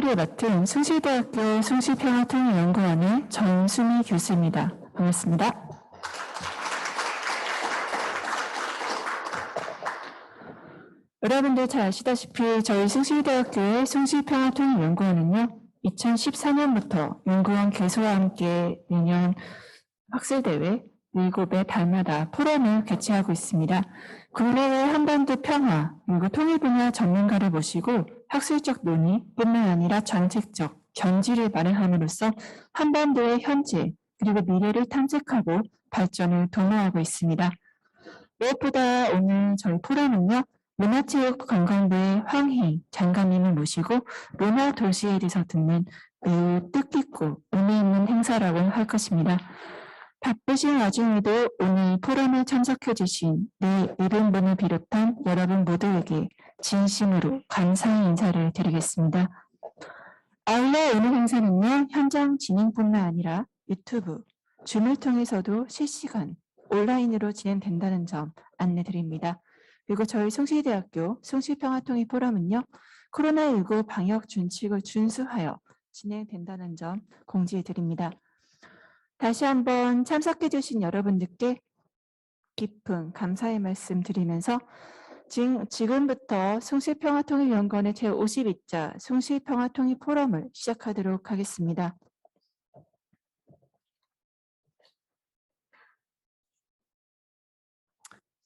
수업을 맡은 숭실대학교 숭실평화통일연구원의 전수미 교수입니다. 반갑습니다. 여러분들 잘 아시다시피 저희 숭실대학교의 숭실평화통일연구원은요, 2014년부터 연구원 개소와 함께 매년 학술대회 7회 달마다 포럼을 개최하고 있습니다. 국내외 한반도 평화 그리고 통일 분야 전문가를 모시고 학술적 논의뿐만 아니라 정책적 견지를 마련함으로써 한반도의 현재 그리고 미래를 탐색하고 발전을 도모하고 있습니다. 무엇보다 오늘 저희 포럼은요, 문화체육관광부의 황희 장관님을 모시고 문화 도시에 대해서 듣는 매우 뜻깊고 의미 있는 행사라고 할 것입니다. 바쁘신 와중에도 오늘 포럼에 참석해 주신 네 이분을 비롯한 여러분 모두에게 진심으로 감사의 인사를 드리겠습니다. 아울러 오늘 행사는요, 현장 진행뿐만 아니라 유튜브, 줌을 통해서도 실시간 온라인으로 진행된다는 점 안내드립니다. 그리고 저희 숭실대학교 숭실평화통일 포럼은요, 코로나19 방역 준칙을 준수하여 진행된다는 점 공지해드립니다. 다시 한번 참석해 주신 여러분들께 깊은 감사의 말씀 드리면서 지금부터 숭실평화통일연구원의 제52차 숭실평화통일 포럼을 시작하도록 하겠습니다.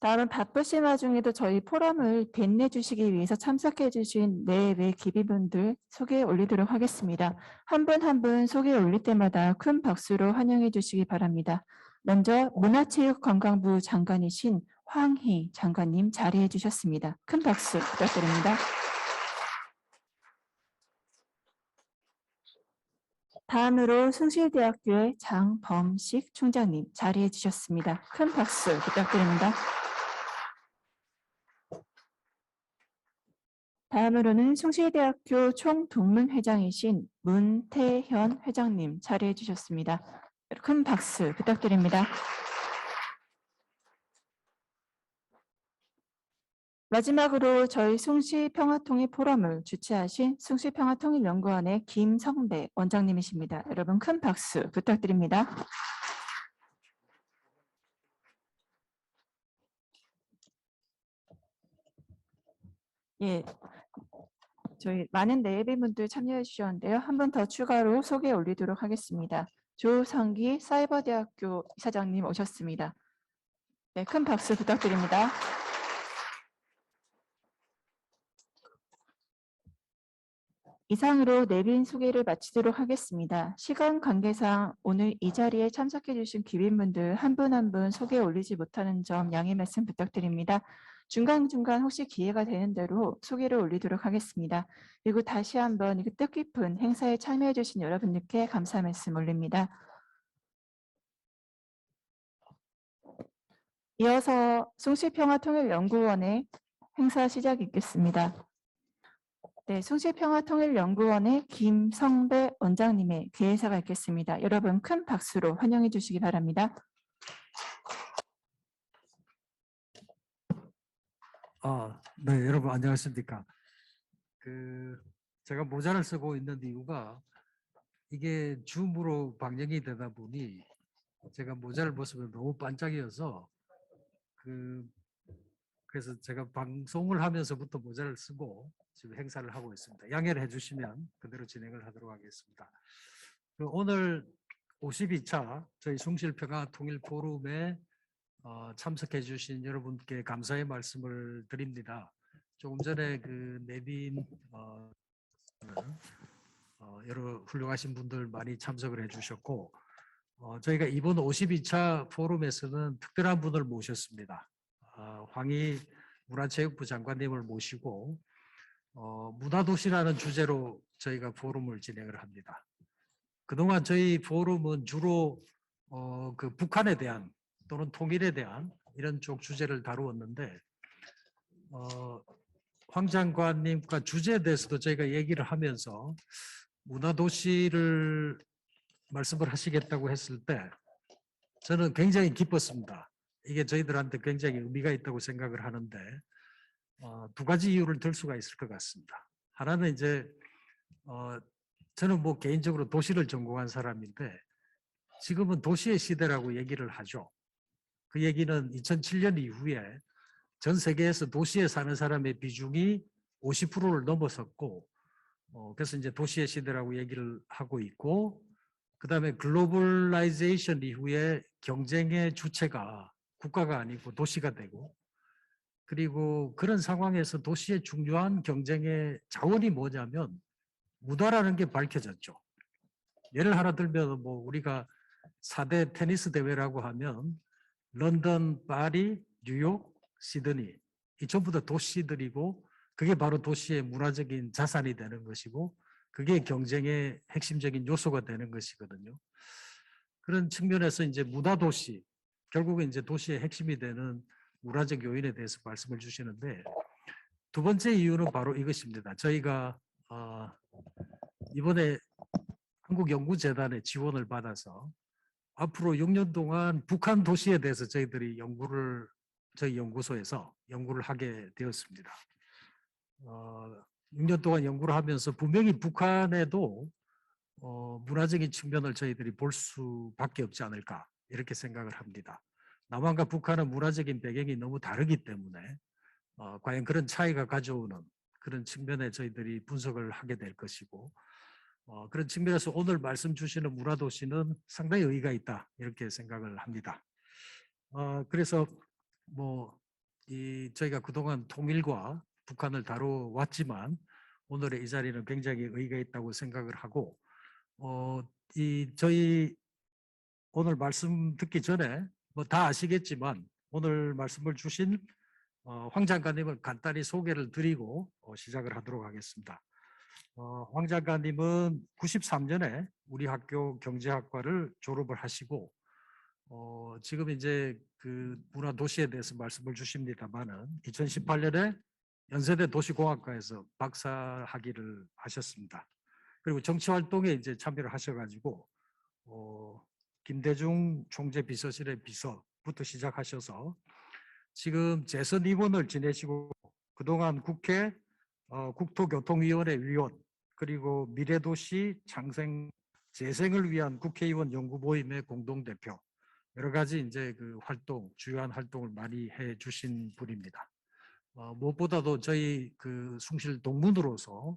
다음은 바쁘신 와중에도 저희 포럼을 빛내주시기 위해서 참석해주신 네 기비분들 소개해 올리도록 하겠습니다. 한 분 한 분 소개해 올릴 때마다 큰 박수로 환영해 주시기 바랍니다. 먼저 문화체육관광부 장관이신 황희 장관님 자리해 주셨습니다. 큰 박수 부탁드립니다. 다음으로 숭실대학교의 장범식 총장님 자리해 주셨습니다. 큰 박수 부탁드립니다. 다음으로는 숭실대학교 총동문회장이신 문태현 회장님 자리해 주셨습니다. 큰 박수 부탁드립니다. 마지막으로 저희 숭실평화통일 포럼을 주최하신 숭실평화통일연구원의 김성배 원장님이십니다. 여러분 큰 박수 부탁드립니다. 예, 저희 많은 네이비분들 참여해 주셨는데요. 한 분 더 추가로 소개 올리도록 하겠습니다. 조성기 사이버대학교 이사장님 오셨습니다. 네, 큰 박수 부탁드립니다. 이상으로 내빈 소개를 마치도록 하겠습니다. 시간 관계상 오늘 이 자리에 참석해 주신 귀빈분들 한 분 한 분 소개 올리지 못하는 점 양해 말씀 부탁드립니다. 중간중간 혹시 기회가 되는 대로 소개를 올리도록 하겠습니다. 그리고 다시 한번 이 뜻깊은 행사에 참여해 주신 여러분들께 감사 말씀 올립니다. 이어서 숭실평화통일연구원의 행사 시작이 있겠습니다. 네, 숭실평화통일연구원의 김성배 원장님의 개회사가 있겠습니다. 여러분 큰 박수로 환영해 주시기 바랍니다. 네, 여러분 안녕하십니까? 제가 모자를 쓰고 있는 이유가 이게 줌으로 방영이 되다 보니 제가 모자를 벗으면 너무 반짝이어서 그래서 제가 방송을 하면서부터 모자를 쓰고 지금 행사를 하고 있습니다. 양해를 해주시면 그대로 진행을 하도록 하겠습니다. 오늘 52차 저희 숭실평화통일포럼에 참석해 주신 여러분께 감사의 말씀을 드립니다. 조금 전에 내빈 여러 훌륭하신 분들 많이 참석을 해 주셨고 저희가 이번 52차 포럼에서는 특별한 분을 모셨습니다. 황희 문화체육부 장관님을 모시고 문화도시라는 주제로 저희가 포럼을 진행을 합니다. 그동안 저희 포럼은 주로 북한에 대한 또는 통일에 대한 이런 쪽 주제를 다루었는데 황 장관님과 주제에 대해서도 저희가 얘기를 하면서 문화도시를 말씀을 하시겠다고 했을 때 저는 굉장히 기뻤습니다. 이게 저희들한테 굉장히 의미가 있다고 생각을 하는데 두 가지 이유를 들 수가 있을 것 같습니다. 하나는 이제 저는 뭐 개인적으로 도시를 전공한 사람인데 지금은 도시의 시대라고 얘기를 하죠. 그 얘기는 2007년 이후에 전 세계에서 도시에 사는 사람의 비중이 50%를 넘어섰고, 그래서 이제 도시의 시대라고 얘기를 하고 있고, 그다음에 글로벌라이제이션 이후에 경쟁의 주체가 국가가 아니고 도시가 되고, 그리고 그런 상황에서 도시의 중요한 경쟁의 자원이 뭐냐면 문화라는 게 밝혀졌죠. 예를 하나 들면 뭐 우리가 4대 테니스 대회라고 하면 런던, 파리, 뉴욕, 시드니 이 전부 다 도시들이고 그게 바로 도시의 문화적인 자산이 되는 것이고 그게 경쟁의 핵심적인 요소가 되는 것이거든요. 그런 측면에서 이제 문화도시, 결국은 이제 도시의 핵심이 되는 문화적 요인에 대해서 말씀을 주시는데 두 번째 이유는 바로 이것입니다. 저희가 이번에 한국연구재단의 지원을 받아서 앞으로 6년 동안 북한 도시에 대해서 저희들이 저희 연구소에서 연구를 하게 되었습니다. 6년 동안 연구를 하면서 분명히 북한에도 문화적인 측면을 저희들이 볼 수밖에 없지 않을까 이렇게 생각을 합니다. 남한과 북한은 문화적인 배경이 너무 다르기 때문에 과연 그런 차이가 가져오는 그런 측면에 저희들이 분석을 하게 될 것이고 그런 측면에서 오늘 말씀 주시는 문화도시는 상당히 의의가 있다 이렇게 생각을 합니다. 그래서 뭐 저희가 그동안 통일과 북한을 다뤄왔지만 오늘의 이 자리는 굉장히 의의가 있다고 생각을 하고 저희 오늘 말씀 듣기 전에 뭐 다 아시겠지만 오늘 말씀을 주신 황 장관님을 간단히 소개를 드리고 시작을 하도록 하겠습니다. 황 작가님은 93년에 우리 학교 경제학과를 졸업을 하시고 지금 이제 그 문화도시에 대해서 말씀을 주십니다만은 2018년에 연세대 도시공학과에서 박사 학위를 하셨습니다. 그리고 정치활동에 이제 참여를 하셔가지고 김대중 총재 비서실의 비서부터 시작하셔서 지금 재선 의원을 지내시고 그동안 국회 국토교통위원회 위원 그리고 미래도시 창생 재생을 위한 국회의원 연구모임의 공동대표 여러 가지 이제 그 활동 주요한 활동을 많이 해주신 분입니다. 무엇보다도 저희 그 숭실 동문으로서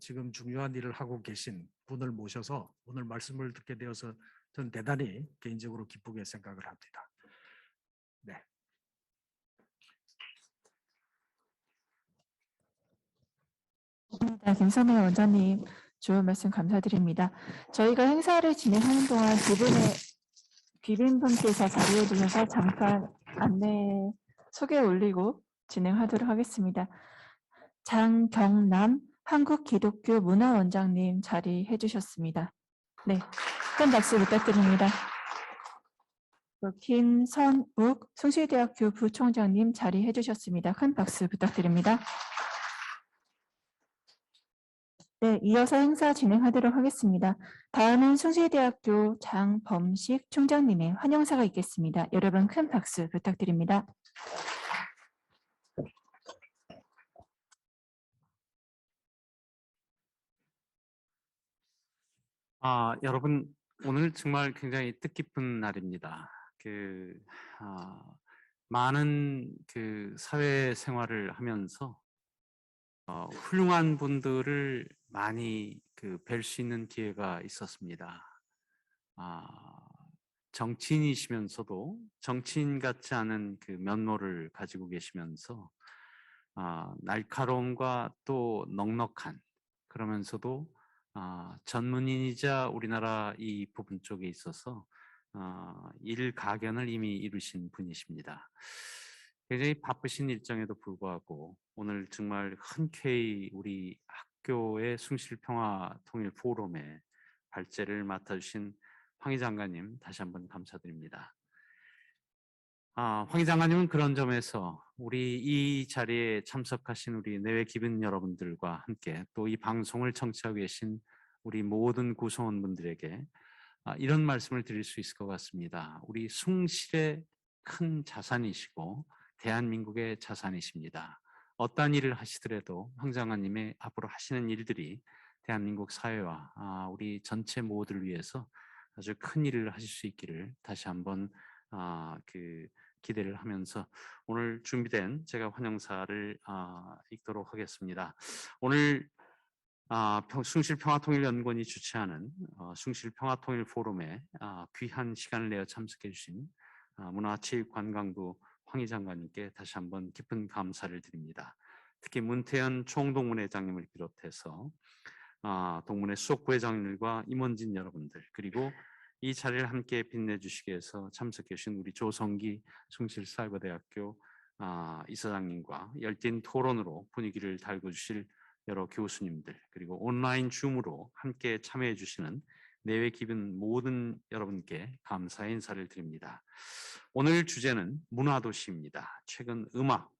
지금 중요한 일을 하고 계신 분을 모셔서 오늘 말씀을 듣게 되어서 저는 대단히 개인적으로 기쁘게 생각을 합니다. 네. 김선혜 원장님 좋은 말씀 감사드립니다. 저희가 행사를 진행하는 동안 두 분의 귀빈분께서 자리해 주셔서 잠깐 안내 소개 올리고 진행하도록 하겠습니다. 장경남 한국기독교문화원장님 자리해 주셨습니다. 네, 큰 박수 부탁드립니다. 김선욱 숭실대학교 부총장님 자리해 주셨습니다. 큰 박수 부탁드립니다. 네, 이어서 행사 진행하도록 하겠습니다. 다음은 숭실대학교 장범식 총장님의 환영사가 있겠습니다. 여러분 큰 박수 부탁드립니다. 여러분 오늘 정말 굉장히 뜻깊은 날입니다. 많은 사회 생활을 하면서 훌륭한 분들을 많이 뵐 수 있는 기회가 있었습니다. 정치인이시면서도 정치인 같지 않은 그 면모를 가지고 계시면서 날카로움과 또 넉넉한 그러면서도 전문인이자 우리나라 이 부분 쪽에 있어서 일가견을 이미 이루신 분이십니다. 굉장히 바쁘신 일정에도 불구하고 오늘 정말 흔쾌히 우리 학교의 숭실평화통일 포럼에 발제를 맡아주신 황희 장관님 다시 한번 감사드립니다. 황희 장관님은 그런 점에서 우리 이 자리에 참석하신 우리 내외 기빈 여러분들과 함께 또 이 방송을 청취하고 계신 우리 모든 구성원분들에게 이런 말씀을 드릴 수 있을 것 같습니다. 우리 숭실의 큰 자산이시고 대한민국의 자산이십니다. 어떠한 일을 하시더라도 황 장관님의 앞으로 하시는 일들이 대한민국 사회와 우리 전체 모두를 위해서 아주 큰 일을 하실 수 있기를 다시 한번 기대를 하면서 오늘 준비된 제가 환영사를 읽도록 하겠습니다. 오늘 숭실평화통일연구원이 주최하는 숭실평화통일 포럼에 귀한 시간을 내어 참석해 주신 문화체육관광부 황희 장관님께 다시 한번 깊은 감사를 드립니다. 특히 문태현 총동문회장님을 비롯해서 동문회 수석부회장님들과 임원진 여러분들, 그리고 이 자리를 함께 빛내주시기 위해서 참석해 주신 우리 조성기 숭실사이버대학교 이사장님과 열띤 토론으로 분위기를 달궈주실 여러 교수님들, 그리고 온라인 줌으로 함께 참여해 주시는 내외 기빈 모든 여러분께 감사의 인사를 드립니다. 오늘 주제는 문화도시입니다. 최근 음악,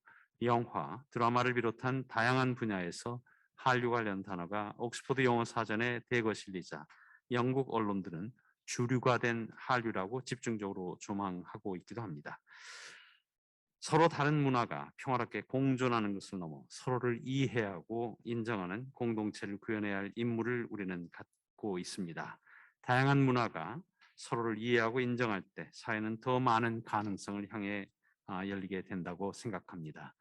영화, 드라마를 비롯한 다양한 분야에서 한류 관련 단어가 옥스퍼드 영어 사전에 대거 실리자 영국 언론들은 주류가 된 한류라고 집중적으로 조망하고 있기도 합니다. 서로 다른 문화가 평화롭게 공존하는 것을 넘어 서로를 이해하고 인정하는 공동체를 구현해야 할 임무를 우리는 갖고 있습니다. 다양한 문화가 서로를 이해하고 인정할 때 사회는 더 많은 가능성을 향해 열리게 된다고 생각합니다.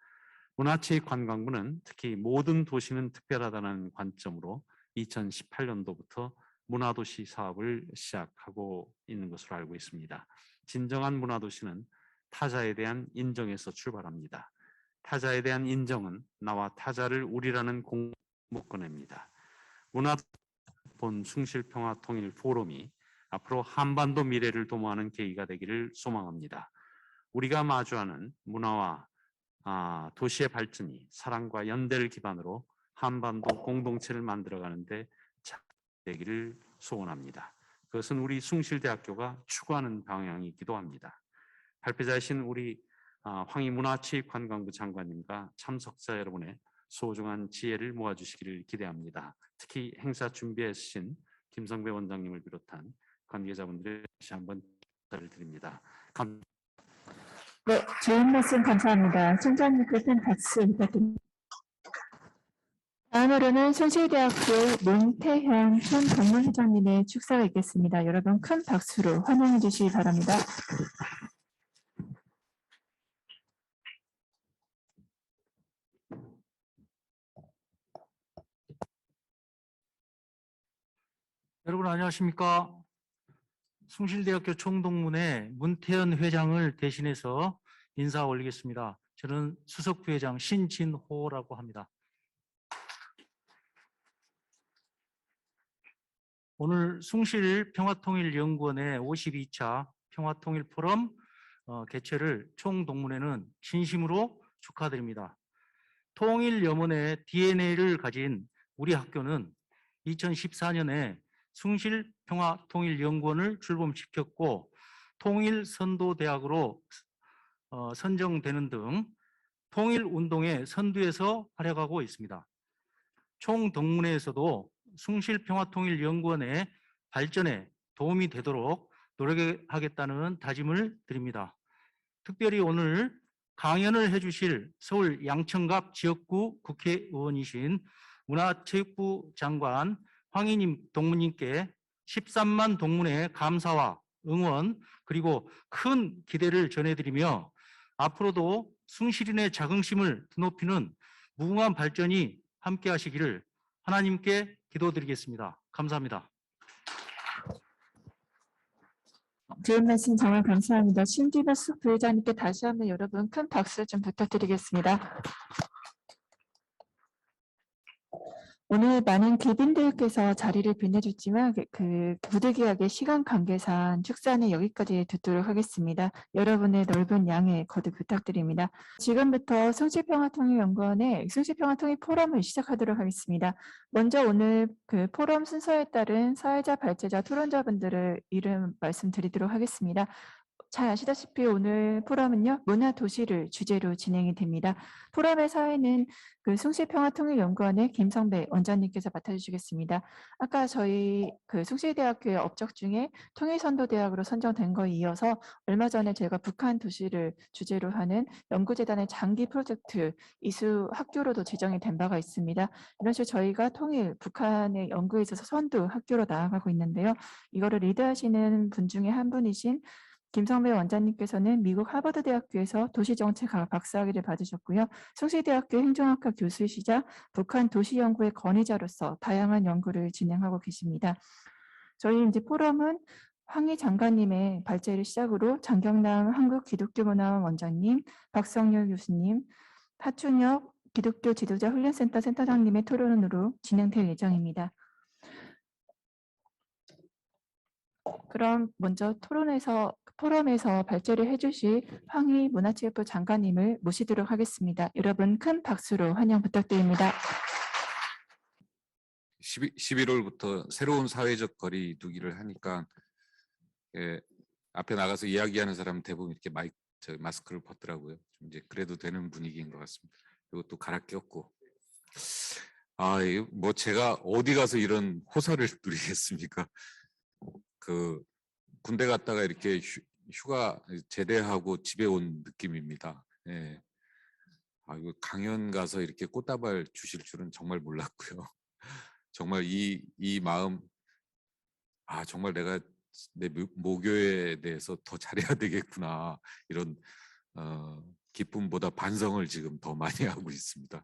문화체육관광부는 특히 모든 도시는 특별하다는 관점으로 2018년도부터 문화도시 사업을 시작하고 있는 것으로 알고 있습니다. 진정한 문화도시는 타자에 대한 인정에서 출발합니다. 타자에 대한 인정은 나와 타자를 우리라는 공목권입니다. 문화본 숭실평화통일 포럼이 앞으로 한반도 미래를 도모하는 계기가 되기를 소망합니다. 우리가 마주하는 문화와 도시의 발전이 사랑과 연대를 기반으로 한반도 공동체를 만들어가는데 되기를 소원합니다. 그것은 우리 숭실대학교가 추구하는 방향이기도 합니다. 발표자이신 우리 황희 문화체육관광부 장관님과 참석자 여러분의 소중한 지혜를 모아주시기를 기대합니다. 특히 행사 준비해 주신 김성배 원장님을 비롯한 관계자분들에 다시 한번 감사를 드립니다. 네, 좋은 말씀 감사합니다. 총장님께 큰 박수 부탁드립니다. 다음으로는 숭실대학교 문태현 총동문회장님의 축사가 있겠습니다. 여러분 큰 박수로 환영해 주시기 바랍니다. 여러분 안녕하십니까? 숭실대학교 총동문회 문태현 회장을 대신해서 인사 올리겠습니다. 저는 수석부회장 신진호라고 합니다. 오늘 숭실평화통일연구원의 52차 평화통일 포럼 개최를 총동문회는 진심으로 축하드립니다. 통일염원의 DNA를 가진 우리 학교는 2014년에 숭실평화통일연구원을 출범시켰고 통일선도대학으로 선정되는 등 통일운동의 선두에서 활약하고 있습니다. 총동문회에서도 숭실평화통일연구원의 발전에 도움이 되도록 노력하겠다는 다짐을 드립니다. 특별히 오늘 강연을 해주실 서울 양천갑 지역구 국회의원이신 문화체육부 장관 황희님 동무님께 13만 동문의 감사와 응원 그리고 큰 기대를 전해드리며 앞으로도 숭실인의 자긍심을 드높이는 무궁한 발전이 함께 하시기를 하나님께 기도드리겠습니다. 감사합니다. 좋은 말씀 정말 감사합니다. 신진호 부회장님께 다시 한번 여러분 큰 박수 좀 부탁드리겠습니다. 오늘 많은 귀빈들께서 자리를 빛내줬지만 그 부득이하게 시간 관계상 축사는 여기까지 듣도록 하겠습니다. 여러분의 넓은 양해 거듭 부탁드립니다. 지금부터 숭실평화통일연구원의 숭실평화통일 포럼을 시작하도록 하겠습니다. 먼저 오늘 그 포럼 순서에 따른 사회자, 발제자, 토론자분들을 이름 말씀드리도록 하겠습니다. 잘 아시다시피 오늘 포럼은요, 문화도시를 주제로 진행이 됩니다. 포럼의 사회는 그 숭실평화통일연구원의 김성배 원장님께서 맡아주시겠습니다. 아까 저희 그 숭실대학교의 업적 중에 통일선도대학으로 선정된 거에 이어서 얼마 전에 제가 북한 도시를 주제로 하는 연구재단의 장기 프로젝트 이수 학교로도 지정이 된 바가 있습니다. 이런 식으로 저희가 통일, 북한의 연구에 있어서 선도 학교로 나아가고 있는데요. 이거를 리드하시는 분 중에 한 분이신 김성배 원장님께서는 미국 하버드 대학교에서 도시정책학 박사학위를 받으셨고요. 숭실대학교 행정학과 교수이시자 북한 도시연구의 권위자로서 다양한 연구를 진행하고 계십니다. 저희 이제 포럼은 황희 장관님의 발제를 시작으로 장경남 한국기독교문화원 원장님, 박성률 교수님, 하춘혁 기독교 지도자 훈련센터 센터장님의 토론으로 진행될 예정입니다. 그럼 먼저 포럼에서 발제를 해주실 황희 문화체육부 장관님을 모시도록 하겠습니다. 여러분 큰 박수로 환영 부탁드립니다. 11월부터 새로운 사회적 거리 두기를 하니까 앞에 나가서 이야기하는 사람 대부분 이렇게 마스크를 벗더라고요. 좀 이제 그래도 되는 분위기인 것 같습니다. 그리고 또 갈아 꼈고 뭐 제가 어디 가서 이런 호사를 누리겠습니까? 그 군대 갔다가 이렇게 휴가 제대하고 집에 온 느낌입니다. 예. 이거 강연 가서 이렇게 꽃다발 주실 줄은 정말 몰랐고요. 정말 이 마음, 정말 내가 내 모교에 대해서 더 잘해야 되겠구나, 이런 기쁨보다 반성을 지금 더 많이 하고 있습니다.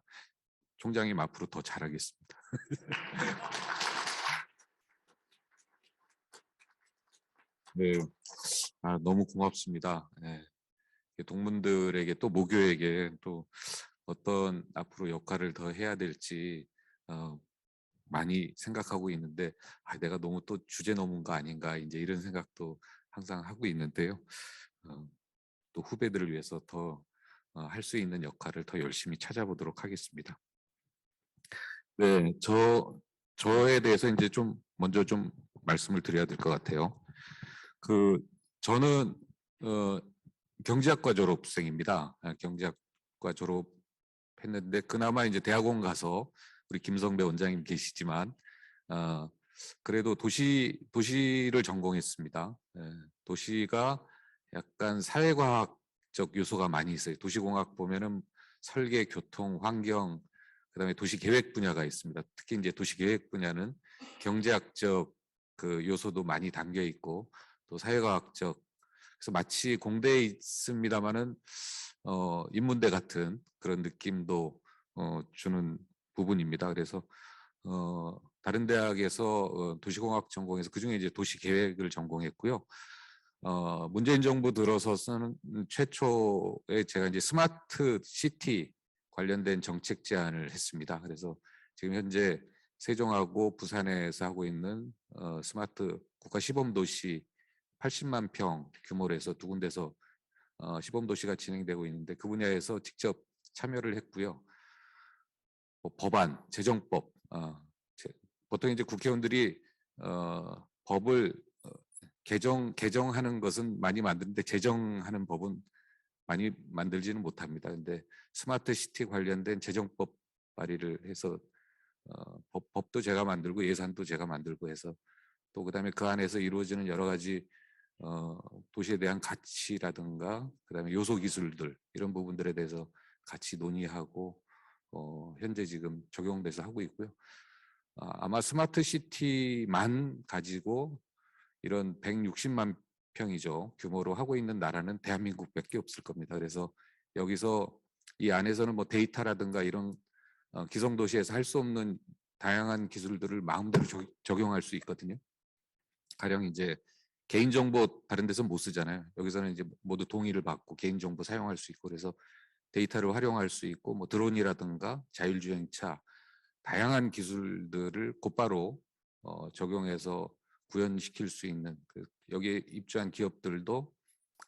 총장님 앞으로 더 잘하겠습니다. 네, 너무 고맙습니다. 네. 동문들에게 또 모교에게 또 어떤 앞으로 역할을 더 해야 될지 많이 생각하고 있는데 내가 너무 또 주제 넘은 거 아닌가, 이제 이런 생각도 항상 하고 있는데요. 또 후배들을 위해서 더 할 수 있는 역할을 더 열심히 찾아보도록 하겠습니다. 네, 저에 대해서 이제 좀 먼저 좀 말씀을 드려야 될 것 같아요. 저는 경제학과 졸업생입니다. 경제학과 졸업했는데 그나마 이제 대학원 가서 우리 김성배 원장님 계시지만 그래도 도시를 전공했습니다. 도시가 약간 사회과학적 요소가 많이 있어요. 도시공학 보면은 설계, 교통, 환경, 그다음에 도시계획 분야가 있습니다. 특히 이제 도시계획 분야는 경제학적 그 요소도 많이 담겨 있고 또 사회과학적, 그래서 마치 공대에 있습니다마는 인문대 같은 그런 느낌도 주는 부분입니다. 그래서 다른 대학에서 도시공학 전공해서 그중에 이제 도시계획을 전공했고요. 문재인 정부 들어서서는 최초에 제가 이제 스마트 시티 관련된 정책 제안을 했습니다. 그래서 지금 현재 세종하고 부산에서 하고 있는 스마트 국가 시범도시 80만 평 규모로 해서 두 군데서 시범도시가 진행되고 있는데 그 분야에서 직접 참여를 했고요. 법안, 재정법, 보통 이제 국회의원들이 법을 개정하는 것은 많이 만드는데 제정하는 법은 많이 만들지는 못합니다. 근데 스마트 시티 관련된 재정법 발의를 해서 법도 제가 만들고 예산도 제가 만들고 해서 또 그다음에 그 안에서 이루어지는 여러 가지 도시에 대한 가치라든가 그다음에 요소 기술들 이런 부분들에 대해서 같이 논의하고 현재 지금 적용돼서 하고 있고요. 아마 스마트 시티만 가지고 이런 160만 평이죠 규모로 하고 있는 나라는 대한민국밖에 없을 겁니다. 그래서 여기서 이 안에서는 뭐 데이터라든가 이런 기성도시에서 할 수 없는 다양한 기술들을 마음대로 적용할 수 있거든요. 가령 이제 개인정보 다른 데서 못 쓰잖아요. 여기서는 이제 모두 동의를 받고 개인정보 사용할 수 있고 그래서 데이터를 활용할 수 있고 뭐 드론이라든가 자율주행차 다양한 기술들을 곧바로 적용해서 구현시킬 수 있는 여기에 입주한 기업들도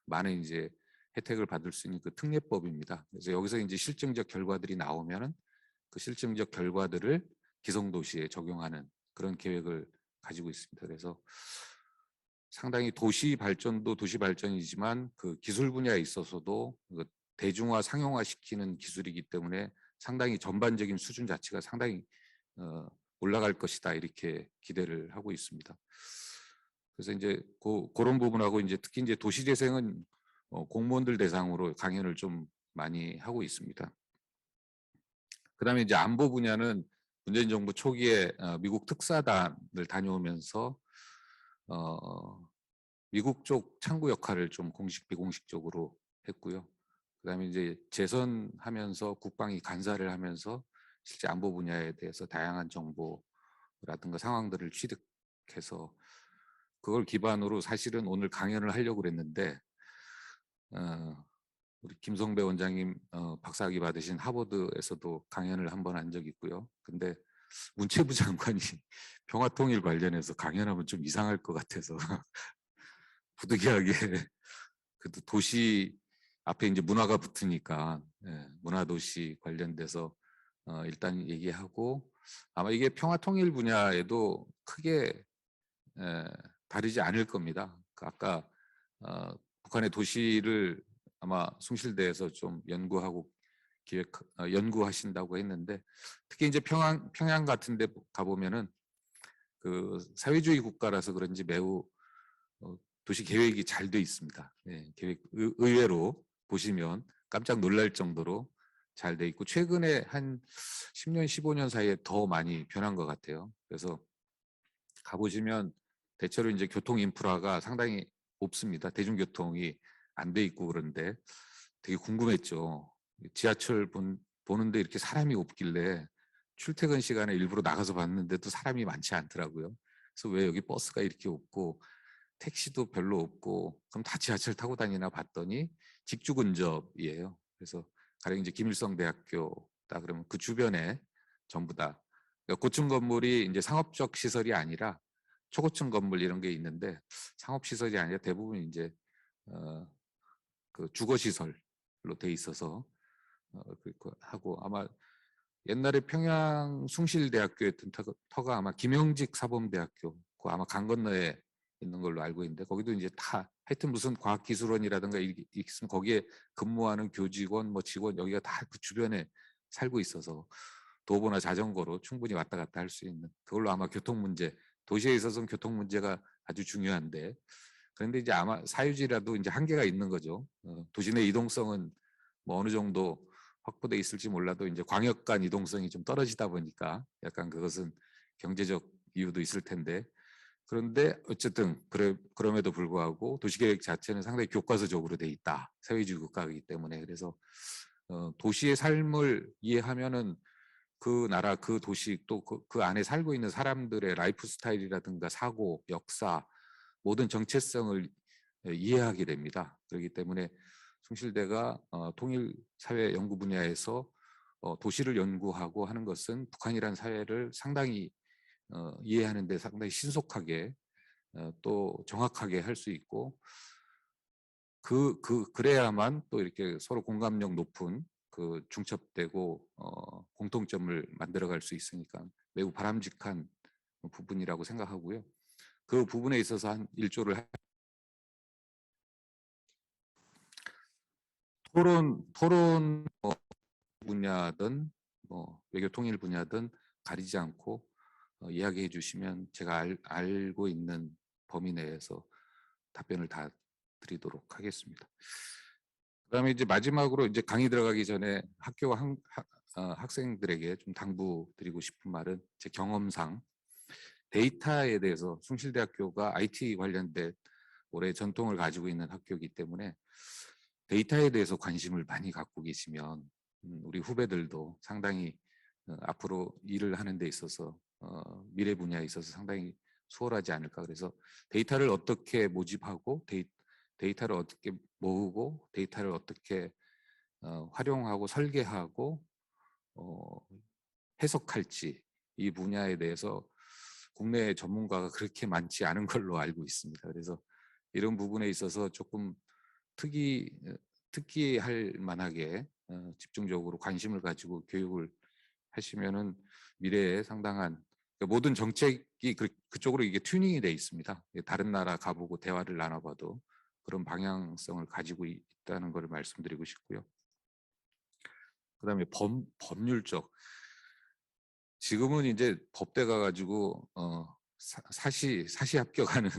많은 이제 혜택을 받을 수 있는 그 특례법입니다. 그래서 여기서 이제 실증적 결과들이 나오면은 그 실증적 결과들을 기성도시에 적용하는 그런 계획을 가지고 있습니다. 그래서 상당히 도시 발전도 도시 발전이지만 그 기술 분야에 있어서도 그 대중화 상용화 시키는 기술이기 때문에 상당히 전반적인 수준 자체가 상당히 올라갈 것이다 이렇게 기대를 하고 있습니다. 그래서 이제 그런 부분하고 이제 특히 이제 도시재생은 공무원들 대상으로 강연을 좀 많이 하고 있습니다. 그다음에 이제 안보 분야는 문재인 정부 초기에 미국 특사단을 다녀오면서 미국 쪽 창구 역할을 좀 공식 비공식적으로 했고요. 그다음에 이제 재선하면서 국방위 간사를 하면서 실제 안보 분야에 대해서 다양한 정보라든가 상황들을 취득해서 그걸 기반으로 사실은 오늘 강연을 하려고 그랬는데 우리 김성배 원장님 박사학위 받으신 하버드에서도 강연을 한 번 한 적이 있고요. 근데 문체부 장관이 평화통일 관련해서 강연하면 좀 이상할 것 같아서 부득이하게 그래도 도시 앞에 이제 문화가 붙으니까 문화도시 관련돼서 일단 얘기하고 아마 이게 평화통일 분야에도 크게 다르지 않을 겁니다. 그 아까 북한의 도시를 아마 숭실대에서 좀 연구하고 연구하신다고 했는데 특히 이제 평양 같은 데 가보면은 그 사회주의 국가라서 그런지 매우 도시 계획이 잘 돼 있습니다. 계획 의외로 보시면 깜짝 놀랄 정도로 잘 돼 있고 최근에 한 10년, 15년 사이에 더 많이 변한 것 같아요. 그래서 가보시면 대체로 이제 교통 인프라가 상당히 없습니다. 대중교통이 안 돼 있고 그런데 되게 궁금했죠. 지하철 보는데 이렇게 사람이 없길래 출퇴근 시간에 일부러 나가서 봤는데도 사람이 많지 않더라고요. 그래서 왜 여기 버스가 이렇게 없고 택시도 별로 없고 그럼 다 지하철 타고 다니나 봤더니 직주 근접이에요. 그래서 가령 이제 김일성 대학교다 그러면 그 주변에 전부 다 그러니까 고층 건물이 이제 상업적 시설이 아니라 초고층 건물 이런 게 있는데 상업 시설이 아니라 대부분 이제 그 주거 시설로 돼 있어서 하고 아마 옛날에 평양 숭실대학교였던 터가 아마 김영직 사범대학교 그 아마 강 건너에 있는 걸로 알고 있는데 거기도 이제 다 하여튼 무슨 과학기술원이라든가 있으면 거기에 근무하는 교직원 뭐 직원 여기가 다 그 주변에 살고 있어서 도보나 자전거로 충분히 왔다 갔다 할 수 있는 그걸로 아마 교통 문제 도시에 있어서는 교통 문제가 아주 중요한데 그런데 이제 아마 사유지라도 이제 한계가 있는 거죠. 도시 내 이동성은 뭐 어느 정도 확보돼 있을지 몰라도 이제 광역 간 이동성이 좀 떨어지다 보니까 약간 그것은 경제적 이유도 있을 텐데 그런데 어쨌든 그럼에도 불구하고 도시계획 자체는 상당히 교과서적으로 돼 있다. 사회주의 국가이기 때문에 그래서 도시의 삶을 이해하면은 그 나라 그 도시 또 그 안에 살고 있는 사람들의 라이프 스타일이라든가 사고 역사 모든 정체성을 이해하게 됩니다. 그렇기 때문에 숭실대가 통일사회 연구 분야에서 도시를 연구하고 하는 것은 북한이라는 사회를 상당히 이해하는 데 상당히 신속하게 또 정확하게 할 수 있고 그래야만 또 이렇게 서로 공감력 높은 그 중첩되고 공통점을 만들어갈 수 있으니까 매우 바람직한 부분이라고 생각하고요. 그 부분에 있어서 한 일조를 토론 분야든 뭐 외교 통일 분야든 가리지 않고 이야기해 주시면 제가 알고 있는 범위 내에서 답변을 다 드리도록 하겠습니다. 그다음에 이제 마지막으로 이제 강의 들어가기 전에 학교 학생들에게 좀 당부드리고 싶은 말은 제 경험상 데이터에 대해서 숭실대학교가 IT 관련된 오래 전통을 가지고 있는 학교이기 때문에 데이터에 대해서 관심을 많이 갖고 계시면 우리 후배들도 상당히 앞으로 일을 하는 데 있어서 미래 분야에 있어서 상당히 수월하지 않을까. 그래서 데이터를 어떻게 모집하고 데이터를 어떻게 모으고 데이터를 어떻게 활용하고 설계하고 해석할지 이 분야에 대해서 국내 전문가가 그렇게 많지 않은 걸로 알고 있습니다. 그래서 이런 부분에 있어서 조금 특기할 만하게 집중적으로 관심을 가지고 교육을 하시면은 미래에 상당한 모든 정책이 그쪽으로 이게 튜닝이 돼 있습니다. 다른 나라 가보고 대화를 나눠봐도 그런 방향성을 가지고 있다는 걸 말씀드리고 싶고요. 그다음에 법률적, 지금은 이제 법대 가가지고 사시 합격하는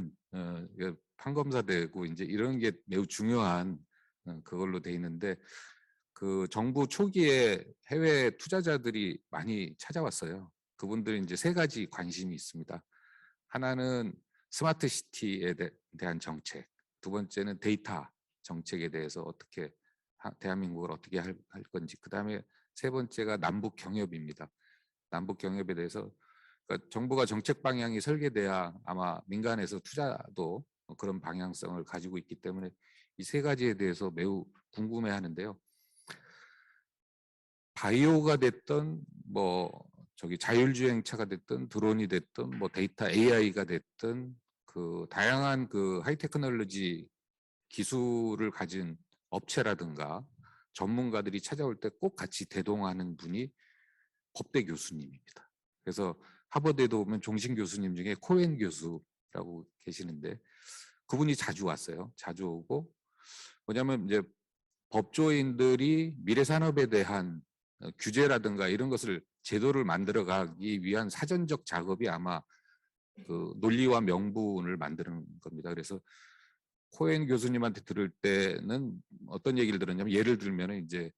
판검사 되고 이제 이런 게 매우 중요한 그걸로 돼 있는데, 그 정부 초기에 해외 투자자들이 많이 찾아왔어요. 그분들이 이제 세 가지 관심이 있습니다. 하나는 스마트 시티에 대한 정책, 두 번째는 데이터 정책에 대해서 어떻게 대한민국을 어떻게 할 건지, 그다음에 세 번째가 남북 경협입니다. 남북 경협에 대해서 그러니까 정부가 정책 방향이 설계돼야 아마 민간에서 투자도 그런 방향성을 가지고 있기 때문에 이 세 가지에 대해서 매우 궁금해하는데요. 바이오가 됐든 뭐 저기 자율주행차가 됐든 드론이 됐든 뭐 데이터 AI가 됐든 그 다양한 그 하이테크놀로지 기술을 가진 업체라든가 전문가들이 찾아올 때 꼭 같이 대동하는 분이 법대 교수님입니다. 그래서 하버드에도 보면 종신 교수님 중에 코엔 교수라고 계시는데 그분이 자주 왔어요. 자주 오고, 뭐냐면 이제 법조인들이 미래 산업에 대한 규제라든가 이런 것을 제도를 만들어 가기 위한 사전적 작업이 아마 그 논리와 명분을 만드는 겁니다. 그래서 코엔 교수님한테 들을 때는 어떤 얘기를 들었냐면, 예를 들면 이제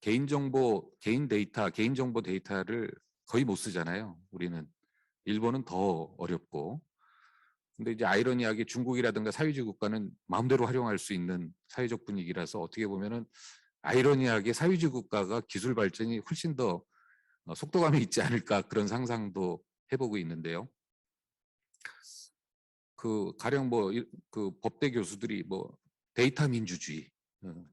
개인정보 데이터를 거의 못 쓰잖아요. 우리는. 일본은 더 어렵고. 근데 이제 아이러니하게 중국이라든가 사회주의 국가는 마음대로 활용할 수 있는 사회적 분위기라서 어떻게 보면은 아이러니하게 사회주의 국가가 기술 발전이 훨씬 더 속도감이 있지 않을까, 그런 상상도 해보고 있는데요. 그 가령 그 법대 교수들이 뭐 데이터 민주주의,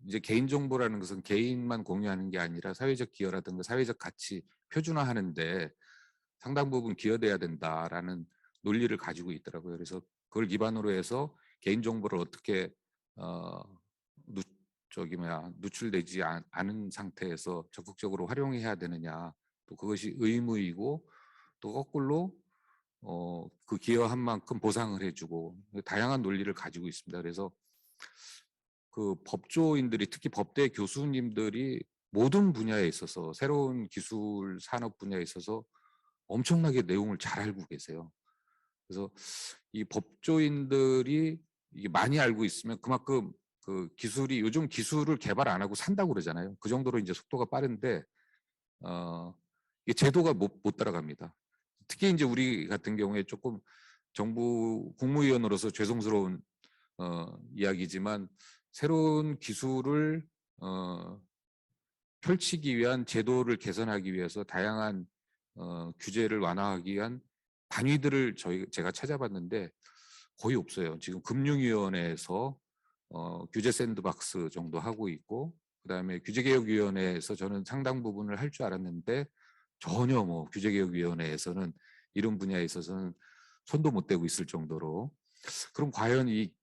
이제 개인정보라는 것은 개인만 공유하는 게 아니라 사회적 기여라든가 사회적 가치 표준화하는데 상당 부분 기여돼야 된다라는 논리를 가지고 있더라고요. 그래서 그걸 기반으로 해서 개인정보를 어떻게 누출되지 않은 상태에서 적극적으로 활용해야 되느냐, 또 그것이 의무이고 또 거꾸로 그 기여한 만큼 보상을 해주고, 다양한 논리를 가지고 있습니다. 그래서 그 법조인들이, 특히 법대 교수님들이 모든 분야에 있어서 새로운 기술 산업 분야에 있어서 엄청나게 내용을 잘 알고 계세요. 그래서 이 법조인들이 이게 많이 알고 있으면 그만큼 그 기술이, 요즘 기술을 개발 안 하고 산다고 그러잖아요. 그 정도로 이제 속도가 빠른데 이게 제도가 못 따라갑니다. 특히 이제 우리 같은 경우에 조금 정부 국무위원으로서 죄송스러운 이야기지만, 새로운 기술을 펼치기 위한 제도를 개선하기 위해서 다양한 규제를 완화하기 위한 반의들을 제가 찾아봤는데 거의 없어요. 지금 금융위원회에서 규제 샌드박스 정도 하고 있고, 그다음에 규제개혁위원회에서 저는 상당 부분을 할 줄 알았는데 전혀 뭐 규제개혁위원회에서는 이런 분야에 있어서는 손도 못 대고 있을 정도로. 그럼 과연 이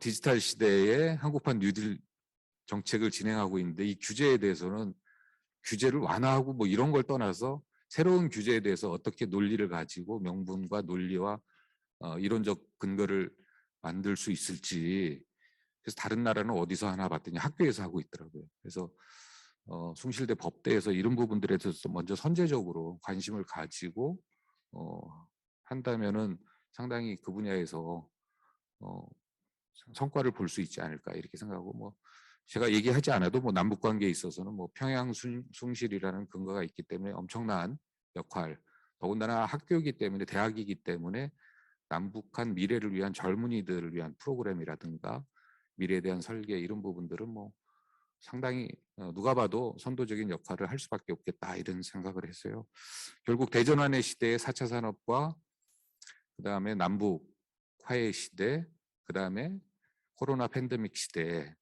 디지털 시대에 한국판 뉴딜 정책을 진행하고 있는데 이 규제에 대해서는 규제를 완화하고 뭐 이런 걸 떠나서 새로운 규제에 대해서 어떻게 논리를 가지고 명분과 논리와 이론적 근거를 만들 수 있을지. 그래서 다른 나라는 어디서 하나 봤더니 학교에서 하고 있더라고요. 그래서 숭실대 법대에서 이런 부분들에 대해서 먼저 선제적으로 관심을 가지고 한다면은 상당히 그 분야에서 성과를 볼 수 있지 않을까, 이렇게 생각하고, 뭐 제가 얘기하지 않아도 뭐 남북 관계에 있어서는 뭐 평양 숭실이라는 근거가 있기 때문에 엄청난 역할, 더군다나 학교이기 때문에, 대학이기 때문에 남북한 미래를 위한, 젊은이들을 위한 프로그램이라든가 미래에 대한 설계, 이런 부분들은 뭐 상당히 누가 봐도 선도적인 역할을 할 수밖에 없겠다, 이런 생각을 했어요. 결국 대전환의 시대의 4차 산업과 그다음에 남북 화해 시대, 그다음에 코로나 팬데믹 시대.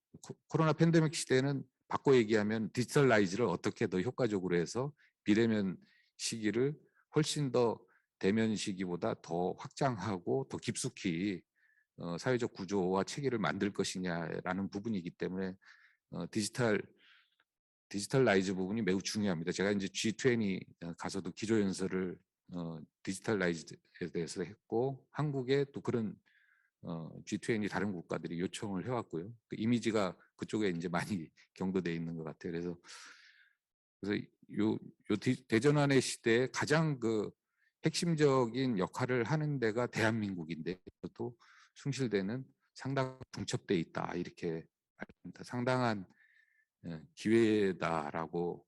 코로나 팬데믹 시대는 바꿔 얘기하면 디지털라이즈를 어떻게 더 효과적으로 해서 비대면 시기를 훨씬 더 대면 시기보다 더 확장하고 더 깊숙이 사회적 구조와 체계를 만들 것이냐라는 부분이기 때문에 디지털라이즈 부분이 매우 중요합니다. 제가 이제 G20 가서도 기조연설을 디지털라이즈에 대해서 했고 한국에 또 그런 G20 다른 국가들이 요청을 해왔고요. 그 이미지가 그쪽에 이제 많이 경도돼 있는 것 같아요. 그래서 대전환의 시대에 가장 그 핵심적인 역할을 하는 데가 대한민국인데 또 숭실대는 상당히 중첩돼 있다 이렇게 말합니다. 상당한 기회다라고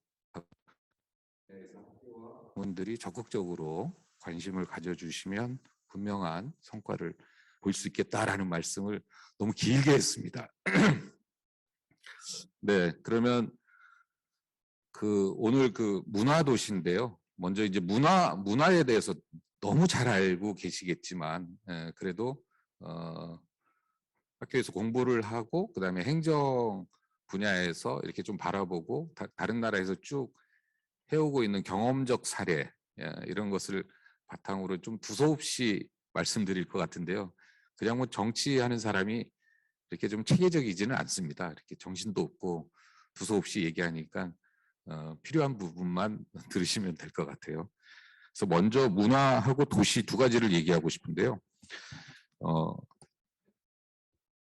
분들이 적극적으로 관심을 가져주시면 분명한 성과를 볼 수 있겠다라는 말씀을 너무 길게 했습니다. 네, 그러면 오늘 문화 도시인데요. 먼저 이제 문화에 대해서 너무 잘 알고 계시겠지만 그래도 학교에서 공부를 하고 그다음에 행정 분야에서 이렇게 좀 바라보고 다른 나라에서 쭉 해오고 있는 경험적 사례 이런 것을 바탕으로 좀 두서없이 말씀드릴 것 같은데요. 그냥 뭐 정치하는 사람이 이렇게 좀 체계적이지는 않습니다. 이렇게 정신도 없고 두서없이 얘기하니까 필요한 부분만 들으시면 될 것 같아요. 그래서 먼저 문화하고 도시 두 가지를 얘기하고 싶은데요.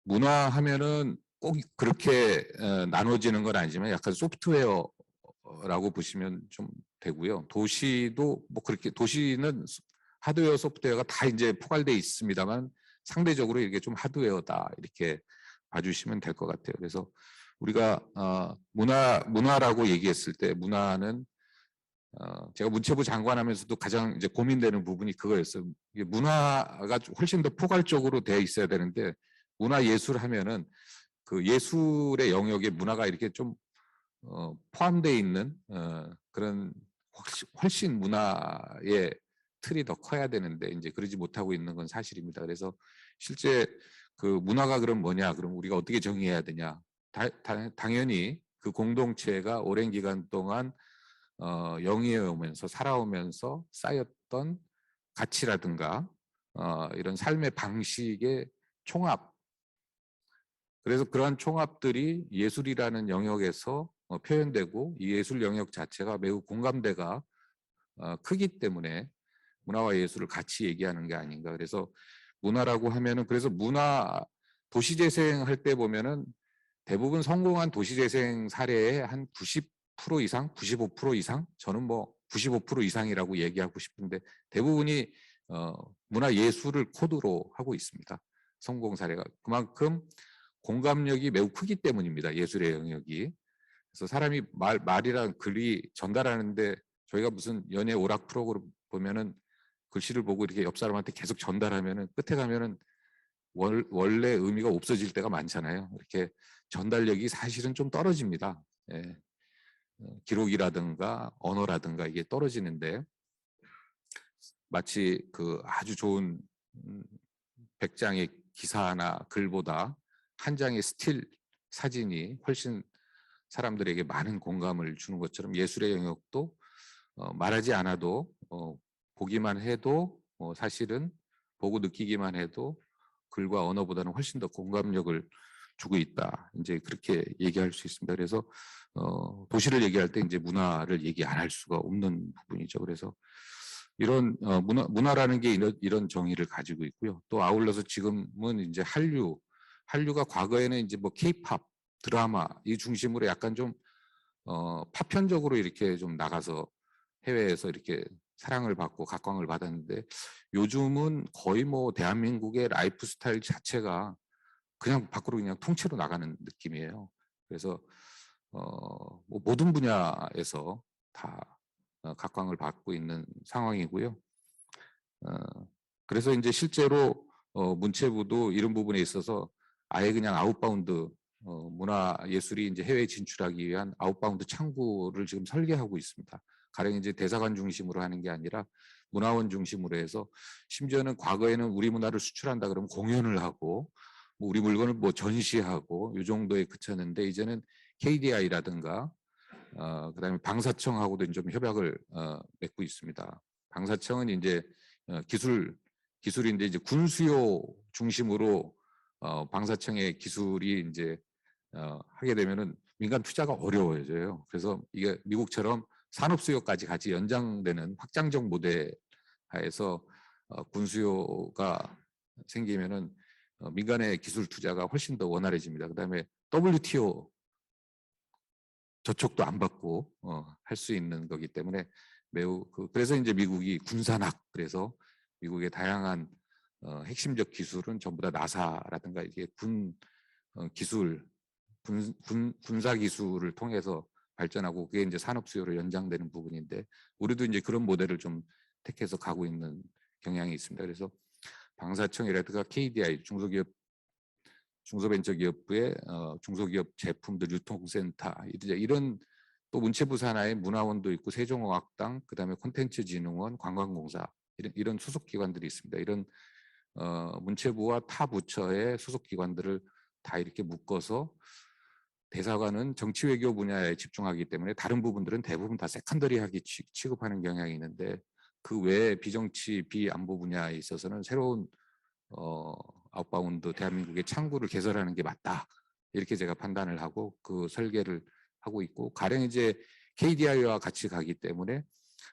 문화하면은 꼭 그렇게 나눠지는 건 아니지만 약간 소프트웨어라고 보시면 좀 되고요. 도시도 뭐 그렇게 도시는 하드웨어, 소프트웨어가 다 이제 포괄되어 있습니다만 상대적으로 이게 좀 하드웨어다 이렇게 봐주시면 될 것 같아요. 그래서 우리가 문화라고 얘기했을 때 문화는 제가 문체부 장관하면서도 가장 이제 고민되는 부분이 그거였어요. 이게 문화가 훨씬 더 포괄적으로 되어 있어야 되는데 문화예술 하면은 그 예술의 영역에 문화가 이렇게 좀 포함되어 있는 그런 훨씬 문화의 틀이 더 커야 되는데 이제 그러지 못하고 있는 건 사실입니다. 그래서 실제 그 문화가 그럼 뭐냐? 그럼 우리가 어떻게 정의해야 되냐? 당연히 그 공동체가 오랜 기간 동안 영위해오면서 살아오면서 쌓였던 가치라든가 이런 삶의 방식의 총합. 그래서 그러한 총합들이 예술이라는 영역에서 표현되고 이 예술 영역 자체가 매우 공감대가 크기 때문에 문화와 예술을 같이 얘기하는 게 아닌가. 그래서 문화라고 하면은 그래서 문화 도시재생 할 때 보면은 대부분 성공한 도시재생 사례의 한 90% 이상, 95% 이상, 저는 뭐 95% 이상이라고 얘기하고 싶은데 대부분이 문화예술을 코드로 하고 있습니다. 성공 사례가. 그만큼 공감력이 매우 크기 때문입니다. 예술의 영역이. 그래서 사람이 말이랑 글이 전달하는데 저희가 무슨 연예 오락 프로그램 보면은 글씨를 보고 이렇게 옆 사람한테 계속 전달하면은 끝에 가면은 원래 의미가 없어질 때가 많잖아요. 이렇게 전달력이 사실은 좀 떨어집니다. 예. 기록이라든가 언어라든가 이게 떨어지는데 마치 그 아주 좋은 100장의 기사나 글보다 한 장의 스틸 사진이 훨씬 사람들에게 많은 공감을 주는 것처럼 예술의 영역도 말하지 않아도 보기만 해도 사실은 보고 느끼기만 해도 글과 언어보다는 훨씬 더 공감력을 주고 있다. 이제 그렇게 얘기할 수 있습니다. 그래서 도시를 얘기할 때 이제 문화를 얘기 안 할 수가 없는 부분이죠. 그래서 이런 문화라는 게 이런 정의를 가지고 있고요. 또 아울러서 지금은 이제 한류가 과거에는 이제 뭐 K-팝, 드라마 이 중심으로 약간 좀 파편적으로 이렇게 좀 나가서 해외에서 이렇게 사랑을 받고 각광을 받았는데 요즘은 거의 뭐 대한민국의 라이프 스타일 자체가 그냥 밖으로 그냥 통째로 나가는 느낌이에요. 그래서 뭐 모든 분야에서 다 각광을 받고 있는 상황이고요. 그래서 이제 실제로 문체부도 이런 부분에 있어서 아예 그냥 아웃바운드 문화 예술이 이제 해외 진출하기 위한 아웃바운드 창구를 지금 설계하고 있습니다. 가령 이제 대사관 중심으로 하는 게 아니라 문화원 중심으로 해서 심지어는 과거에는 우리 문화를 수출한다 그러면 공연을 하고 뭐 우리 물건을 뭐 전시하고 이 정도에 그쳤는데 이제는 KDI라든가 그다음에 방사청하고도 좀 협약을 맺고 있습니다. 방사청은 이제 기술인데 이제 군수요 중심으로 방사청의 기술이 이제 하게 되면은 민간 투자가 어려워져요. 그래서 이게 미국처럼 산업 수요까지 같이 연장되는 확장적 모델을 하에서 군수요가 생기면은 민간의 기술 투자가 훨씬 더 원활해집니다. 그다음에 WTO 저촉도 안 받고 할 수 있는 거기 때문에 매우 그래서 이제 미국이 군산학, 그래서 미국의 다양한 핵심적 기술은 전부 다 나사라든가 이게 기술 군사 기술을 통해서 발전하고 그게 이제 산업 수요로 연장되는 부분인데 우리도 이제 그런 모델을 좀 택해서 가고 있는 경향이 있습니다. 그래서 방사청이라든가 KDI 중소벤처기업부의 중소기업 제품들 유통센터 이런 또 문체부 산하에 문화원도 있고 세종어학당 그다음에 콘텐츠진흥원 관광공사 이런 소속 기관들이 있습니다. 이런 문체부와 타 부처의 소속 기관들을 다 이렇게 묶어서 대사관은 정치 외교 분야에 집중하기 때문에 다른 부분들은 대부분 다 세컨더리하게 취급하는 경향이 있는데 그 외에 비정치 비안보 분야에 있어서는 새로운 아웃바운드 대한민국의 창구를 개설하는 게 맞다 이렇게 제가 판단을 하고 그 설계를 하고 있고 가령 이제 KDI와 같이 가기 때문에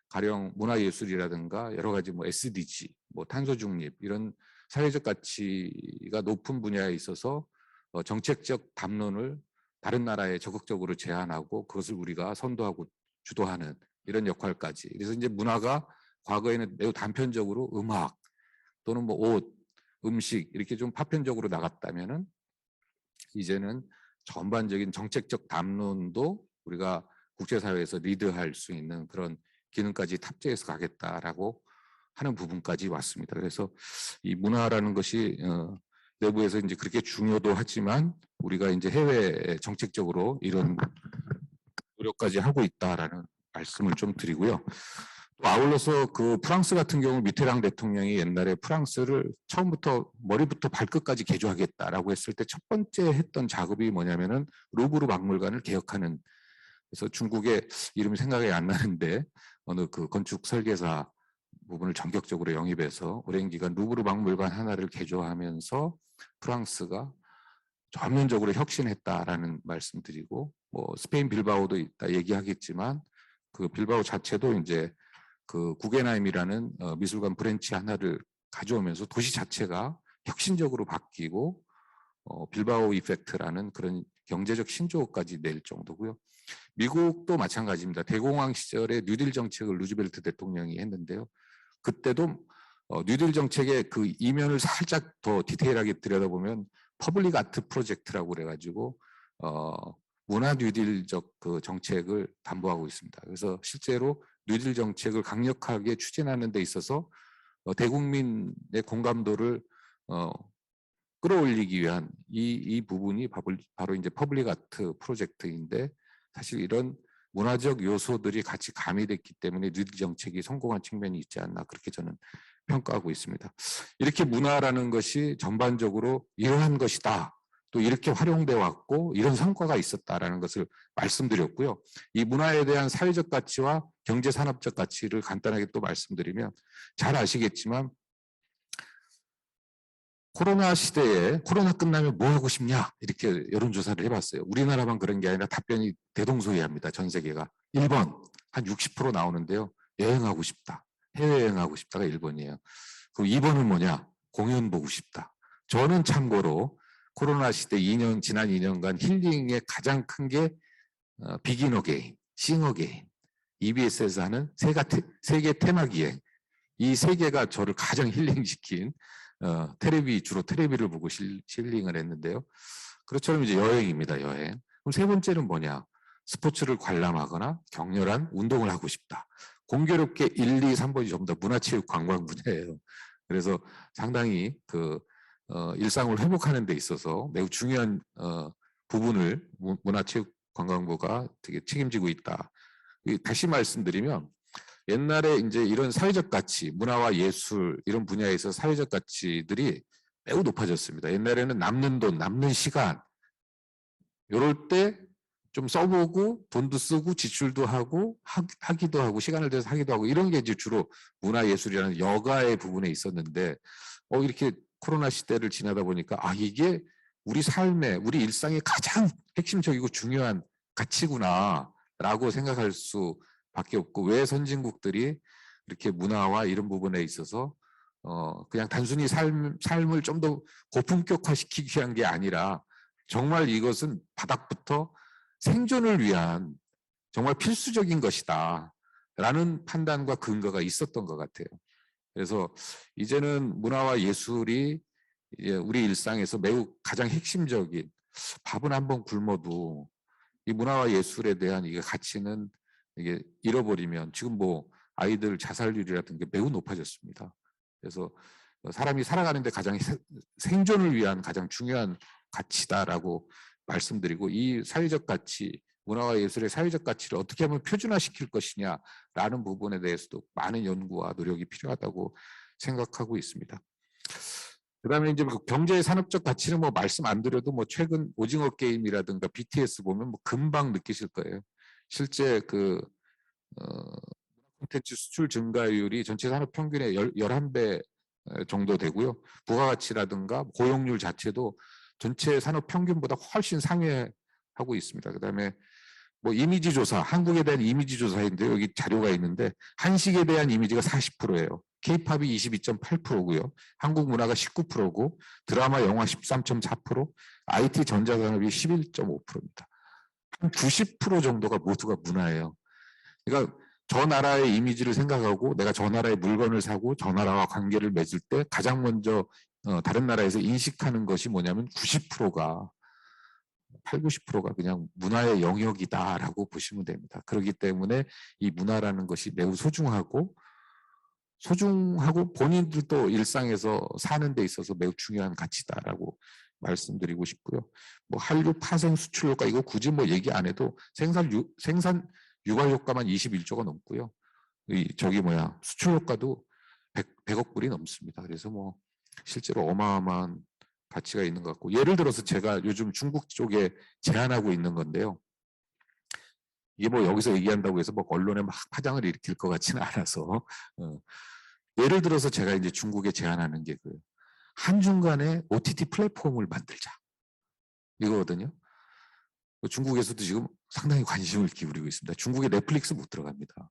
가령 문화예술이라든가 여러 가지 뭐 SDG, 뭐 탄소 중립 이런 사회적 가치가 높은 분야에 있어서 정책적 담론을 다른 나라에 적극적으로 제안하고 그것을 우리가 선도하고 주도하는 이런 역할까지. 그래서 이제 문화가 과거에는 매우 단편적으로 음악 또는 뭐 옷, 음식 이렇게 좀 파편적으로 나갔다면은 이제는 전반적인 정책적 담론도 우리가 국제사회에서 리드할 수 있는 그런 기능까지 탑재해서 가겠다라고 하는 부분까지 왔습니다. 그래서 이 문화라는 것이 내부에서 이제 그렇게 중요도 하지만 우리가 이제 해외 정책적으로 이런 노력까지 하고 있다라는 말씀을 좀 드리고요. 또 아울러서 그 프랑스 같은 경우 미테랑 대통령이 옛날에 프랑스를 처음부터 머리부터 발끝까지 개조하겠다라고 했을 때 첫 번째 했던 작업이 뭐냐면은 루브르 박물관을 개혁하는, 그래서 중국의 이름이 생각이 안 나는데 어느 그 건축 설계사 부분을 전격적으로 영입해서 오랜 기간 루브르 박물관 하나를 개조하면서 프랑스가 전면적으로 혁신했다라는 말씀드리고, 뭐 스페인 빌바오도 있다 얘기하겠지만 그 빌바오 자체도 이제 그 구겐하임이라는 미술관 브랜치 하나를 가져오면서 도시 자체가 혁신적으로 바뀌고 빌바오 이펙트라는 그런 경제적 신조어까지 낼 정도고요. 미국도 마찬가지입니다. 대공황 시절에 뉴딜 정책을 루즈벨트 대통령이 했는데요. 그때도 뉴딜 정책의 그 이면을 살짝 더 디테일하게 들여다보면 퍼블릭 아트 프로젝트라고 그래가지고 문화 뉴딜적 그 정책을 담보하고 있습니다. 그래서 실제로 뉴딜 정책을 강력하게 추진하는 데 있어서 대국민의 공감도를 끌어올리기 위한 이 부분이 바로 이제 퍼블릭 아트 프로젝트인데, 사실 이런 문화적 요소들이 같이 가미됐기 때문에 뉴딜 정책이 성공한 측면이 있지 않나 그렇게 저는 평가하고 있습니다. 이렇게 문화라는 것이 전반적으로 이러한 것이다, 또 이렇게 활용돼 왔고 이런 성과가 있었다라는 것을 말씀드렸고요. 이 문화에 대한 사회적 가치와 경제 산업적 가치를 간단하게 또 말씀드리면, 잘 아시겠지만 코로나 시대에 코로나 끝나면 뭐 하고 싶냐 이렇게 여론조사를 해봤어요. 우리나라만 그런 게 아니라 답변이 대동소이합니다. 전 세계가. 1번 한 60% 나오는데요. 여행하고 싶다. 해외여행하고 싶다가 1번이에요. 그럼 2번은 뭐냐? 공연 보고 싶다. 저는 참고로 코로나 시대 지난 2년간 힐링의 가장 큰 게 비긴 어게인, 싱 어게인, EBS에서 하는 세계 테마 기행, 이 세 개가 저를 가장 힐링시킨 주로 테레비를 보고 힐링을 했는데요. 그렇처럼 이제 여행입니다. 여행. 그럼 세 번째는 뭐냐? 스포츠를 관람하거나 격렬한 운동을 하고 싶다. 공교롭게 1, 2, 3번이 전부 다 문화체육 관광 분야예요. 그래서 상당히 그 일상을 회복하는 데 있어서 매우 중요한 부분을 문화체육관광부가 되게 책임지고 있다. 다시 말씀드리면 옛날에 이제 이런 사회적 가치, 문화와 예술 이런 분야에서 사회적 가치들이 매우 높아졌습니다. 옛날에는 남는 돈, 남는 시간 이럴 때 좀 써보고 돈도 쓰고 지출도 하고 하기도 하고 시간을 들여서 하기도 하고 이런 게 이제 주로 문화예술이라는 여가의 부분에 있었는데 이렇게 코로나 시대를 지나다 보니까 이게 우리 삶의 우리 일상의 가장 핵심적이고 중요한 가치구나 라고 생각할 수밖에 없고, 왜 선진국들이 이렇게 문화와 이런 부분에 있어서 그냥 단순히 삶을 좀 더 고품격화시키기 위한 게 아니라 정말 이것은 바닥부터 생존을 위한 정말 필수적인 것이다 라는 판단과 근거가 있었던 것 같아요. 그래서 이제는 문화와 예술이 우리 일상에서 매우 가장 핵심적인, 밥은 한번 굶어도 이 문화와 예술에 대한 이게 가치는 이게 잃어버리면 지금 뭐 아이들 자살률이라든가 매우 높아졌습니다. 그래서 사람이 살아가는데 가장 생존을 위한 가장 중요한 가치다라고 말씀드리고, 이 사회적 가치, 문화와 예술의 사회적 가치를 어떻게 하면 표준화시킬 것이냐라는 부분에 대해서도 많은 연구와 노력이 필요하다고 생각하고 있습니다. 그다음에 이제 그 경제 산업적 가치는 뭐 말씀 안 드려도 뭐 최근 오징어 게임이라든가 BTS 보면 뭐 금방 느끼실 거예요. 실제 그 콘텐츠 수출 증가율이 전체 산업 평균의 11배 정도 되고요. 부가가치라든가 고용률 자체도 전체 산업 평균보다 훨씬 상회하고 있습니다. 그다음에 뭐 이미지 조사, 한국에 대한 이미지 조사인데 여기 자료가 있는데 한식에 대한 이미지가 40%예요. K-팝이 22.8%고요. 한국 문화가 19%고 드라마, 영화 13.4%, IT 전자산업이 11.5%입니다. 한 90% 정도가 모두가 문화예요. 그러니까 저 나라의 이미지를 생각하고 내가 저 나라의 물건을 사고 저 나라와 관계를 맺을 때 가장 먼저 다른 나라에서 인식하는 것이 뭐냐면 90%가 90%가 그냥 문화의 영역이다라고 보시면 됩니다. 그렇기 때문에 이 문화라는 것이 매우 소중하고 본인들도 일상에서 사는 데 있어서 매우 중요한 가치다라고 말씀드리고 싶고요. 뭐 한류 파생 수출 효과 이거 굳이 뭐 얘기 안 해도 생산 유발 효과만 21조가 넘고요. 수출 효과도 100억 불이 넘습니다. 그래서 뭐 실제로 어마어마한 가치가 있는 것 같고, 예를 들어서 제가 요즘 중국 쪽에 제안하고 있는 건데요. 이게 뭐 여기서 얘기한다고 해서 뭐 언론에 막 파장을 일으킬 것 같지는 않아서 예를 들어서 제가 이제 중국에 제안하는 게 한중간에 OTT 플랫폼을 만들자 이거거든요. 중국에서도 지금 상당히 관심을 기울이고 있습니다. 중국에 넷플릭스 못 들어갑니다.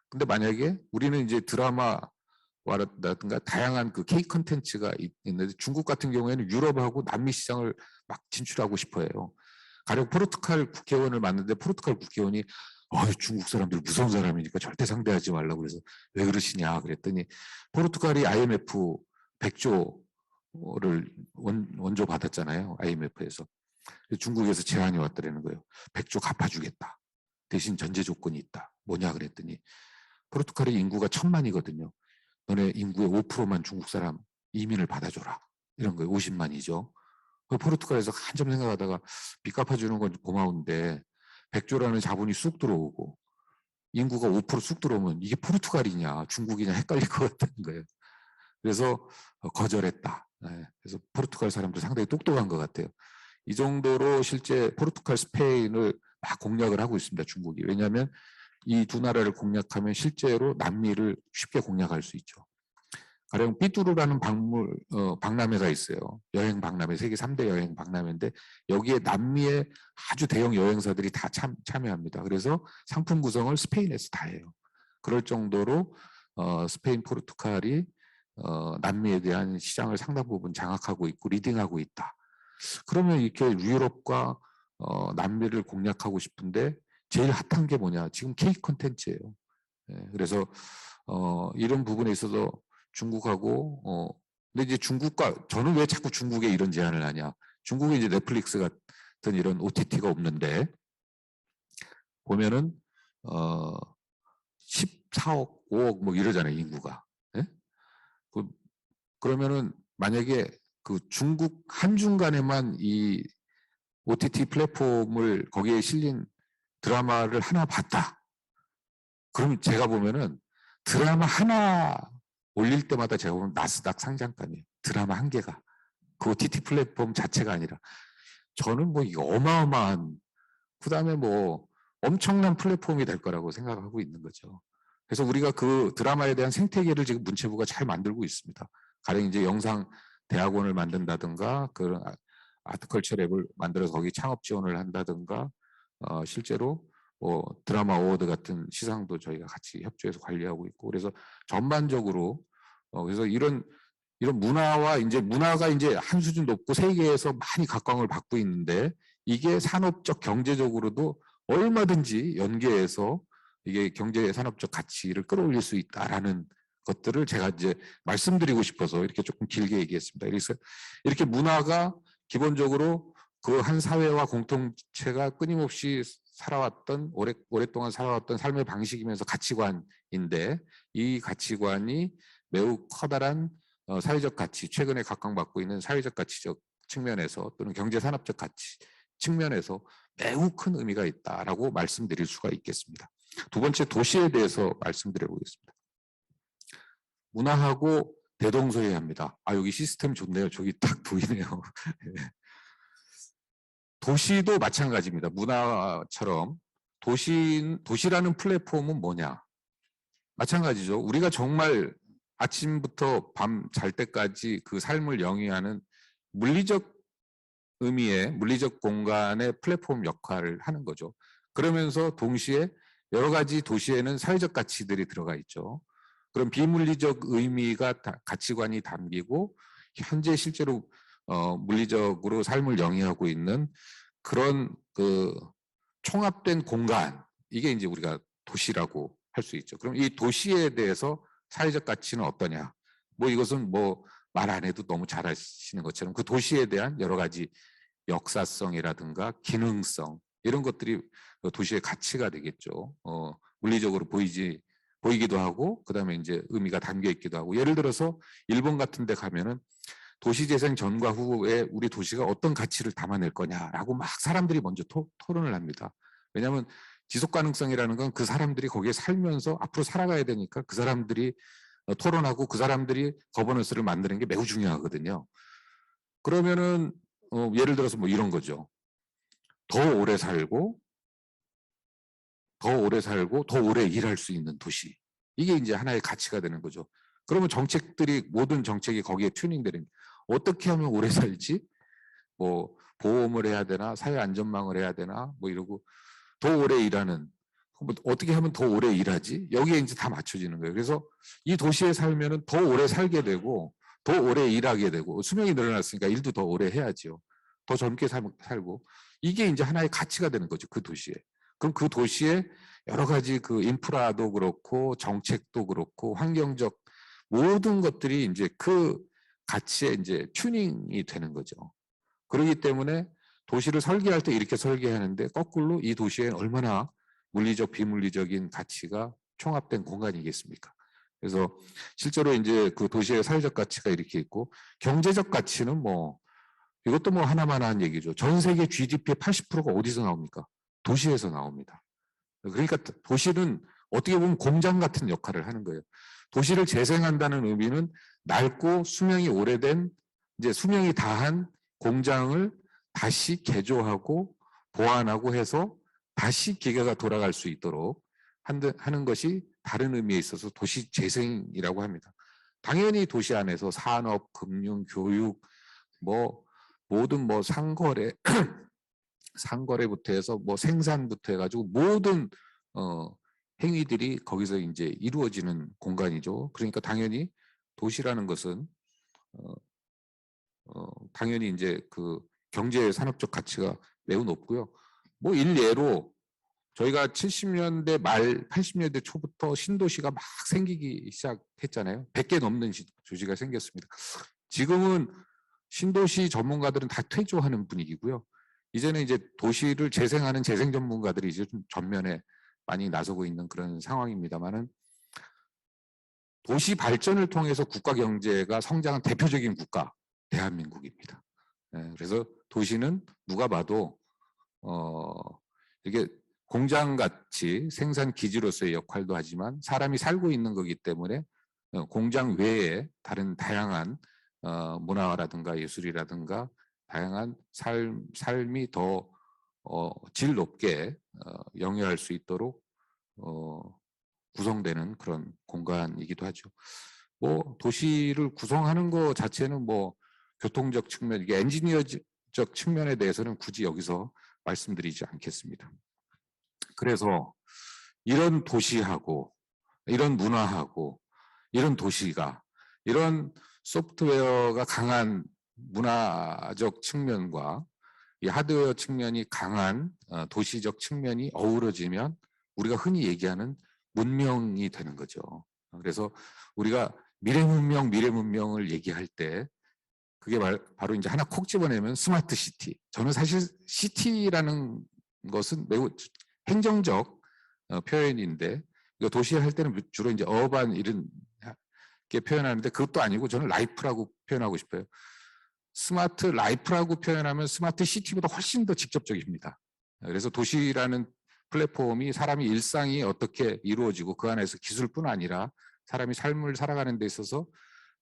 근데 만약에 우리는 이제 드라마라든가 다양한 그 K 컨텐츠가 있는데 중국 같은 경우에는 유럽하고 남미 시장을 막 진출하고 싶어해요. 가령 포르투갈 국회의원을 만났는데 포르투갈 국회의원이 중국 사람들 무서운 사람이니까 절대 상대하지 말라고 그래서 왜 그러시냐 그랬더니 포르투갈이 IMF 100조를 원조 받았잖아요. IMF에서. 중국에서 제안이 왔더라는 거예요. 100조 갚아주겠다. 대신 전제 조건이 있다. 뭐냐 그랬더니 포르투갈의 인구가 1000만이거든요. 너네 인구의 5%만 중국 사람 이민을 받아줘라. 이런 거예요. 50만이죠. 포르투갈에서 한참 생각하다가 빚 갚아주는 건 고마운데 100조라는 자본이 쑥 들어오고 인구가 5%쑥 들어오면 이게 포르투갈이냐 중국이냐 헷갈릴 것 같다는 거예요. 그래서 거절했다. 그래서 포르투갈 사람들 상당히 똑똑한 것 같아요. 이 정도로 실제 포르투갈, 스페인을 막 공략을 하고 있습니다. 중국이. 왜냐하면 이 두 나라를 공략하면 실제로 남미를 쉽게 공략할 수 있죠. 가령 삐뚜르라는 박람회가 있어요. 여행 박람회, 세계 3대 여행 박람회인데 여기에 남미의 아주 대형 여행사들이 다 참여합니다. 그래서 상품 구성을 스페인에서 다 해요. 그럴 정도로 스페인, 포르투갈이 남미에 대한 시장을 상당 부분 장악하고 있고 리딩하고 있다. 그러면 이렇게 유럽과 남미를 공략하고 싶은데 제일 핫한 게 뭐냐? 지금 K 콘텐츠예요. 그래서 이런 부분에 있어서 중국하고 근데 이제 저는 왜 자꾸 중국에 이런 제안을 하냐? 중국에 이제 넷플릭스 같은 이런 OTT가 없는데 보면은 14억, 5억 뭐 이러잖아요, 인구가. 그러면은 만약에 그 중국 한중간에만 이 OTT 플랫폼을 거기에 실린 드라마를 하나 봤다. 그러면 제가 보면은 드라마 하나 올릴 때마다 제가 보면 나스닥 상장감이에요. 드라마 한 개가. 그 OTT 플랫폼 자체가 아니라. 저는 뭐 이거 어마어마한, 그 다음에 뭐 엄청난 플랫폼이 될 거라고 생각하고 있는 거죠. 그래서 우리가 그 드라마에 대한 생태계를 지금 문체부가 잘 만들고 있습니다. 가령 이제 영상 대학원을 만든다든가 그런 아트컬처 랩을 만들어서 거기 창업 지원을 한다든가 실제로 드라마 어워드 같은 시상도 저희가 같이 협조해서 관리하고 있고, 그래서 전반적으로 그래서 이런 문화와 이제 문화가 이제 한 수준 높고 세계에서 많이 각광을 받고 있는데, 이게 산업적 경제적으로도 얼마든지 연계해서 이게 경제 산업적 가치를 끌어올릴 수 있다라는 것들을 제가 이제 말씀드리고 싶어서 이렇게 조금 길게 얘기했습니다. 그래서 이렇게 문화가 기본적으로 그 한 사회와 공동체가 끊임없이 살아왔던 오랫동안 살아왔던 삶의 방식이면서 가치관인데, 이 가치관이 매우 커다란 사회적 가치, 최근에 각광받고 있는 사회적 가치적 측면에서 또는 경제 산업적 가치 측면에서 매우 큰 의미가 있다라고 말씀드릴 수가 있겠습니다. 두 번째, 도시에 대해서 말씀드려 보겠습니다. 문화하고 대동소이합니다. 여기 시스템 좋네요. 저기 딱 보이네요. 도시도 마찬가지입니다. 문화처럼 도시라는 플랫폼은 뭐냐? 마찬가지죠. 우리가 정말 아침부터 밤 잘 때까지 그 삶을 영위하는 물리적 의미의 물리적 공간의 플랫폼 역할을 하는 거죠. 그러면서 동시에 여러 가지 도시에는 사회적 가치들이 들어가 있죠. 그런 비물리적 의미가 가치관이 담기고 현재 실제로 물리적으로 삶을 영위하고 있는 그런 그 총합된 공간, 이게 이제 우리가 도시라고 할 수 있죠. 그럼 이 도시에 대해서 사회적 가치는 어떠냐? 이것은 말 안 해도 너무 잘 아시는 것처럼 그 도시에 대한 여러 가지 역사성이라든가 기능성, 이런 것들이 도시의 가치가 되겠죠. 물리적으로 보이기도 하고, 그다음에 이제 의미가 담겨 있기도 하고. 예를 들어서 일본 같은 데 가면은 도시재생 전과 후에 우리 도시가 어떤 가치를 담아낼 거냐라고 막 사람들이 먼저 토론을 합니다. 왜냐하면 지속 가능성이라는 건 그 사람들이 거기에 살면서 앞으로 살아가야 되니까 그 사람들이 토론하고 그 사람들이 거버넌스를 만드는 게 매우 중요하거든요. 그러면은 예를 들어서 이런 거죠. 더 오래 살고 더 오래 일할 수 있는 도시. 이게 이제 하나의 가치가 되는 거죠. 그러면 모든 정책이 거기에 튜닝되는, 어떻게 하면 오래 살지? 보험을 해야 되나? 사회 안전망을 해야 되나? 이러고 더 오래 일하는, 어떻게 하면 더 오래 일하지? 여기에 이제 다 맞춰지는 거예요. 그래서 이 도시에 살면은 더 오래 살게 되고 더 오래 일하게 되고, 수명이 늘어났으니까 일도 더 오래 해야죠. 더 젊게 살고, 이게 이제 하나의 가치가 되는 거죠, 그 도시에. 그럼 그 도시에 여러 가지 그 인프라도 그렇고 정책도 그렇고 환경적 모든 것들이 이제 그 가치에 이제 튜닝이 되는 거죠. 그렇기 때문에 도시를 설계할 때 이렇게 설계하는데, 거꾸로 이 도시에 얼마나 물리적 비물리적인 가치가 총합된 공간이겠습니까? 그래서 실제로 이제 그 도시의 사회적 가치가 이렇게 있고, 경제적 가치는 이것도 하나만 한 얘기죠. 전 세계 GDP의 80%가 어디서 나옵니까? 도시에서 나옵니다. 그러니까 도시는 어떻게 보면 공장 같은 역할을 하는 거예요. 도시를 재생한다는 의미는 낡고 수명이 오래된, 이제 수명이 다한 공장을 다시 개조하고 보완하고 해서 다시 기계가 돌아갈 수 있도록 하는 것이 다른 의미에 있어서 도시 재생이라고 합니다. 당연히 도시 안에서 산업, 금융, 교육, 모든 상거래 상거래부터 해서 생산부터 해가지고 모든 행위들이 거기서 이제 이루어지는 공간이죠. 그러니까 당연히 도시라는 것은 당연히 이제 그 경제 산업적 가치가 매우 높고요. 일례로 저희가 70년대 말 80년대 초부터 신도시가 막 생기기 시작했잖아요. 100개 넘는 도시가 생겼습니다. 지금은 신도시 전문가들은 다 퇴조하는 분위기고요. 이제는 이제 도시를 재생하는 재생 전문가들이 이제 좀 전면에 많이 나서고 있는 그런 상황입니다만은, 도시 발전을 통해서 국가 경제가 성장한 대표적인 국가 대한민국입니다. 그래서 도시는 누가 봐도 이게 공장같이 생산 기지로서의 역할도 하지만 사람이 살고 있는 거기 때문에 공장 외에 다른 다양한 문화라든가 예술이라든가 다양한 삶이 더 질 높게 영위할 수 있도록 구성되는 그런 공간이기도 하죠. 도시를 구성하는 것 자체는 교통적 측면, 이게 엔지니어적 측면에 대해서는 굳이 여기서 말씀드리지 않겠습니다. 그래서 이런 도시하고 이런 문화하고 이런 도시가 이런 소프트웨어가 강한 문화적 측면과 이 하드웨어 측면이 강한 도시적 측면이 어우러지면 우리가 흔히 얘기하는 문명이 되는 거죠. 그래서 우리가 미래문명을 얘기할 때 그게 바로 이제 하나 콕 집어내면 스마트 시티. 저는 사실 시티라는 것은 매우 행정적 표현인데 이거 도시 할 때는 주로 이제 어반 이런 게 표현하는데 그것도 아니고 저는 라이프라고 표현하고 싶어요. 스마트 라이프라고 표현하면 스마트 시티보다 훨씬 더 직접적입니다. 그래서 도시라는 플랫폼이 사람이 일상이 어떻게 이루어지고 그 안에서 기술뿐 아니라 사람이 삶을 살아가는 데 있어서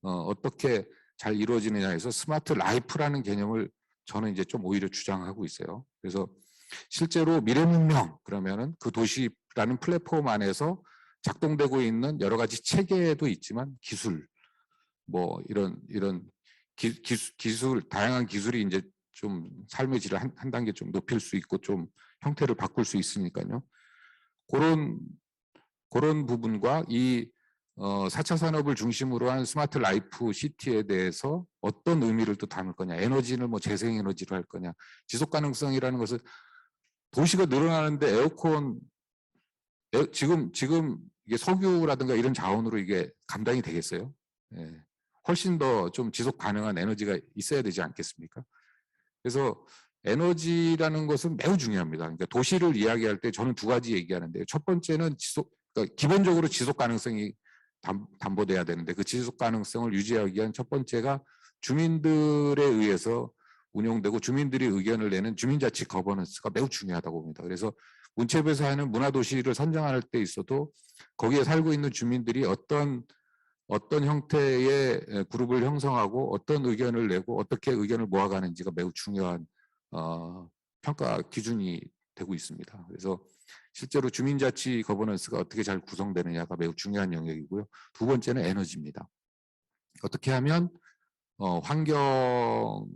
어떻게 잘 이루어지느냐에서 스마트 라이프라는 개념을 저는 이제 좀 오히려 주장하고 있어요. 그래서 실제로 미래문명 그러면은 그 도시라는 플랫폼 안에서 작동되고 있는 여러 가지 체계도 있지만 기술 뭐 이런 기술 다양한 기술이 이제 좀 삶의 질을 한 단계 좀 높일 수 있고 좀 형태를 바꿀 수 있으니까요. 그런 부분과 이 4차 산업을 중심으로 한 스마트 라이프 시티에 대해서 어떤 의미를 또 담을 거냐, 에너지는 뭐 재생에너지로 할 거냐, 지속 가능성이라는 것은 도시가 늘어나는데 지금 이게 석유라든가 이런 자원으로 이게 감당이 되겠어요? 예. 훨씬 더 좀 지속 가능한 에너지가 있어야 되지 않겠습니까? 그래서 에너지라는 것은 매우 중요합니다. 그러니까 도시를 이야기할 때 저는 두 가지 얘기하는데요. 첫 번째는 그러니까 기본적으로 지속 가능성이 담보돼야 되는데 그 지속 가능성을 유지하기 위한 첫 번째가 주민들에 의해서 운영되고 주민들이 의견을 내는 주민자치 거버넌스가 매우 중요하다고 봅니다. 그래서 문체부에서 하는 문화도시를 선정할 때 있어도 거기에 살고 있는 주민들이 어떤 형태의 그룹을 형성하고 어떤 의견을 내고 어떻게 의견을 모아가는지가 매우 중요한 평가 기준이 되고 있습니다. 그래서 실제로 주민자치 거버넌스가 어떻게 잘 구성되느냐가 매우 중요한 영역이고요. 두 번째는 에너지입니다. 어떻게 하면 환경을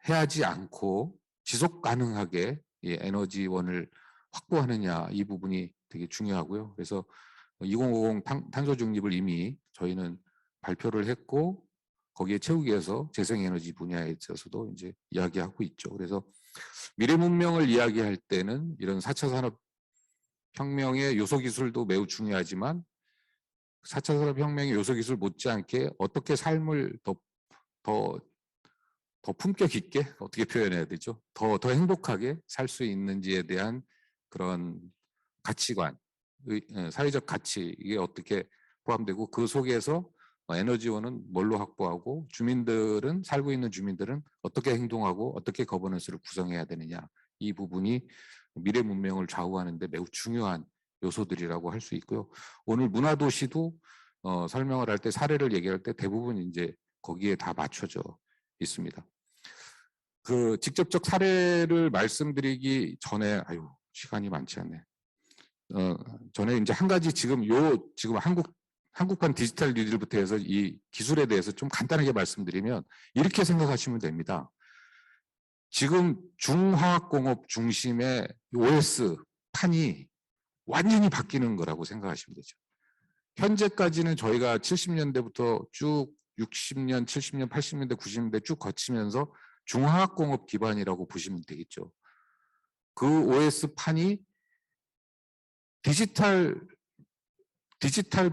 해하지 않고 지속 가능하게 이 에너지원을 확보하느냐 이 부분이 되게 중요하고요. 그래서 2050 탄소 중립을 이미 저희는 발표를 했고 거기에 채우기 위해서 재생에너지 분야에 있어서도 이제 이야기하고 있죠. 그래서 미래 문명을 이야기할 때는 이런 4차 산업혁명의 요소기술도 매우 중요하지만 4차 산업혁명의 요소기술 못지않게 어떻게 삶을 더 품격 있게 어떻게 표현해야 되죠? 더 행복하게 살 수 있는지에 대한 그런 가치관, 사회적 가치 이게 어떻게 포함되고 그 속에서 에너지원은 뭘로 확보하고 살고 있는 주민들은 어떻게 행동하고 어떻게 거버넌스를 구성해야 되느냐 이 부분이 미래 문명을 좌우하는 데 매우 중요한 요소들이라고 할 수 있고요. 오늘 문화도시도 설명을 할 때 사례를 얘기할 때 대부분 이제 거기에 다 맞춰져 있습니다. 그 직접적 사례를 말씀드리기 전에 시간이 많지 않네. 전에 이제 한 가지 지금 한국판 디지털 뉴딜부터 해서 이 기술에 대해서 좀 간단하게 말씀드리면 이렇게 생각하시면 됩니다. 지금 중화학공업 중심의 OS 판이 완전히 바뀌는 거라고 생각하시면 되죠. 현재까지는 저희가 70년대부터 쭉 60년, 70년, 80년대, 90년대 쭉 거치면서 중화학공업 기반이라고 보시면 되겠죠. 그 OS 판이 디지털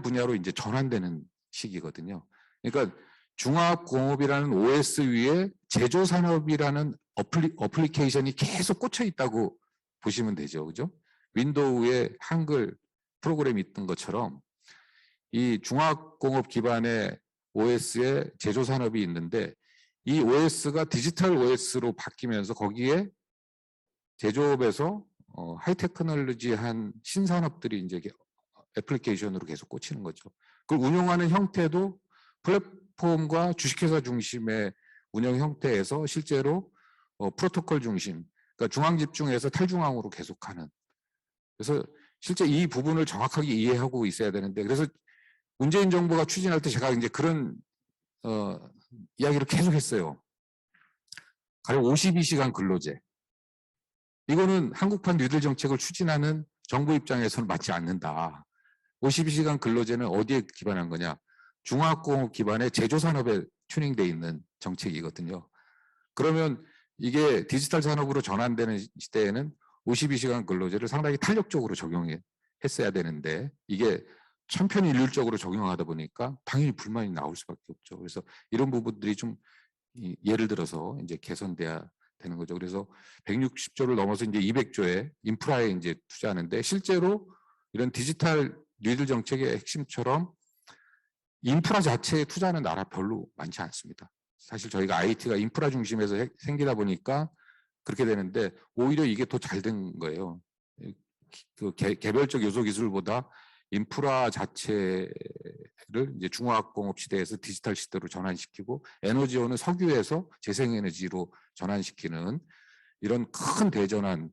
분야로 이제 전환되는 시기거든요. 그러니까 중화학공업이라는 OS 위에 제조산업이라는 어플리케이션이 계속 꽂혀 있다고 보시면 되죠. 그죠? 윈도우에 한글 프로그램이 있던 것처럼 이 중화학공업 기반의 OS에 제조산업이 있는데 이 OS가 디지털 OS로 바뀌면서 거기에 제조업에서 하이테크놀로지한 신산업들이 이제 애플리케이션으로 계속 꽂히는 거죠. 그걸 운영하는 형태도 플랫폼과 주식회사 중심의 운영 형태에서 실제로 프로토콜 중심, 그러니까 중앙 집중해서 탈중앙으로 계속하는. 그래서 실제 이 부분을 정확하게 이해하고 있어야 되는데 그래서 문재인 정부가 추진할 때 제가 이제 그런 이야기를 계속 했어요. 가령 52시간 근로제. 이거는 한국판 뉴딜 정책을 추진하는 정부 입장에서는 맞지 않는다. 52시간 근로제는 어디에 기반한 거냐? 중화학공업 기반의 제조산업에 튜닝돼 있는 정책이거든요. 그러면 이게 디지털 산업으로 전환되는 시대에는 52시간 근로제를 상당히 탄력적으로 적용했어야 되는데 이게 천편일률적으로 적용하다 보니까 당연히 불만이 나올 수밖에 없죠. 그래서 이런 부분들이 좀 예를 들어서 이제 개선돼야 되는 거죠. 그래서 160조를 넘어서 이제 200조에 인프라에 이제 투자하는데 실제로 이런 디지털 뉴딜 정책의 핵심처럼 인프라 자체에 투자하는 나라 별로 많지 않습니다. 사실 저희가 IT가 인프라 중심에서 생기다 보니까 그렇게 되는데 오히려 이게 더 잘 된 거예요. 그 개별적 요소 기술보다 인프라 자체를 이제 중화학공업 시대에서 디지털 시대로 전환시키고 에너지원은 석유에서 재생에너지로 전환시키는 이런 큰 대전환의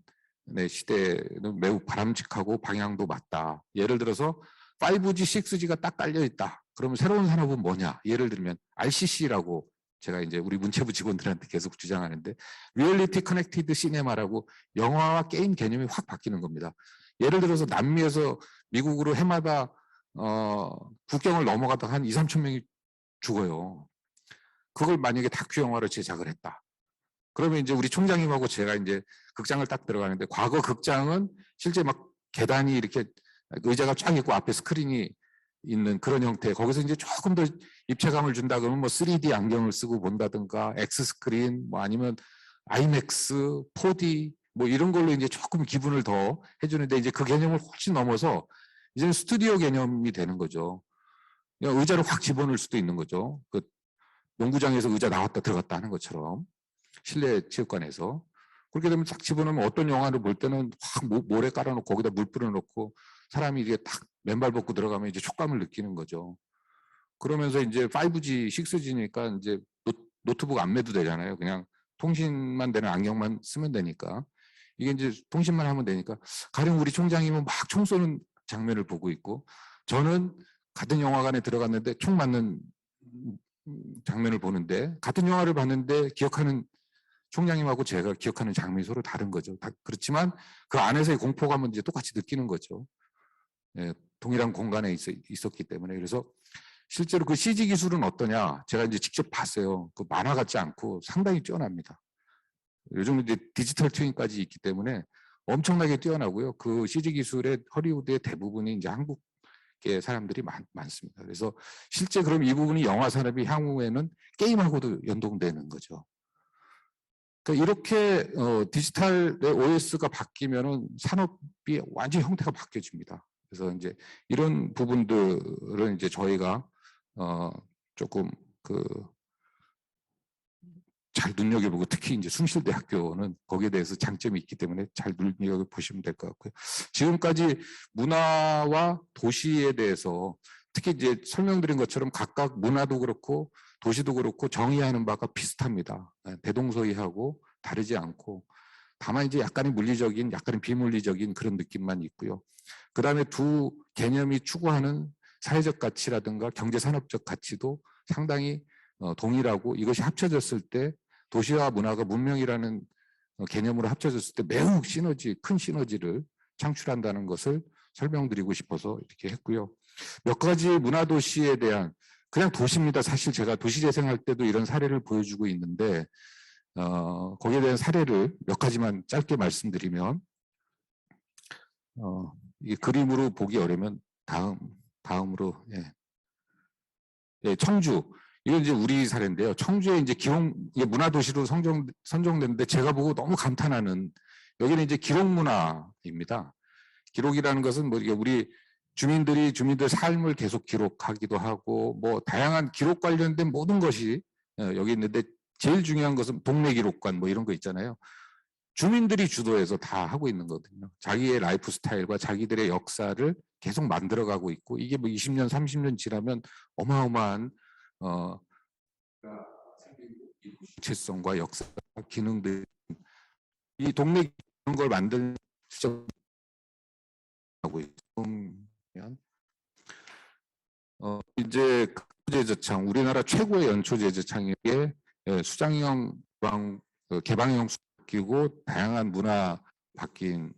시대는 매우 바람직하고 방향도 맞다. 예를 들어서 5G, 6G가 딱 깔려 있다. 그러면 새로운 산업은 뭐냐? 예를 들면 RCC라고 제가 이제 우리 문체부 직원들한테 계속 주장하는데 리얼리티 커넥티드 시네마라고 영화와 게임 개념이 확 바뀌는 겁니다. 예를 들어서 남미에서 미국으로 해마다 국경을 넘어가다가 한 2, 3천 명이 죽어요. 그걸 만약에 다큐 영화로 제작을 했다. 그러면 이제 우리 총장님하고 제가 이제 극장을 딱 들어가는데 과거 극장은 실제 막 계단이 이렇게 의자가 쫙 있고 앞에 스크린이 있는 그런 형태. 거기서 이제 조금 더 입체감을 준다 그러면 뭐 3D 안경을 쓰고 본다든가 X 스크린 뭐 아니면 아이맥스, 4D 뭐 이런 걸로 이제 조금 기분을 더 해주는데 이제 그 개념을 훨씬 넘어서 이제는 스튜디오 개념이 되는 거죠. 그냥 의자를 확 집어넣을 수도 있는 거죠. 그 농구장에서 의자 나왔다 들어갔다 하는 것처럼 실내 체육관에서 그렇게 되면 딱 집어넣으면 어떤 영화를 볼 때는 확 모래 깔아놓고 거기다 물 뿌려놓고 사람이 이게 딱 맨발 벗고 들어가면 이제 촉감을 느끼는 거죠. 그러면서 이제 5G, 6G니까 이제 노트북 안 매도 되잖아요. 그냥 통신만 되는 안경만 쓰면 되니까. 이게 이제 통신만 하면 되니까 가령 우리 총장님은 막 총 쏘는 장면을 보고 있고 저는 같은 영화관에 들어갔는데 총 맞는 장면을 보는데 같은 영화를 봤는데 기억하는 총장님하고 제가 기억하는 장면이 서로 다른 거죠. 그렇지만 그 안에서의 공포감은 이제 똑같이 느끼는 거죠. 예, 동일한 공간에 있었기 때문에. 그래서 실제로 그 CG 기술은 어떠냐? 제가 이제 직접 봤어요. 그 만화 같지 않고 상당히 뛰어납니다. 요즘 이제 디지털 트윈까지 있기 때문에 엄청나게 뛰어나고요. 그 CG 기술의 허리우드의 대부분이 이제 한국의 사람들이 많습니다. 그래서 실제 그럼 이 부분이 영화 산업이 향후에는 게임하고도 연동되는 거죠. 그러니까 이렇게 디지털의 OS가 바뀌면은 산업이 완전히 형태가 바뀌어집니다. 그래서 이제 이런 부분들은 이제 저희가 조금 잘 눈여겨보고 특히 이제 숭실대학교는 거기에 대해서 장점이 있기 때문에 잘 눈여겨보시면 될 것 같고요. 지금까지 문화와 도시에 대해서 특히 이제 설명드린 것처럼 각각 문화도 그렇고 도시도 그렇고 정의하는 바가 비슷합니다. 대동소이하고 다르지 않고 다만 이제 약간의 물리적인 약간의 비물리적인 그런 느낌만 있고요. 그 다음에 두 개념이 추구하는 사회적 가치라든가 경제산업적 가치도 상당히 동일하고 이것이 합쳐졌을 때 도시와 문화가 문명이라는 개념으로 합쳐졌을 때 매우 큰 시너지를 창출한다는 것을 설명드리고 싶어서 이렇게 했고요. 몇 가지 문화도시에 대한 그냥 도시입니다. 사실 제가 도시재생할 때도 이런 사례를 보여주고 있는데 거기에 대한 사례를 몇 가지만 짧게 말씀드리면 이 그림으로 보기 어려면 다음으로 예, 청주 이건 이제 우리 사례인데요. 청주에 이제 문화도시로 선정됐는데 제가 보고 너무 감탄하는 여기는 이제 기록문화입니다. 기록이라는 것은 뭐 우리 주민들 삶을 계속 기록하기도 하고 뭐 다양한 기록 관련된 모든 것이 여기 있는데 제일 중요한 것은 동네 기록관 뭐 이런 거 있잖아요. 주민들이 주도해서 다 하고 있는 거거든요. 자기의 라이프 스타일과 자기들의 역사를 계속 만들어가고 있고 이게 뭐 20년, 30년 지나면 어마어마한 정체성과 역사, 기능들 이 동네 이런 걸 만드는 하고 있으면 이제 제저창 우리나라 최고의 연초 제저창에게 수장형 개방형 끼고 다양한 문화 바뀐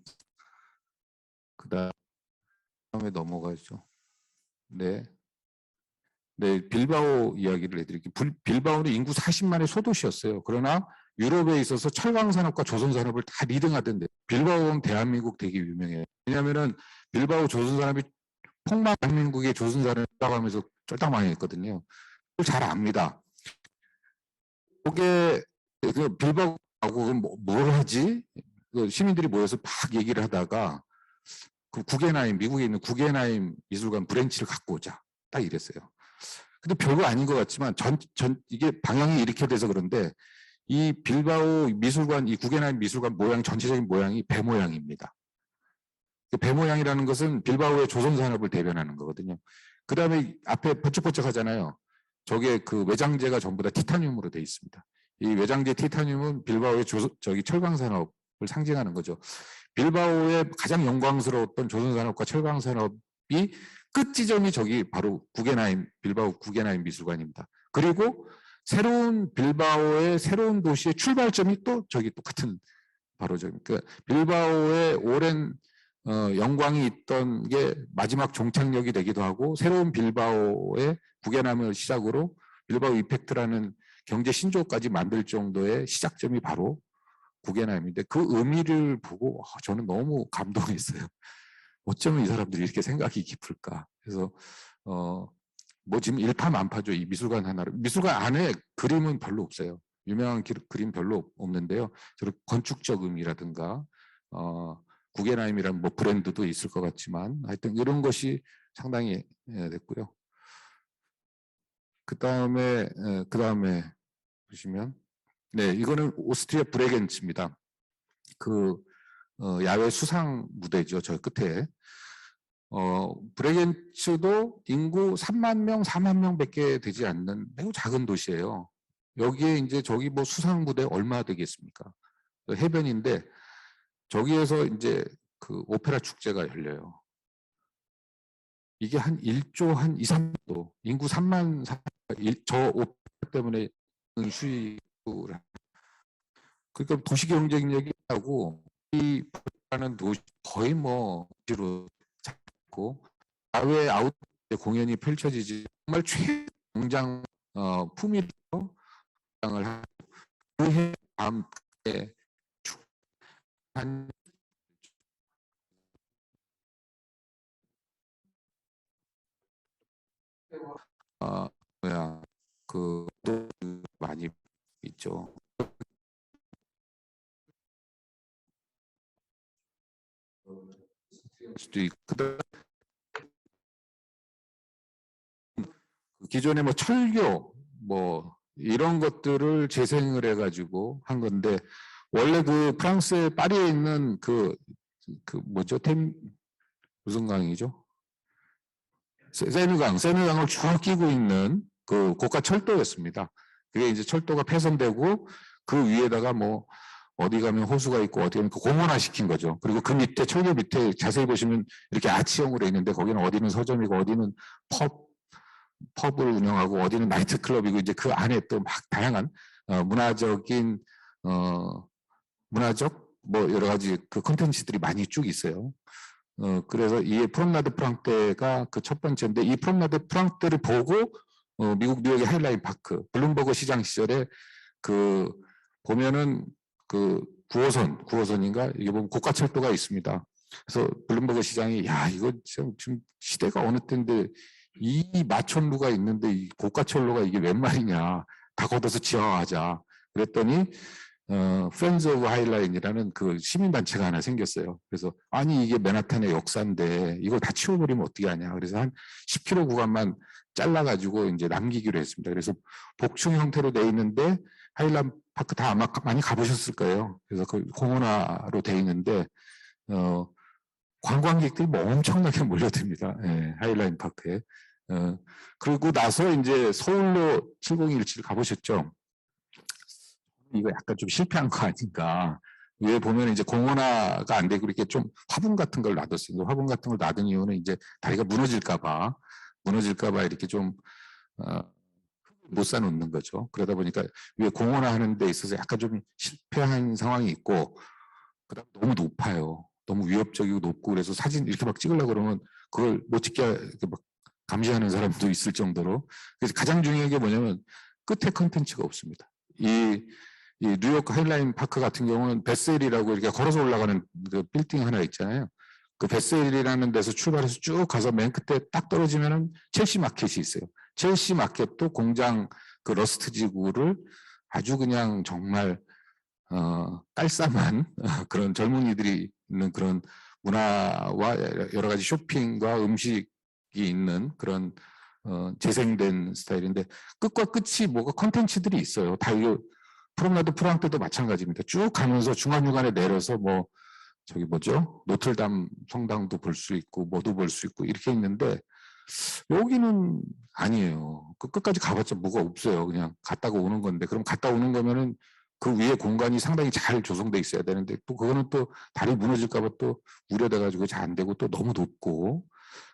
그다음에 넘어가죠. 네. 네, 빌바오 이야기를 해드릴게요. 빌바오는 인구 40만의 소도시였어요. 그러나 유럽에 있어서 철강 산업과 조선 산업을 다 리딩하던데 빌바오는 대한민국 되게 유명해요. 왜냐하면은 빌바오 조선 산업이 대한민국의 조선 산업을 따라가면서 쫄딱 망했거든요. 그걸 잘 압니다. 그게 빌바오하고 뭘 하지? 시민들이 모여서 막 얘기를 하다가 그 구겐하임, 미국에 있는 구겐하임 미술관 브랜치를 갖고 오자. 딱 이랬어요. 근데 별거 아닌 것 같지만 이게 방향이 이렇게 돼서 그런데 이 빌바오 미술관, 이 구겐하임 미술관 모양, 전체적인 모양이 배 모양입니다. 배 모양이라는 것은 빌바오의 조선 산업을 대변하는 거거든요. 그 다음에 앞에 번쩍번쩍 하잖아요. 저게 그 외장재가 전부 다 티타늄으로 되어 있습니다. 이 외장재 티타늄은 빌바오의 철강 산업을 상징하는 거죠. 빌바오의 가장 영광스러웠던 조선 산업과 철강 산업이 끝 지점이 저기 바로 빌바오 구겐하임 미술관입니다. 그리고 새로운 빌바오의 새로운 도시의 출발점이 또 저기 똑같은 바로 저기. 그러니까 빌바오의 오랜 영광이 있던 게 마지막 종착역이 되기도 하고 새로운 빌바오의 구겐하임을 시작으로 빌바오 이펙트라는 경제 신조까지 만들 정도의 시작점이 바로 구겐하임인데 그 의미를 보고 저는 너무 감동했어요. 어쩌면 이 사람들이 이렇게 생각이 깊을까. 그래서 뭐 지금 일파만파죠. 이 미술관 하나를. 미술관 안에 그림은 별로 없어요. 유명한 그림 별로 없는데요. 저런 건축적 의미라든가 구겐하임이라는 뭐 브랜드도 있을 것 같지만 하여튼 이런 것이 상당히 됐고요. 그 다음에 보시면 네, 이거는 오스트리아 브레겐츠입니다. 그 야외 수상 무대죠. 저 끝에. 브레겐츠도 인구 3만 명, 4만 명밖에 되지 않는 매우 작은 도시예요. 여기에 이제 저기 뭐 수상 무대 얼마 되겠습니까? 해변인데 저기에서 이제 그 오페라 축제가 열려요. 이게 한 1조 한 2, 3조 인구 3만 저 오페라 때문에 수익을 그러니까 도시 경쟁력이 하고 이 하는 도시 거의 뭐 지로 잡고 야외 아웃 공연이 펼쳐지지 정말 최공장 품위로 장을 하고 그해 밤에 한 그 많이 있죠. 수도 있고 기존에 뭐 철교 뭐 이런 것들을 재생을 해가지고 한 건데 원래 그 프랑스의 파리에 있는 그 뭐죠? 무슨 강이죠? 세느강을 쭉 끼고 있는 그 고가 철도였습니다. 그게 이제 철도가 폐선되고 그 위에다가 뭐 어디 가면 호수가 있고 어디 가면 공원화 시킨 거죠. 그리고 그 밑에 철교 밑에 자세히 보시면 이렇게 아치형으로 있는데 거기는 어디는 서점이고 어디는 펍을 운영하고 어디는 나이트클럽이고 이제 그 안에 또 막 다양한 문화적 뭐 여러 가지 그 콘텐츠들이 많이 쭉 있어요. 그래서 이 프롬나드 프랑테가 그 첫 번째인데 이 프롬나드 프랑테를 보고 미국 뉴욕의 하일라인 파크 블룸버그 시장 시절에 그 보면은 그 9호선인가 이게 보면 고가철도가 있습니다. 그래서 블룸버그 시장이 야 이거 지금 시대가 어느 때인데 이 마천루가 있는데 이 고가철로가 이게 웬 말이냐 다 걷어서 지하화하자 그랬더니 프렌즈 오브 하일라인이라는 그 시민단체가 하나 생겼어요. 그래서 아니 이게 맨하탄의 역사인데 이걸 다 치워버리면 어떻게 하냐. 그래서 한 10km 구간만 잘라가지고 이제 남기기로 했습니다. 그래서 복층 형태로 돼 있는데 하일라인 파크 다 아마 많이 가보셨을 거예요. 그래서 그 공원화로 돼 있는데 관광객들이 뭐 엄청나게 몰려듭니다. 예, 하일라인 파크에. 그리고 나서 이제 서울로 7017 가보셨죠? 이거 약간 좀 실패한 거 아닌가. 왜 보면 이제 공원화가 안 되고 이렇게 좀 화분 같은 걸 놔뒀어요. 화분 같은 걸 놔둔 이유는 이제 다리가 무너질까봐 이렇게 좀 못 사놓는 거죠. 그러다 보니까 위에 공원화 하는 데 있어서 약간 좀 실패한 상황이 있고 그다음 너무 높아요. 너무 위협적이고 높고 그래서 사진 이렇게 막 찍으려고 그러면 그걸 못 찍게 이렇게 막 감시하는 사람도 있을 정도로. 그래서 가장 중요한 게 뭐냐면 끝에 컨텐츠가 없습니다. 이 뉴욕 하일라인 파크 같은 경우는 베셀이라고 이렇게 걸어서 올라가는 그 빌딩 하나 있잖아요. 그 베셀이라는 데서 출발해서 쭉 가서 맨 끝에 딱 떨어지면은 첼시 마켓이 있어요. 첼시 마켓도 공장 그 러스트 지구를 아주 그냥 정말 깔쌈한 그런 젊은이들이 있는 그런 문화와 여러 가지 쇼핑과 음식이 있는 그런 재생된 스타일인데 끝과 끝이 뭐가 컨텐츠들이 있어요. 다 이거 프롬나드 프랑크도 마찬가지입니다. 쭉 가면서 중간중간에 내려서 뭐 저기 뭐죠? 노틀담 성당도 볼 수 있고 뭐도 볼 수 있고 이렇게 있는데 여기는 아니에요. 그 끝까지 가봤자 뭐가 없어요. 그냥 갔다가 오는 건데 그럼 갔다 오는 거면은 그 위에 공간이 상당히 잘 조성돼 있어야 되는데 또 그거는 또 다리 무너질까 봐 또 우려돼 가지고 잘 안 되고 또 너무 높고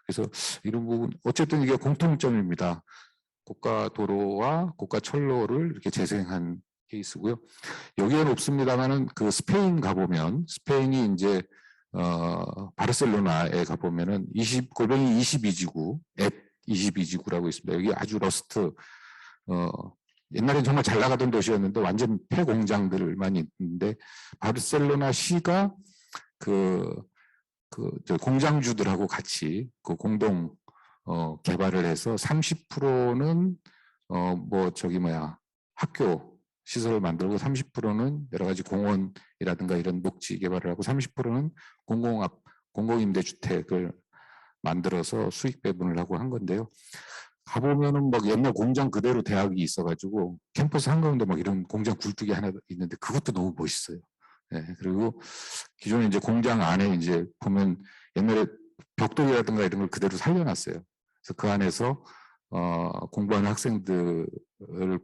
그래서 이런 부분 어쨌든 이게 공통점입니다. 고가 도로와 고가 철로를 이렇게 재생한 케이스고요. 여기에는 없습니다만은 그 스페인 가보면 스페인이 이제 바르셀로나에 가보면은 골뱅이 22지구 앱 22지구라고 있습니다. 여기 아주 러스트 옛날엔 정말 잘 나가던 도시였는데 완전 폐공장들만 있는데 바르셀로나 시가 저 공장주들하고 같이 그 공동 개발을 해서 30%는 뭐 저기 뭐야 학교 시설을 만들고 30%는 여러 가지 공원이라든가 이런 녹지 개발을 하고 30%는 공공임대주택을 만들어서 수익 배분을 하고 한 건데요. 가보면은 막 옛날 공장 그대로 대학이 있어가지고 캠퍼스 한가운데 막 이런 공장 굴뚝이 하나 있는데 그것도 너무 멋있어요. 네, 그리고 기존에 이제 공장 안에 이제 보면 옛날에 벽돌이라든가 이런 걸 그대로 살려놨어요. 그래서 그 안에서 공부하는 학생들을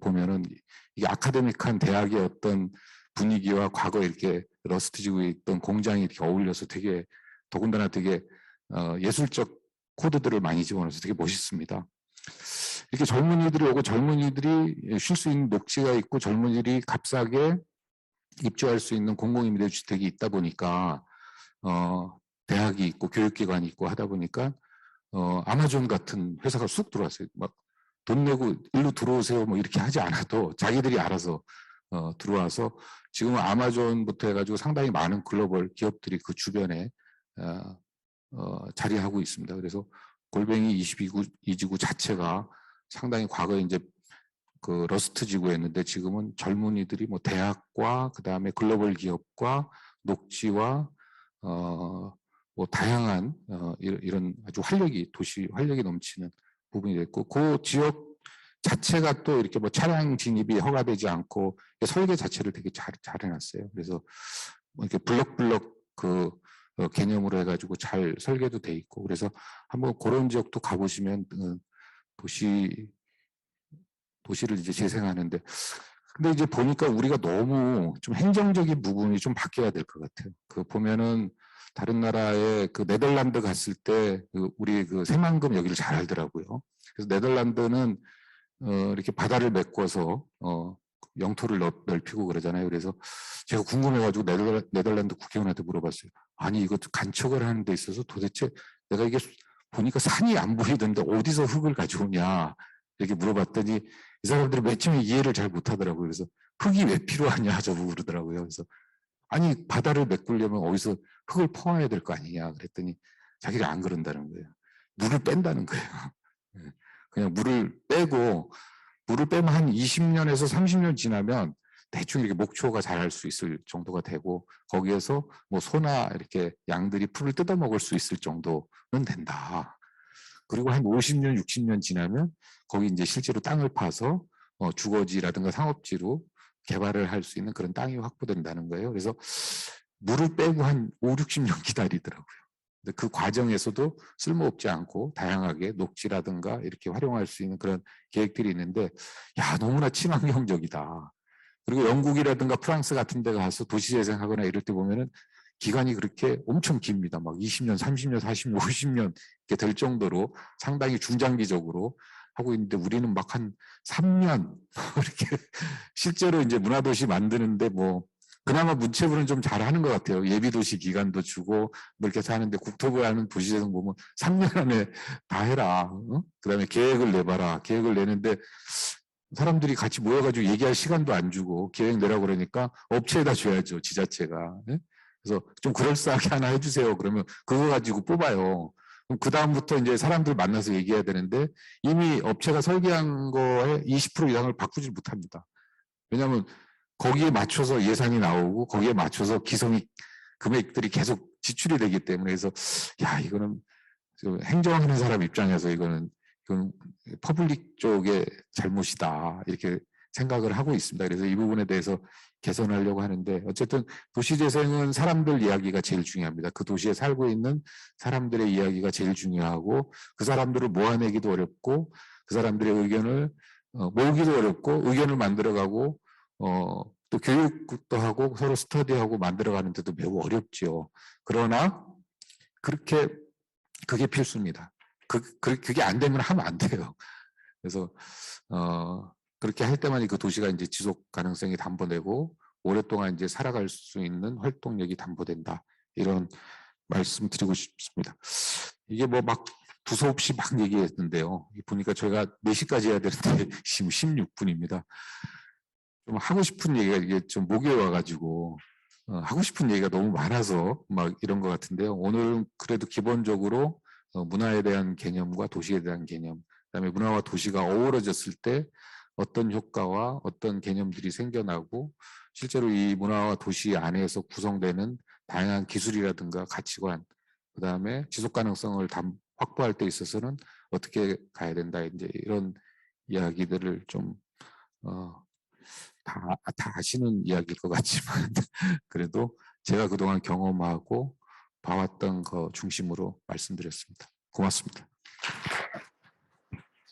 보면은 이게 아카데믹한 대학의 어떤 분위기와 과거에 이렇게 러스트 지구에 있던 공장이 이렇게 어울려서 되게 더군다나 되게 예술적 코드들을 많이 집어넣어서 되게 멋있습니다. 이렇게 젊은이들이 오고 젊은이들이 쉴 수 있는 녹지가 있고 젊은이들이 값싸게 입주할 수 있는 공공임대주택이 있다 보니까 대학이 있고 교육기관이 있고 하다 보니까 아마존 같은 회사가 쑥 들어왔어요. 막 돈 내고 일로 들어오세요 뭐 이렇게 하지 않아도 자기들이 알아서 들어와서 지금은 아마존부터 해가지고 상당히 많은 글로벌 기업들이 그 주변에 자리하고 있습니다. 그래서 골뱅이 22지구 자체가 상당히 과거에 이제 그 러스트 지구였는데 지금은 젊은이들이 뭐 대학과 그 다음에 글로벌 기업과 녹지와 뭐 다양한 이런 아주 도시 활력이 넘치는 부분이 됐고 그 지역 자체가 또 이렇게 뭐 차량 진입이 허가되지 않고 설계 자체를 되게 잘 해놨어요. 그래서 뭐 이렇게 블럭블럭 그 개념으로 해가지고 잘 설계도 돼 있고 그래서 한번 그런 지역도 가보시면 도시를 이제 재생하는데 근데 이제 보니까 우리가 너무 좀 행정적인 부분이 좀 바뀌어야 될 것 같아요. 그 보면은 다른 나라에 그 네덜란드 갔을 때 우리 그 새만금 여기를 잘 알더라고요. 그래서 네덜란드는 이렇게 바다를 메꿔서 영토를 넓히고 그러잖아요. 그래서 제가 궁금해가지고 네덜란드 국회의원한테 물어봤어요. 아니 이거 간척을 하는 데 있어서 도대체 내가 이게 보니까 산이 안 보이던데 어디서 흙을 가져오냐 이렇게 물어봤더니 이 사람들이 맨 처음에 이해를 잘 못하더라고요. 그래서 흙이 왜 필요하냐 저보고 그러더라고요. 그래서 아니 바다를 메꾸려면 어디서 흙을 퍼와야 될 거 아니냐 그랬더니 자기가 안 그런다는 거예요. 물을 뺀다는 거예요. 그냥 물을 빼면 한 20년에서 30년 지나면 대충 이렇게 목초가 자랄 수 있을 정도가 되고 거기에서 뭐 소나 이렇게 양들이 풀을 뜯어 먹을 수 있을 정도는 된다. 그리고 한 50년, 60년 지나면 거기 이제 실제로 땅을 파서 주거지라든가 상업지로 개발을 할 수 있는 그런 땅이 확보된다는 거예요. 그래서 물을 빼고 한 5, 60년 기다리더라고요. 근데 그 과정에서도 쓸모없지 않고 다양하게 녹지라든가 이렇게 활용할 수 있는 그런 계획들이 있는데 야 너무나 친환경적이다. 그리고 영국이라든가 프랑스 같은 데 가서 도시재생하거나 이럴 때 보면은 기간이 그렇게 엄청 깁니다. 막 20년, 30년, 40년, 50년 이렇게 될 정도로 상당히 중장기적으로 하고 있는데 우리는 막 한 3년 이렇게 실제로 이제 문화도시 만드는데 뭐 그나마 문체부는 좀 잘하는 것 같아요. 예비도시 기간도 주고 뭐 이렇게 해서 하는데 국토부에 하는 도시재생 보면 3년 안에 다 해라. 그다음에 계획을 내봐라. 계획을 내는데 사람들이 같이 모여가지고 얘기할 시간도 안 주고 계획 내라고 그러니까 업체에다 줘야죠. 지자체가. 예? 그래서 좀 그럴싸하게 하나 해주세요. 그러면 그거 가지고 뽑아요. 그럼 그 다음부터 이제 사람들 만나서 얘기해야 되는데 이미 업체가 설계한 거에 20% 이상을 바꾸지 못합니다. 왜냐하면 거기에 맞춰서 예산이 나오고 거기에 맞춰서 기성이 금액들이 계속 지출이 되기 때문에 그래서 야 이거는 행정하는 사람 입장에서 이건 퍼블릭 쪽의 잘못이다 이렇게 생각을 하고 있습니다. 그래서 이 부분에 대해서 개선하려고 하는데 어쨌든 도시재생은 사람들 이야기가 제일 중요합니다. 그 도시에 살고 있는 사람들의 이야기가 제일 중요하고 그 사람들을 모아내기도 어렵고 그 사람들의 의견을 모으기도 어렵고 의견을 만들어가고 또 교육도 하고 서로 스터디하고 만들어가는 데도 매우 어렵죠. 그러나 그게 필수입니다. 그게 안 되면 하면 안 돼요. 그래서 그렇게 할 때만이 그 도시가 이제 지속 가능성이 담보되고 오랫동안 이제 살아갈 수 있는 활동력이 담보된다. 이런 말씀 드리고 싶습니다. 이게 뭐 막 두서없이 막 얘기했는데요. 보니까 저희가 4시까지 해야 되는데 지금 16분입니다. 좀 하고 싶은 얘기가 이게 좀 목에 와가지고 하고 싶은 얘기가 너무 많아서 막 이런 것 같은데요. 오늘은 그래도 기본적으로 문화에 대한 개념과 도시에 대한 개념, 그다음에 문화와 도시가 어우러졌을 때 어떤 효과와 어떤 개념들이 생겨나고 실제로 이 문화와 도시 안에서 구성되는 다양한 기술이라든가 가치관, 그다음에 지속 가능성을 확보할 때 있어서는 어떻게 가야 된다 이제 이런 이야기들을 좀 다 아시는 이야기일 것 같지만 그래도 제가 그동안 경험하고 봐왔던 거 중심으로 말씀드렸습니다. 고맙습니다.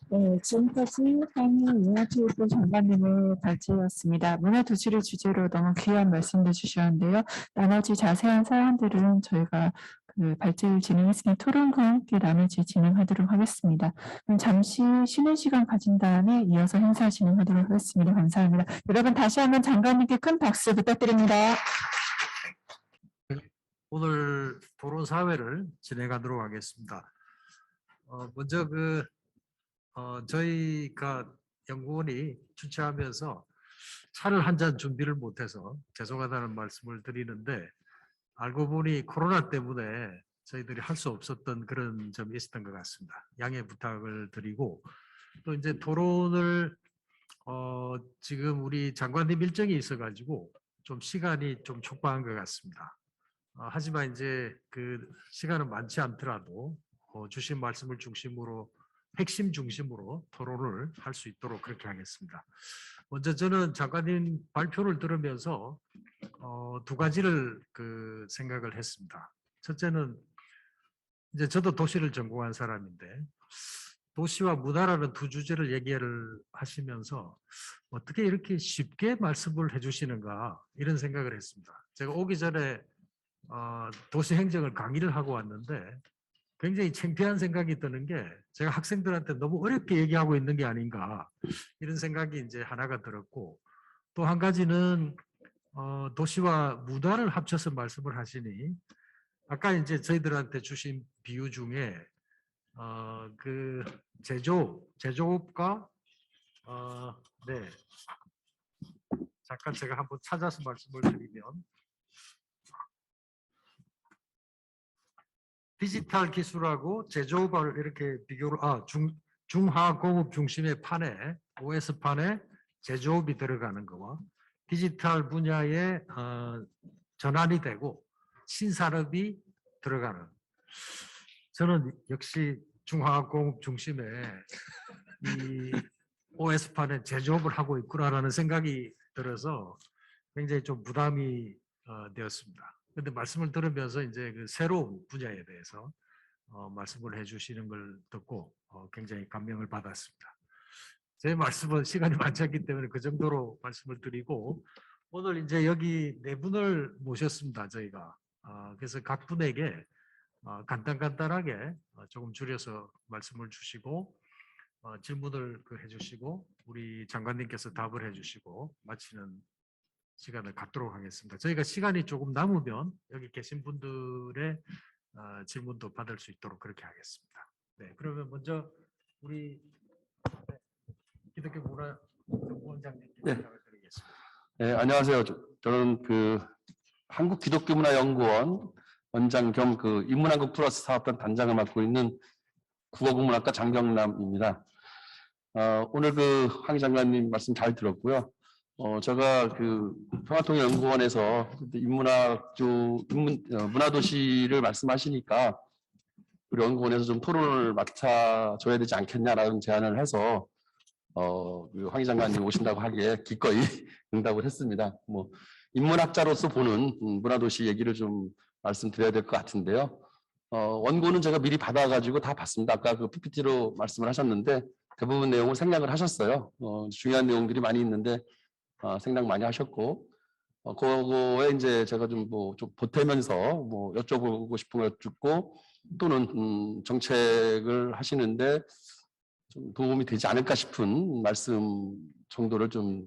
네, 지금까지 황희 문화체육부 장관님의 발제였습니다. 문화도시를 주제로 너무 귀한 말씀도 주셨는데요. 나머지 자세한 사항들은 저희가 그 발제를 진행했으니 토론과 함께 나머지 진행하도록 하겠습니다. 그럼 잠시 쉬는 시간 가진 다음에 이어서 행사 진행하도록 하겠습니다. 감사합니다. 여러분 다시 한번 장관님께 큰 박수 부탁드립니다. 오늘 토론 사회를 진행하도록 하겠습니다. 먼저 저희가 연구원이 주최하면서 차를 한 잔 준비를 못해서 죄송하다는 말씀을 드리는데 알고 보니 코로나 때문에 저희들이 할 수 없었던 그런 점이 있었던 것 같습니다. 양해 부탁을 드리고 또 이제 토론을 지금 우리 장관님 일정이 있어가지고 좀 시간이 좀 촉박한 것 같습니다. 하지만 이제 그 시간은 많지 않더라도 주신 말씀을 중심으로 핵심 중심으로 토론을 할 수 있도록 그렇게 하겠습니다. 먼저 저는 장관님 발표를 들으면서 두 가지를 생각을 했습니다. 첫째는 이제 저도 도시를 전공한 사람인데 도시와 문화라는 두 주제를 얘기를 하시면서 어떻게 이렇게 쉽게 말씀을 해주시는가 이런 생각을 했습니다. 제가 오기 전에 도시 행정을 강의를 하고 왔는데 굉장히 창피한 생각이 드는 게 제가 학생들한테 너무 어렵게 얘기하고 있는 게 아닌가 이런 생각이 이제 하나가 들었고 또 한 가지는 도시와 문화를 합쳐서 말씀을 하시니 아까 이제 저희들한테 주신 비유 중에 그 제조업과 네 잠깐 제가 한번 찾아서 말씀을 드리면 디지털 기술하고 제조업을 이렇게 비교를 중하공업 중심의 판에 OS 판에 제조업이 들어가는 거와 디지털 분야에 전환이 되고 신산업이 들어가는 저는 역시 중화공업 중심의 이 OS 판에 제조업을 하고 있구나라는 생각이 들어서 굉장히 좀 부담이 되었습니다. 그런데 말씀을 들으면서 이제 그 새로운 분야에 대해서 말씀을 해주시는 걸 듣고 굉장히 감명을 받았습니다. 제 말씀은 시간이 많지 않기 때문에 그 정도로 말씀을 드리고 오늘 이제 여기 네 분을 모셨습니다. 저희가 그래서 각 분에게 간단하게 조금 줄여서 말씀을 주시고 질문을 해주시고 우리 장관님께서 답을 해주시고 마치는 시간을 갖도록 하겠습니다. 저희가 시간이 조금 남으면 여기 계신 분들의 질문도 받을 수 있도록 그렇게 하겠습니다. 네, 그러면 먼저 우리 기독교 문화연구원장님께 네. 부탁을 드리겠습니다. 네, 안녕하세요. 저는 그 한국기독교문화연구원 원장 겸 그 인문한국 플러스 사업단 단장을 맡고 있는 국어국문학과 장경남입니다. 오늘 그 황희 장관님 말씀 잘 들었고요. 제가 그 평화통일연구원에서 문화도시를 말씀하시니까 우리 연구원에서 좀 토론을 맡아줘야 되지 않겠냐라는 제안을 해서 그 황희 장관님 오신다고 하기에 기꺼이 응답을 했습니다. 뭐 인문학자로서 보는 문화도시 얘기를 좀 말씀드려야 될 것 같은데요. 원고는 제가 미리 받아가지고 다 봤습니다. 아까 그 PPT로 말씀을 하셨는데 대부분 내용을 생략을 하셨어요. 중요한 내용들이 많이 있는데 생략 많이 하셨고, 그거에 이제 제가 좀 보태면서 뭐 여쭤보고 싶은 거 여쭙고 또는 정책을 하시는데 좀 도움이 되지 않을까 싶은 말씀 정도를 좀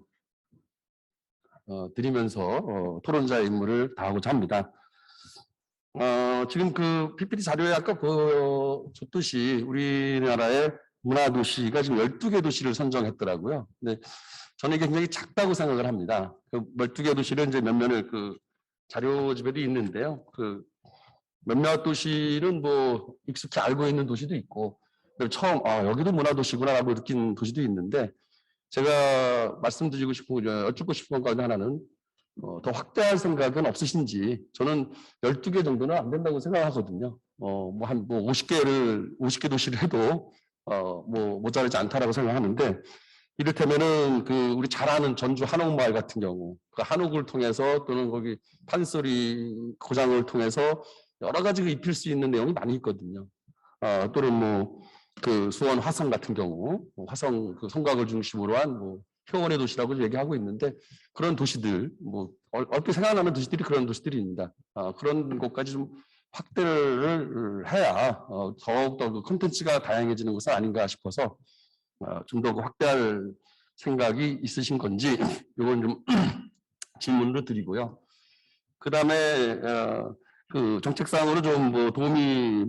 드리면서 토론자의 임무를 다하고자 합니다. 지금 그 PPT 자료에 아까 보여줬듯이 우리나라의 문화도시가 지금 12개 도시를 선정했더라고요. 근데 저는 이게 굉장히 작다고 생각을 합니다. 그 12개 도시를 이제 몇몇을 그 자료집에도 있는데요. 그 몇몇 도시는 뭐 익숙히 알고 있는 도시도 있고, 처음 여기도 문화도시구나라고 느낀 도시도 있는데, 제가 말씀드리고 싶은 여쭙고 싶은 것 하나는 더 확대할 생각은 없으신지. 저는 12개 정도는 안 된다고 생각하거든요. 뭐 한 50개 도시를 해도 뭐 모자르지 않다라고 생각하는데, 이를테면은 그 우리 잘 아는 전주 한옥마을 같은 경우, 그 한옥을 통해서 또는 거기 판소리 고장을 통해서 여러 가지 입힐 수 있는 내용이 많이 있거든요. 또는 뭐 그 수원 화성 같은 경우, 화성 그 성곽을 중심으로 한 뭐 효원의 도시라고 얘기하고 있는데, 그런 도시들, 뭐 얼핏 생각나는 도시들이 그런 도시들입니다. 그런 곳까지 좀 확대를 해야 더욱더 그 콘텐츠가 다양해지는 것은 아닌가 싶어서 좀 더 확대할 생각이 있으신 건지 이건 좀 질문을 드리고요. 그 다음에 그 정책상으로 좀 뭐 도움이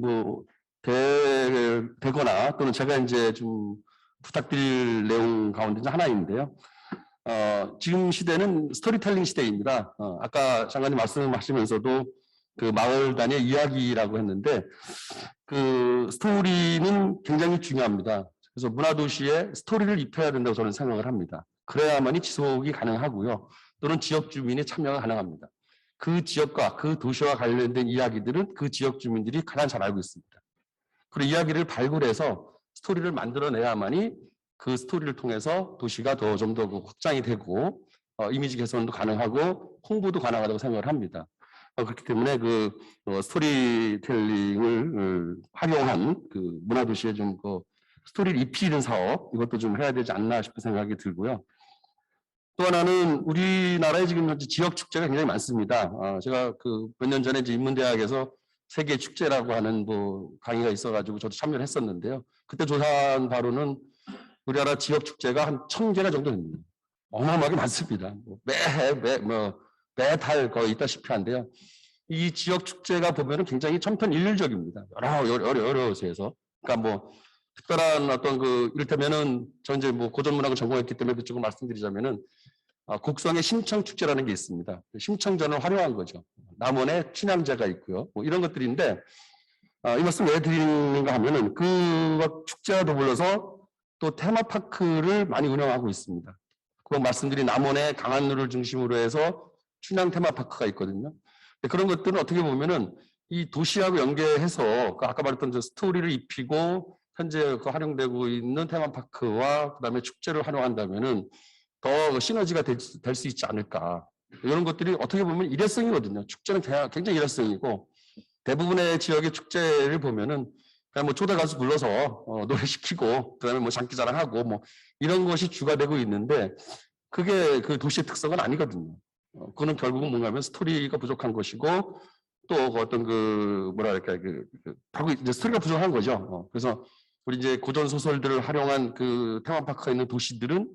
되거나 또는 제가 이제 좀 부탁드릴 내용 가운데 하나인데요. 지금 시대는 스토리텔링 시대입니다. 아까 장관님 말씀하시면서도 그 마을 단위의 이야기라고 했는데, 그 스토리는 굉장히 중요합니다. 그래서 문화도시에 스토리를 입혀야 된다고 저는 생각을 합니다. 그래야만이 지속이 가능하고요. 또는 지역 주민의 참여가 가능합니다. 그 지역과 그 도시와 관련된 이야기들은 그 지역 주민들이 가장 잘 알고 있습니다. 그리고 이야기를 발굴해서 스토리를 만들어내야만이 그 스토리를 통해서 도시가 좀 더 확장이 되고 이미지 개선도 가능하고 홍보도 가능하다고 생각을 합니다. 그렇기 때문에 그 스토리텔링을 활용한 그 문화도시에 좀 스토리를 입히는 사업, 이것도 좀 해야 되지 않나 싶은 생각이 들고요. 또 하나는 우리나라에 지금 현재 지역 축제가 굉장히 많습니다. 제가 그 몇 년 전에 이제 인문대학에서 세계 축제라고 하는 뭐 강의가 있어가지고 저도 참여를 했었는데요. 그때 조사한 바로는 우리나라 지역 축제가 한 1000개가 정도 됩니다. 어마어마하게 많습니다. 매달 거의 있다시피 한데요. 이 지역 축제가 보면은 굉장히 천편일률적입니다. 여러 곳에서. 그러니까 뭐 특별한 어떤 그 이를테면은 저 이제 뭐 고전문학을 전공했기 때문에 그쪽을 말씀드리자면은 곡성의 심청축제라는 게 있습니다. 심청전을 활용한 거죠. 남원에 춘향제가 있고요. 뭐 이런 것들인데 이 말씀 왜 드리는가 하면은 그 축제와 더불어서 또 테마파크를 많이 운영하고 있습니다. 그 말씀드린 남원의 강한루를 중심으로 해서 춘향 테마파크가 있거든요. 그런 것들은 어떻게 보면은 이 도시하고 연계해서 아까 말했던 저 스토리를 입히고 현재 그 활용되고 있는 테마파크와 그다음에 축제를 활용한다면은 더 시너지가 될 수 있지 않을까. 이런 것들이 어떻게 보면 일회성이거든요. 축제는 굉장히 일회성이고, 대부분의 지역의 축제를 보면은 그냥 뭐 초대 가수 불러서 노래 시키고 그다음에 뭐 장기자랑하고 뭐 이런 것이 주가 되고 있는데, 그게 그 도시의 특성은 아니거든요. 그거는 결국은 뭔가 하면 스토리가 부족한 것이고, 또 어떤 그 뭐랄까 바로 이제 스토리가 부족한 거죠. 그래서 우리 이제 고전 소설들을 활용한 그 테마파크가 있는 도시들은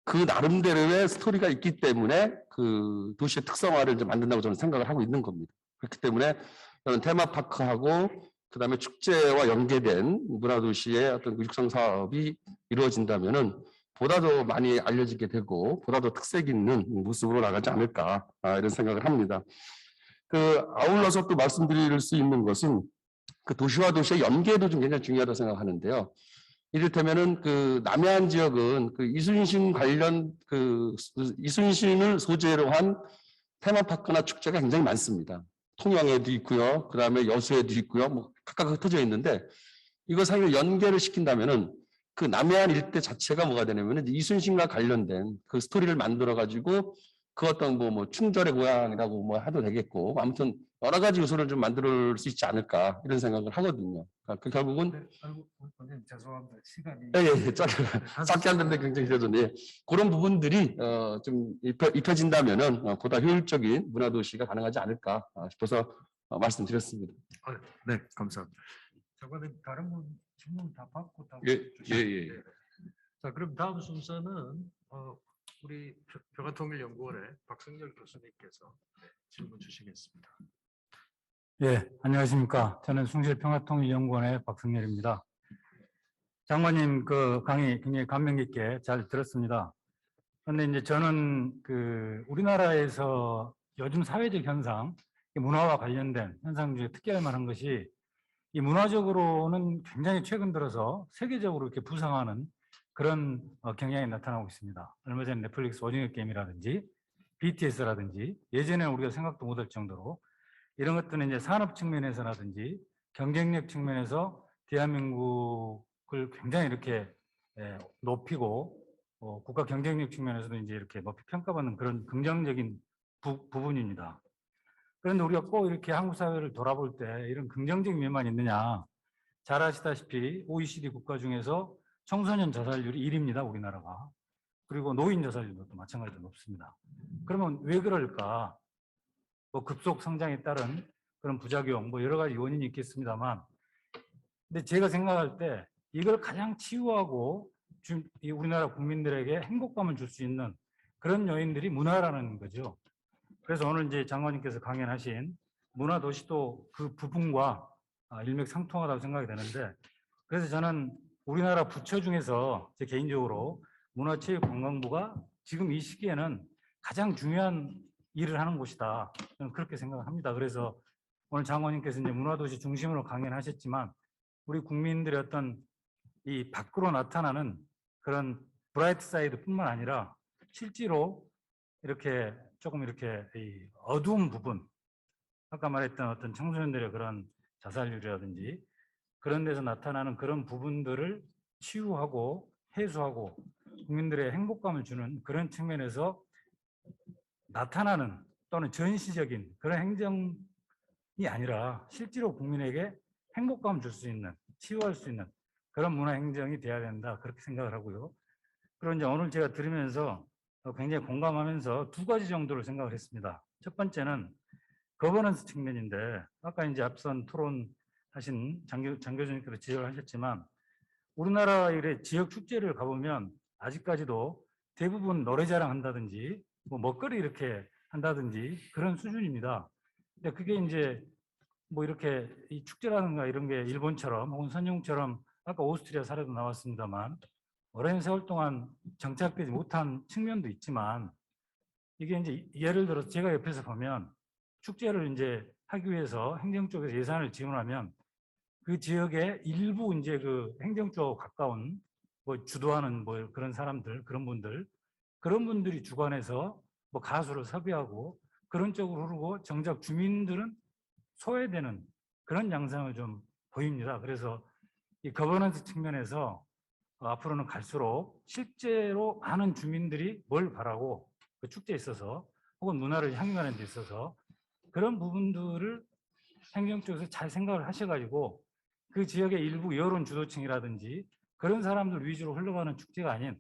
그 나름대로의 스토리가 있기 때문에 그 도시의 특성화를 이제 만든다고 저는 생각을 하고 있는 겁니다. 그렇기 때문에 저는 테마파크하고 그다음에 축제와 연계된 문화도시의 어떤 그 육성 사업이 이루어진다면은 보다 더 많이 알려지게 되고 보다 더 특색 있는 모습으로 나가지 않을까 이런 생각을 합니다. 그 아울러서 또 말씀드릴 수 있는 것은 그 도시와 도시의 연계도 좀 굉장히 중요하다고 생각하는데요. 이를테면은 그 남해안 지역은 그 이순신 관련 그 이순신을 소재로 한 테마파크나 축제가 굉장히 많습니다. 통영에도 있고요. 그 다음에 여수에도 있고요. 뭐 각각 흩어져 있는데 이거 사이를 연계를 시킨다면은 그 남해안 일대 자체가 뭐가 되냐면은 이순신과 관련된 그 스토리를 만들어 가지고 그 어떤 뭐 충절의 고향이라고 뭐 해도 되겠고 아무튼 여러 가지 요소를 좀 만들 수 있지 않을까 이런 생각을 하거든요. 그러니까 그 결국은 네, 아이고, 원장님 죄송합니다. 시간이 짧게 하는데 굉장히 되더니 그런 부분들이 좀 입혀진다면은 보다 효율적인 문화도시가 가능하지 않을까 싶어서 말씀드렸습니다. 네, 감사합니다. 장관님 다른 분 질문 다 받고 다 예, 주셨는데. 예. 자, 그럼 다음 순서는 우리 평화통일연구원의 박성열 교수님께서 질문 주시겠습니다. 예, 안녕하십니까. 저는 숭실평화통일연구원의 박성열입니다. 장관님 그 강의 굉장히 감명 깊게 잘 들었습니다. 그런데 이제 저는 그 우리나라에서 요즘 사회적 현상, 문화와 관련된 현상 중에 특이할 만한 것이 이 문화적으로는 굉장히 최근 들어서 세계적으로 이렇게 부상하는 그런 경향이 나타나고 있습니다. 얼마 전에 넷플릭스 오징어 게임이라든지 BTS라든지 예전에 우리가 생각도 못할 정도로 이런 것들은 이제 산업 측면에서라든지 경쟁력 측면에서 대한민국을 굉장히 이렇게 높이고 국가 경쟁력 측면에서도 이제 이렇게 높이 평가받는 그런 긍정적인 부분입니다. 그런데 우리가 꼭 이렇게 한국 사회를 돌아볼 때 이런 긍정적인 면만 있느냐? 잘 아시다시피 OECD 국가 중에서 청소년 자살률이 1위입니다, 우리나라가. 그리고 노인 자살률도 또 마찬가지로 높습니다. 그러면 왜 그럴까? 뭐 급속 성장에 따른 그런 부작용, 뭐 여러 가지 원인이 있겠습니다만, 근데 제가 생각할 때 이걸 가장 치유하고 이 우리나라 국민들에게 행복감을 줄 수 있는 그런 요인들이 문화라는 거죠. 그래서 오늘 이제 장관님께서 강연하신 문화도시도 그 부분과 일맥상통하다고 생각이 되는데, 그래서 저는 우리나라 부처 중에서 제 개인적으로 문화체육관광부가 지금 이 시기에는 가장 중요한 일을 하는 곳이다. 저는 그렇게 생각을 합니다. 그래서 오늘 장관님께서 이제 문화도시 중심으로 강연하셨지만 우리 국민들의 어떤 이 밖으로 나타나는 그런 브라이트 사이드뿐만 아니라 실제로 이렇게 조금 이렇게 이 어두운 부분, 아까 말했던 어떤 청소년들의 그런 자살률이라든지 그런 데서 나타나는 그런 부분들을 치유하고 해소하고 국민들의 행복감을 주는 그런 측면에서 나타나는 또는 전시적인 그런 행정이 아니라 실제로 국민에게 행복감을 줄 수 있는, 치유할 수 있는 그런 문화 행정이 돼야 된다, 그렇게 생각을 하고요. 그리고 이제 오늘 제가 들으면서 굉장히 공감하면서 두 가지 정도를 생각을 했습니다. 첫 번째는 거버넌스 측면인데, 아까 이제 앞선 토론하신 장 교수님께서 지적을 하셨지만 우리나라 이래 지역 축제를 가보면 아직까지도 대부분 노래자랑 한다든지 뭐 먹거리 이렇게 한다든지 그런 수준입니다. 근데 그게 이제 뭐 이렇게 이 축제라든가 이런 게 일본처럼 혹은 선용처럼 아까 오스트리아 사례도 나왔습니다만 오랜 세월 동안 정착되지 못한 측면도 있지만, 이게 이제 예를 들어서 제가 옆에서 보면 축제를 이제 하기 위해서 행정 쪽에서 예산을 지원하면 그 지역의 일부 이제 그 행정 쪽 가까운 뭐 주도하는 뭐 그런 사람들, 그런 분들이 주관해서 뭐 가수를 섭외하고 그런 쪽으로 흐르고 정작 주민들은 소외되는 그런 양상을 좀 보입니다. 그래서 이 거버넌스 측면에서 앞으로는 갈수록 실제로 많은 주민들이 뭘 바라고 그 축제에 있어서 혹은 문화를 향유하는 데 있어서 그런 부분들을 행정 쪽에서 잘 생각을 하셔가지고 그 지역의 일부 여론 주도층이라든지 그런 사람들 위주로 흘러가는 축제가 아닌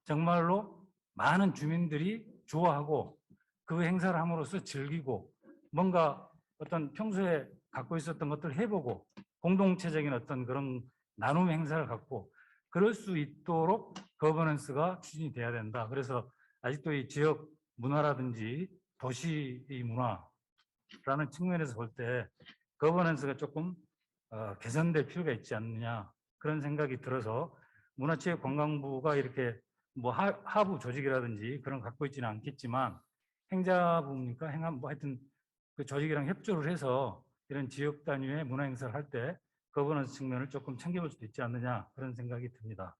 정말로 많은 주민들이 좋아하고 그 행사를 함으로써 즐기고 뭔가 어떤 평소에 갖고 있었던 것들을 해보고 공동체적인 어떤 그런 나눔 행사를 갖고 그럴 수 있도록 거버넌스가 추진이 돼야 된다. 그래서 아직도 이 지역 문화라든지 도시의 문화라는 측면에서 볼 때 거버넌스가 조금 개선될 필요가 있지 않느냐 그런 생각이 들어서 문화체육관광부가 이렇게 뭐 하부 조직이라든지 그런 거 갖고 있지는 않겠지만 행자부입니까? 행안부 하여튼 그 조직이랑 협조를 해서 이런 지역 단위의 문화 행사를 할 때 거버넌스 측면을 조금 챙겨볼 수도 있지 않느냐 그런 생각이 듭니다.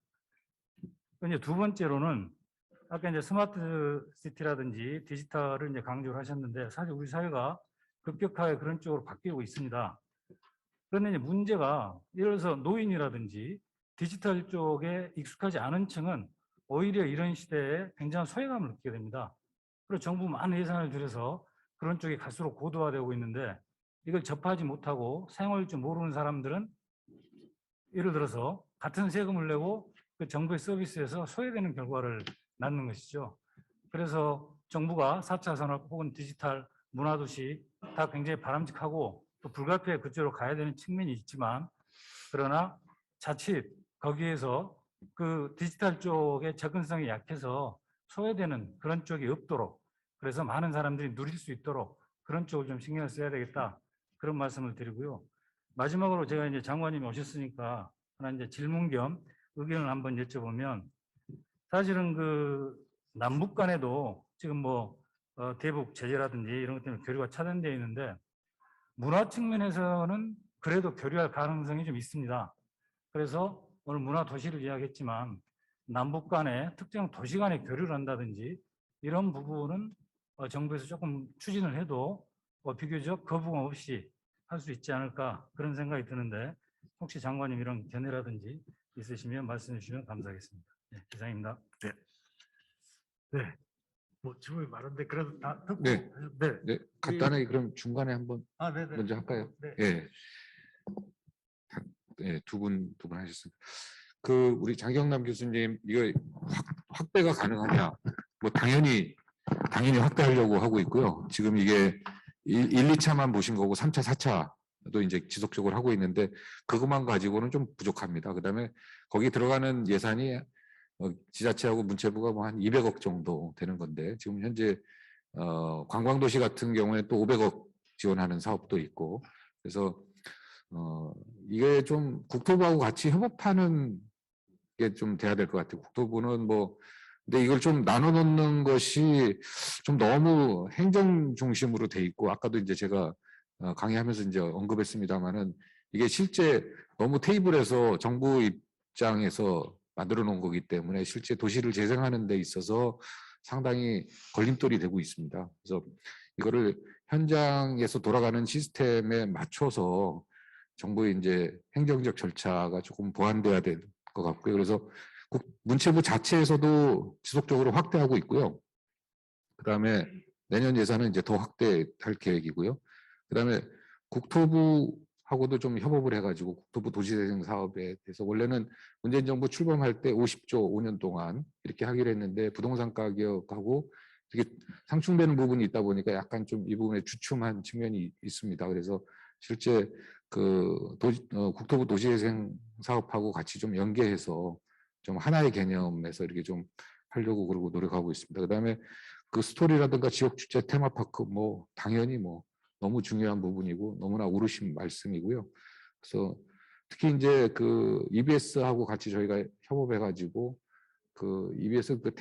이제 두 번째로는 아까 이제 스마트 시티라든지 디지털을 이제 강조를 하셨는데 사실 우리 사회가 급격하게 그런 쪽으로 바뀌고 있습니다. 그런데 이제 문제가 예를 들어서 노인이라든지 디지털 쪽에 익숙하지 않은 층은 오히려 이런 시대에 굉장한 소외감을 느끼게 됩니다. 그리고 정부 많은 예산을 들여서 그런 쪽이 갈수록 고도화되고 있는데 이걸 접하지 못하고 사용할 줄 모르는 사람들은 예를 들어서 같은 세금을 내고 그 정부의 서비스에서 소외되는 결과를 낳는 것이죠. 그래서 정부가 4차 산업 혹은 디지털 문화도시 다 굉장히 바람직하고 또 불가피하게 그쪽으로 가야 되는 측면이 있지만 그러나 자칫 거기에서 그 디지털 쪽의 접근성이 약해서 소외되는 그런 쪽이 없도록 그래서 많은 사람들이 누릴 수 있도록 그런 쪽을 좀 신경을 써야 되겠다 그런 말씀을 드리고요. 마지막으로 제가 이제 장관님이 오셨으니까 하나 이제 질문 겸 의견을 한번 여쭤보면 사실은 그 남북 간에도 지금 뭐 대북 제재라든지 이런 것 때문에 교류가 차단되어 있는데 문화 측면에서는 그래도 교류할 가능성이 좀 있습니다. 그래서 오늘 문화 도시를 이야기했지만 남북 간에 특정 도시 간에 교류를 한다든지 이런 부분은 정부에서 조금 추진을 해도 비교적 거부감 없이 할 수 있지 않을까 그런 생각이 드는데 혹시 장관님 이런 견해라든지 있으시면 말씀해 주시면 감사하겠습니다. 네, 이상입니다. 네. 뭐 질문이 많은데 그래도 다 듣고 네. 네. 네, 간단하게 그럼 중간에 한번 네네. 먼저 할까요? 네. 예. 예, 두 분 하셨습니다. 그 우리 장경남 교수님 이거 확대가 가능하냐? 뭐 당연히 확대하려고 하고 있고요. 지금 이게 1, 2차만 보신 거고 3차, 4차도 이제 지속적으로 하고 있는데 그것만 가지고는 좀 부족합니다. 그다음에 거기 들어가는 예산이 지자체하고 문체부가 뭐 한 200억 정도 되는 건데 지금 현재 관광도시 같은 경우에 또 500억 지원하는 사업도 있고 그래서 이게 좀 국토부하고 같이 협업하는 게 좀 돼야 될 것 같아요. 국토부는 뭐 근데 이걸 좀 나눠 놓는 것이 좀 너무 행정 중심으로 돼 있고 아까도 이제 제가 강의하면서 이제 언급했습니다마는 이게 실제 너무 테이블에서 정부 입장에서 만들어 놓은 거기 때문에 실제 도시를 재생하는 데 있어서 상당히 걸림돌이 되고 있습니다. 그래서 이거를 현장에서 돌아가는 시스템에 맞춰서 정부의 이제 행정적 절차가 조금 보완돼야 될 것 같고요. 그래서 문체부 자체에서도 지속적으로 확대하고 있고요. 그다음에 내년 예산은 이제 더 확대할 계획이고요. 그다음에 국토부하고도 좀 협업을 해가지고 국토부 도시재생 사업에 대해서 원래는 문재인 정부 출범할 때 50조 5년 동안 이렇게 하기로 했는데 부동산 가격하고 되게 상충되는 부분이 있다 보니까 약간 좀 이 부분에 주춤한 측면이 있습니다. 그래서 실제 그 국토부 도시재생 사업하고 같이 좀 연계해서 좀 하나의 개념에서 이렇게 좀 하려고 그러고 노력하고 있습니다. 그다음에 그 스토리라든가 지역 축제 테마파크 뭐 당연히 뭐 너무 중요한 부분이고 너무나 옳으신 말씀이고요. 그래서 특히 이제 그 EBS하고 같이 저희가 협업해가지고 그 EBS 그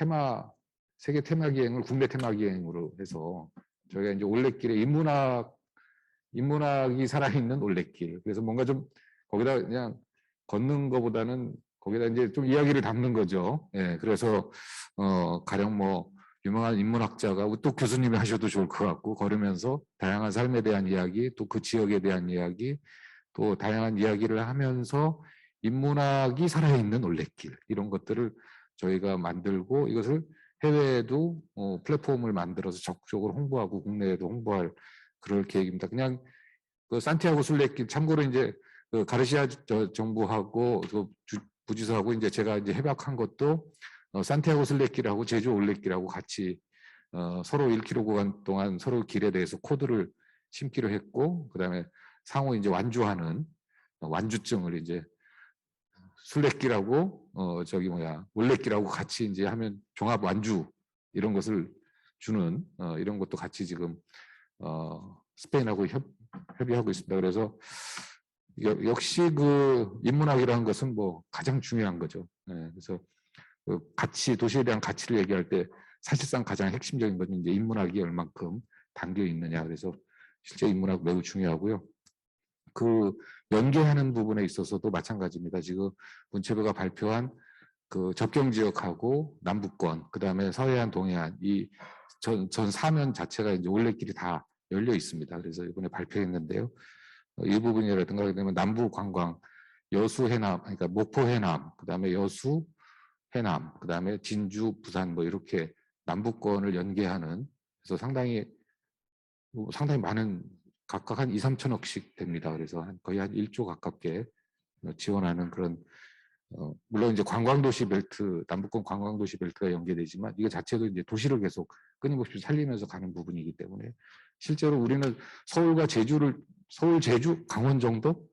세계 테마 기행을 국내 테마 기행으로 해서 저희가 이제 올레길에 인문학이 살아있는 올레길. 그래서 뭔가 좀 거기다 그냥 걷는 것보다는 거기다 이제 좀 이야기를 담는 거죠. 예, 그래서 가령 뭐 유명한 인문학자가 또 교수님이 하셔도 좋을 것 같고 걸으면서 다양한 삶에 대한 이야기, 또 그 지역에 대한 이야기, 또 다양한 이야기를 하면서 인문학이 살아있는 올레길 이런 것들을 저희가 만들고 이것을 해외에도 플랫폼을 만들어서 적극적으로 홍보하고 국내에도 홍보할 그럴 계획입니다. 그냥 그 산티아고 순례길 참고로 이제 그 가르시아 정부하고 그 부지사하고 이제 제가 이제 협약한 것도 산티아고 순례길하고 제주 올레길하고 같이 서로 1km 구간 동안 서로 길에 대해서 코드를 심기로 했고 그다음에 상호 이제 완주하는 완주증을 이제 술래길하고 올레길하고 같이 이제 하면 종합 완주 이런 것을 주는 이런 것도 같이 지금 스페인하고 협의하고 있습니다. 그래서 역시 그 인문학이라는 것은 뭐 가장 중요한 거죠. 그래서 그 가치, 도시에 대한 가치를 얘기할 때 사실상 가장 핵심적인 것은 이제 인문학이 얼만큼 담겨 있느냐. 그래서 실제 인문학 매우 중요하고요. 그 연계하는 부분에 있어서도 마찬가지입니다. 지금 문체부가 발표한 그 접경 지역하고 남북권, 그 다음에 서해안, 동해안 이 전 사면 자체가 이제 올레길이 다 열려 있습니다. 그래서 이번에 발표했는데요. 이 부분이라든가 그다음에 남부 관광, 여수 해남, 그러니까 목포 해남, 그 다음에 여수 해남, 그 다음에 진주, 부산 뭐 이렇게 남북권을 연계하는 그래서 상당히 많은 각각 한 2, 3천억씩 됩니다. 그래서 거의 한 1조 가깝게 지원하는 그런 물론 이제 관광도시 벨트, 남북권 관광도시 벨트가 연계되지만 이거 자체도 이제 도시를 계속 끊임없이 살리면서 가는 부분이기 때문에 실제로 우리는 서울과 서울, 제주, 강원 정도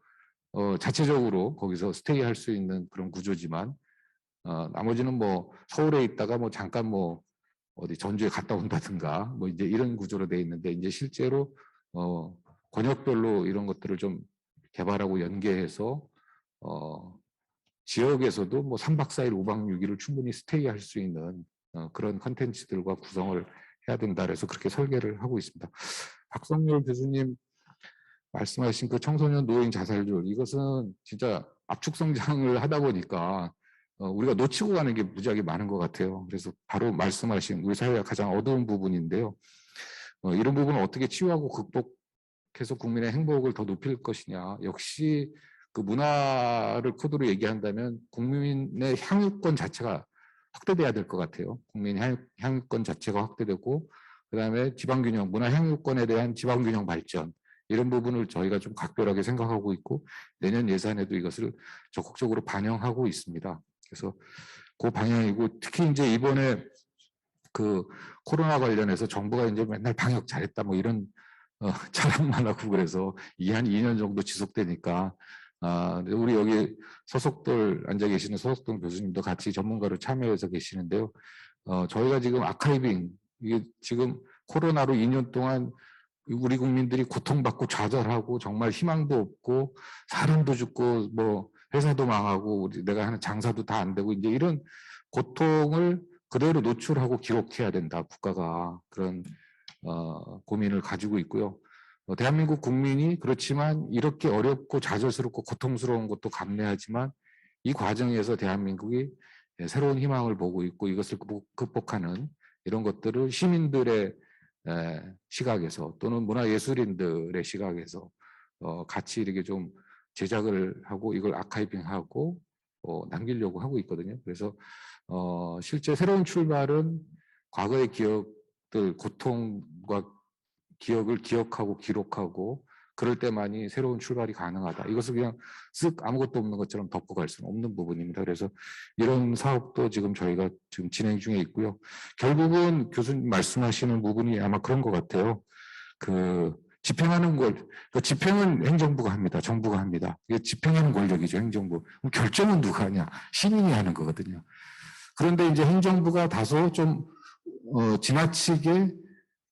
자체적으로 거기서 스테이할 수 있는 그런 구조지만 나머지는 뭐 서울에 있다가 뭐 잠깐 뭐 어디 전주에 갔다 온다든가 뭐 이제 이런 구조로 돼 있는데 이제 실제로 권역별로 이런 것들을 좀 개발하고 연계해서 지역에서도 뭐 3박 4일, 5박 6일을 충분히 스테이할 수 있는 그런 컨텐츠들과 구성을 해야 된다 그래서 그렇게 설계를 하고 있습니다. 박성렬 교수님 말씀하신 그 청소년 노인 자살률 이것은 진짜 압축 성장을 하다 보니까 우리가 놓치고 가는 게 무지하게 많은 것 같아요. 그래서 바로 말씀하신 우리 사회가 가장 어두운 부분인데요. 이런 부분을 어떻게 치유하고 극복해서 국민의 행복을 더 높일 것이냐. 역시 그 문화를 코드로 얘기한다면 국민의 향유권 자체가 확대돼야 될 것 같아요. 국민 향유권 자체가 확대되고 그다음에 지방균형, 문화 향유권에 대한 지방균형 발전 이런 부분을 저희가 좀 각별하게 생각하고 있고 내년 예산에도 이것을 적극적으로 반영하고 있습니다. 그래서 그 방향이고 특히 이제 이번에 그 코로나 관련해서 정부가 이제 맨날 방역 잘했다 뭐 이런 자랑만 하고 그래서 이게 한 2년 정도 지속되니까 우리 여기 소속들 앉아 계시는 소속들 교수님도 같이 전문가로 참여해서 계시는데요. 저희가 지금 아카이빙 이게 지금 코로나로 2년 동안 우리 국민들이 고통받고 좌절하고 정말 희망도 없고 사람도 죽고 뭐 회사도 망하고 내가 하는 장사도 다 안 되고 이제 이런 고통을 그대로 노출하고 기록해야 된다. 국가가 그런 고민을 가지고 있고요. 대한민국 국민이 그렇지만 이렇게 어렵고 좌절스럽고 고통스러운 것도 감내하지만 이 과정에서 대한민국이 새로운 희망을 보고 있고 이것을 극복하는 이런 것들을 시민들의 시각에서 또는 문화예술인들의 시각에서 같이 이렇게 좀 제작을 하고 이걸 아카이빙하고 남기려고 하고 있거든요. 그래서 실제 새로운 출발은 과거의 기억들, 고통과 기억을 기억하고 기록하고 그럴 때만이 새로운 출발이 가능하다. 이것을 그냥 쓱 아무것도 없는 것처럼 덮고 갈 수는 없는 부분입니다. 그래서 이런 사업도 지금 저희가 지금 진행 중에 있고요. 결국은 교수님 말씀하시는 부분이 아마 그런 것 같아요. 그 집행하는 집행은 행정부가 합니다. 정부가 합니다. 이게 집행하는 권력이죠, 행정부. 그럼 결정은 누가 하냐? 시민이 하는 거거든요. 그런데 이제 행정부가 다소 좀 지나치게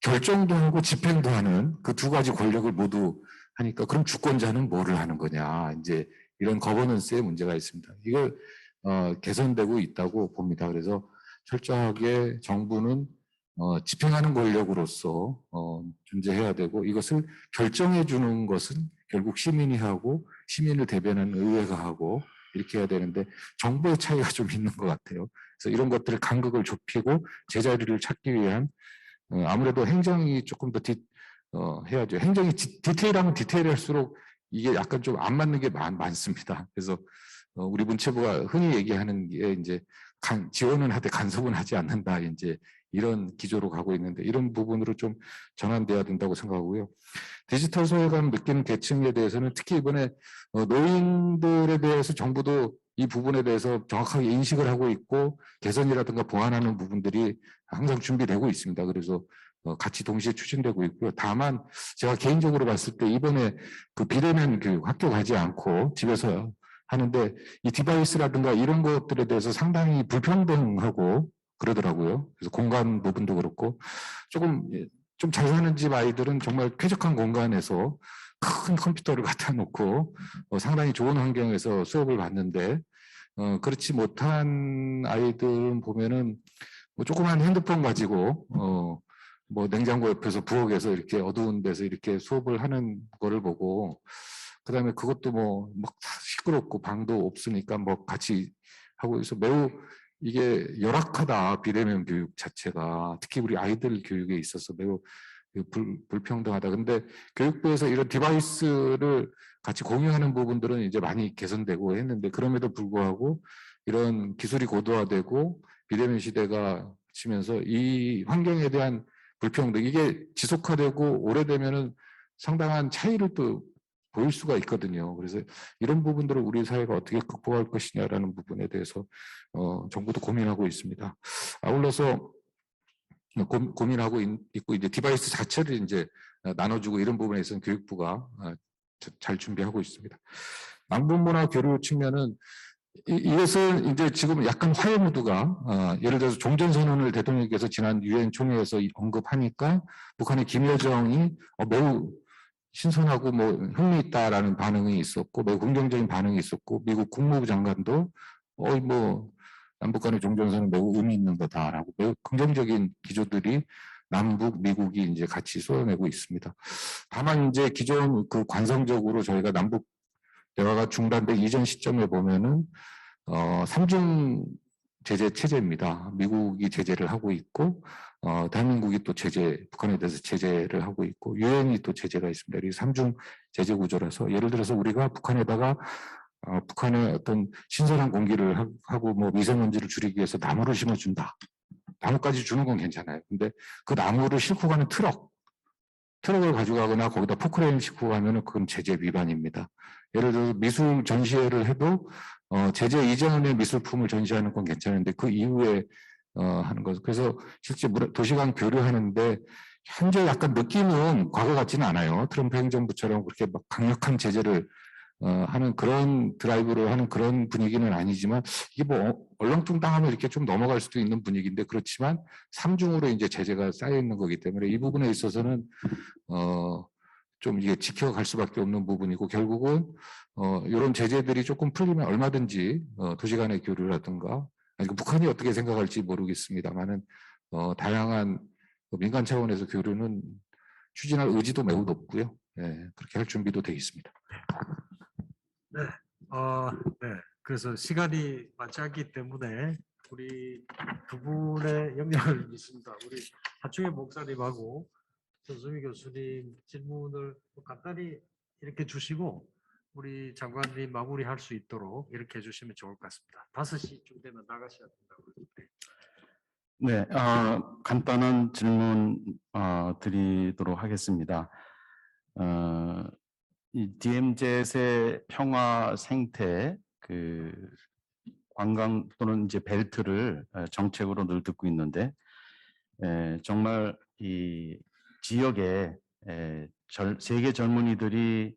결정도 하고 집행도 하는 그 두 가지 권력을 모두 하니까 그럼 주권자는 뭐를 하는 거냐 이제 이런 거버넌스의 문제가 있습니다. 이걸 개선되고 있다고 봅니다. 그래서 철저하게 정부는 집행하는 권력으로서 존재해야 되고 이것을 결정해 주는 것은 결국 시민이 하고 시민을 대변하는 의회가 하고 이렇게 해야 되는데 정부의 차이가 좀 있는 것 같아요. 그래서 이런 것들을 간극을 좁히고 제자리를 찾기 위한 아무래도 행정이 조금 더 해야죠. 행정이 디테일하면 디테일할수록 이게 약간 좀 안 맞는 게 많습니다. 그래서 우리 문체부가 흔히 얘기하는 게 이제 지원은 하되 간섭은 하지 않는다. 이제 이런 기조로 가고 있는데 이런 부분으로 좀 전환돼야 된다고 생각하고요. 디지털 소외감 느끼는 계층에 대해서는 특히 이번에 노인들에 대해서 정부도 이 부분에 대해서 정확하게 인식을 하고 있고 개선이라든가 보완하는 부분들이 항상 준비되고 있습니다. 그래서 같이 동시에 추진되고 있고요. 다만 제가 개인적으로 봤을 때 이번에 그 비대면 교육, 학교 가지 않고 집에서 하는데 이 디바이스라든가 이런 것들에 대해서 상당히 불평등하고 그러더라고요. 그래서 공간 부분도 그렇고 조금 좀 잘 사는 집 아이들은 정말 쾌적한 공간에서 큰 컴퓨터를 갖다 놓고 상당히 좋은 환경에서 수업을 받는데 그렇지 못한 아이들은 보면은 뭐 조그만 핸드폰 가지고 뭐 냉장고 옆에서 부엌에서 이렇게 어두운 데서 이렇게 수업을 하는 거를 보고 그다음에 그것도 뭐 막 시끄럽고 방도 없으니까 뭐 같이 하고 있어 매우 이게 열악하다. 비대면 교육 자체가 특히 우리 아이들 교육에 있어서 매우 불평등하다. 근데 교육부에서 이런 디바이스를 같이 공유하는 부분들은 이제 많이 개선되고 했는데 그럼에도 불구하고 이런 기술이 고도화되고 비대면 시대가 치면서 이 환경에 대한 불평등 이게 지속화되고 오래되면은 상당한 차이를 또 보일 수가 있거든요. 그래서 이런 부분들을 우리 사회가 어떻게 극복할 것이냐라는 부분에 대해서 정부도 고민하고 있습니다. 아울러서 고민하고 있고 이제 디바이스 자체를 이제 나눠주고 이런 부분에 있어서는 교육부가 잘 준비하고 있습니다. 남북문화 교류 측면은 이것은 이제 지금 약간 화해 무드가 예를 들어서 종전선언을 대통령께서 지난 유엔 총회에서 언급하니까 북한의 김여정이 매우 신선하고 뭐 흥미있다라는 반응이 있었고 매우 긍정적인 반응이 있었고 미국 국무부 장관도 뭐 남북 간의 종전선언은 매우 의미 있는 거다라고 매우 긍정적인 기조들이 남북 미국이 이제 같이 쏟아내고 있습니다. 다만 이제 기존 그 관성적으로 저희가 남북 대화가 중단된 이전 시점에 보면은 삼중 제재 체제입니다. 미국이 제재를 하고 있고 대한민국이 또 북한에 대해서 제재를 하고 있고 유엔이 또 제재가 있습니다. 이 삼중 제재 구조라서 예를 들어서 우리가 북한에다가 북한의 어떤 신선한 공기를 하고 뭐 미세먼지를 줄이기 위해서 나무를 심어준다. 나무까지 주는 건 괜찮아요. 근데 그 나무를 싣고 가는 트럭을 가져가거나 거기다 포크레인을 싣고 가면은 그건 제재 위반입니다. 예를 들어서 미술 전시회를 해도 제재 이전의 미술품을 전시하는 건 괜찮은데 그 이후에 하는 것. 그래서 실제 도시간 교류하는데 현재 약간 느낌은 과거 같지는 않아요. 트럼프 행정부처럼 그렇게 막 강력한 제재를 하는 그런 드라이브를 하는 그런 분위기는 아니지만 이게 뭐 얼렁뚱땅하면 이렇게 좀 넘어갈 수도 있는 분위기인데 그렇지만 삼중으로 이제 제재가 쌓여 있는 거기 때문에 이 부분에 있어서는 좀 이게 지켜갈 수밖에 없는 부분이고 결국은 이런 제재들이 조금 풀리면 얼마든지 도시 간의 교류라든가 아니 북한이 어떻게 생각할지 모르겠습니다만은 다양한 민간 차원에서 교류는 추진할 의지도 매우 높고요. 네, 그렇게 할 준비도 되어 있습니다. 네, 네. 그래서 시간이 많지 않기 때문에 우리 두 분의 역량을 믿습니다. 우리 하충의 목사님하고 전수미 교수님 질문을 간단히 이렇게 주시고 우리 장관님 마무리할 수 있도록 이렇게 해주시면 좋을 것 같습니다. 5시쯤 되면 나가셔야 된다고. 네, 간단한 질문 드리도록 하겠습니다. 이 DMZ의 평화 생태 그 관광 또는 이제 벨트를 정책으로 늘 듣고 있는데 정말 이 지역에 세계 젊은이들이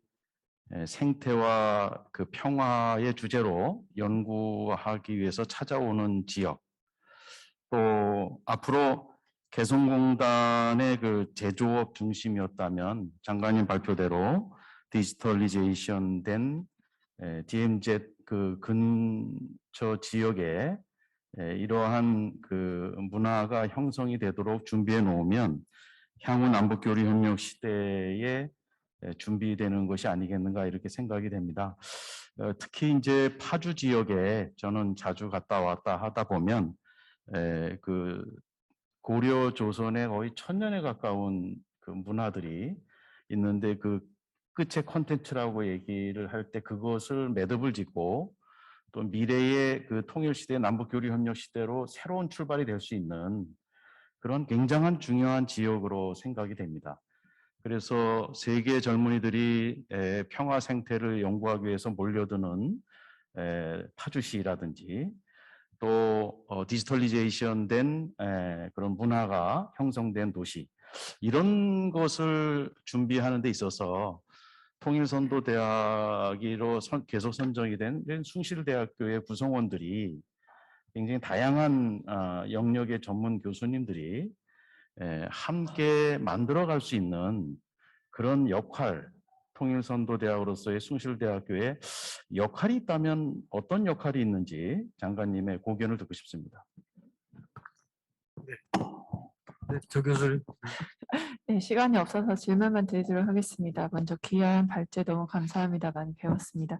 생태와 그 평화의 주제로 연구하기 위해서 찾아오는 지역 또 앞으로 개성공단의 그 제조업 중심이었다면 장관님 발표대로 디지털리제이션 된 DMZ 그 근처 지역에 이러한 그 문화가 형성이 되도록 준비해 놓으면 향후 남북교류 협력 시대에 준비되는 것이 아니겠는가 이렇게 생각이 됩니다. 특히 이제 파주 지역에 저는 자주 갔다 왔다 하다 보면 그 고려 조선의 거의 1000년에 가까운 그 문화들이 있는데 그 끝의 콘텐츠라고 얘기를 할 때 그것을 매듭을 짓고 또 미래의 그 통일 시대 남북 교류 협력 시대로 새로운 출발이 될 수 있는 그런 굉장한 중요한 지역으로 생각이 됩니다. 그래서 세계 젊은이들이 평화 생태를 연구하기 위해서 몰려드는 파주시라든지 또 디지털리제이션 된 그런 문화가 형성된 도시 이런 것을 준비하는 데 있어서 통일선도대학으로 계속 선정이 된 이런 숭실대학교의 구성원들이 굉장히 다양한 영역의 전문 교수님들이 함께 만들어갈 수 있는 그런 역할, 통일선도대학으로서의 숭실대학교에 역할이 있다면 어떤 역할이 있는지 장관님의 고견을 듣고 싶습니다. 네, 조 교수님. 네, 시간이 없어서 질문만 드리도록 하겠습니다. 먼저 귀한 발제 너무 감사합니다. 많이 배웠습니다.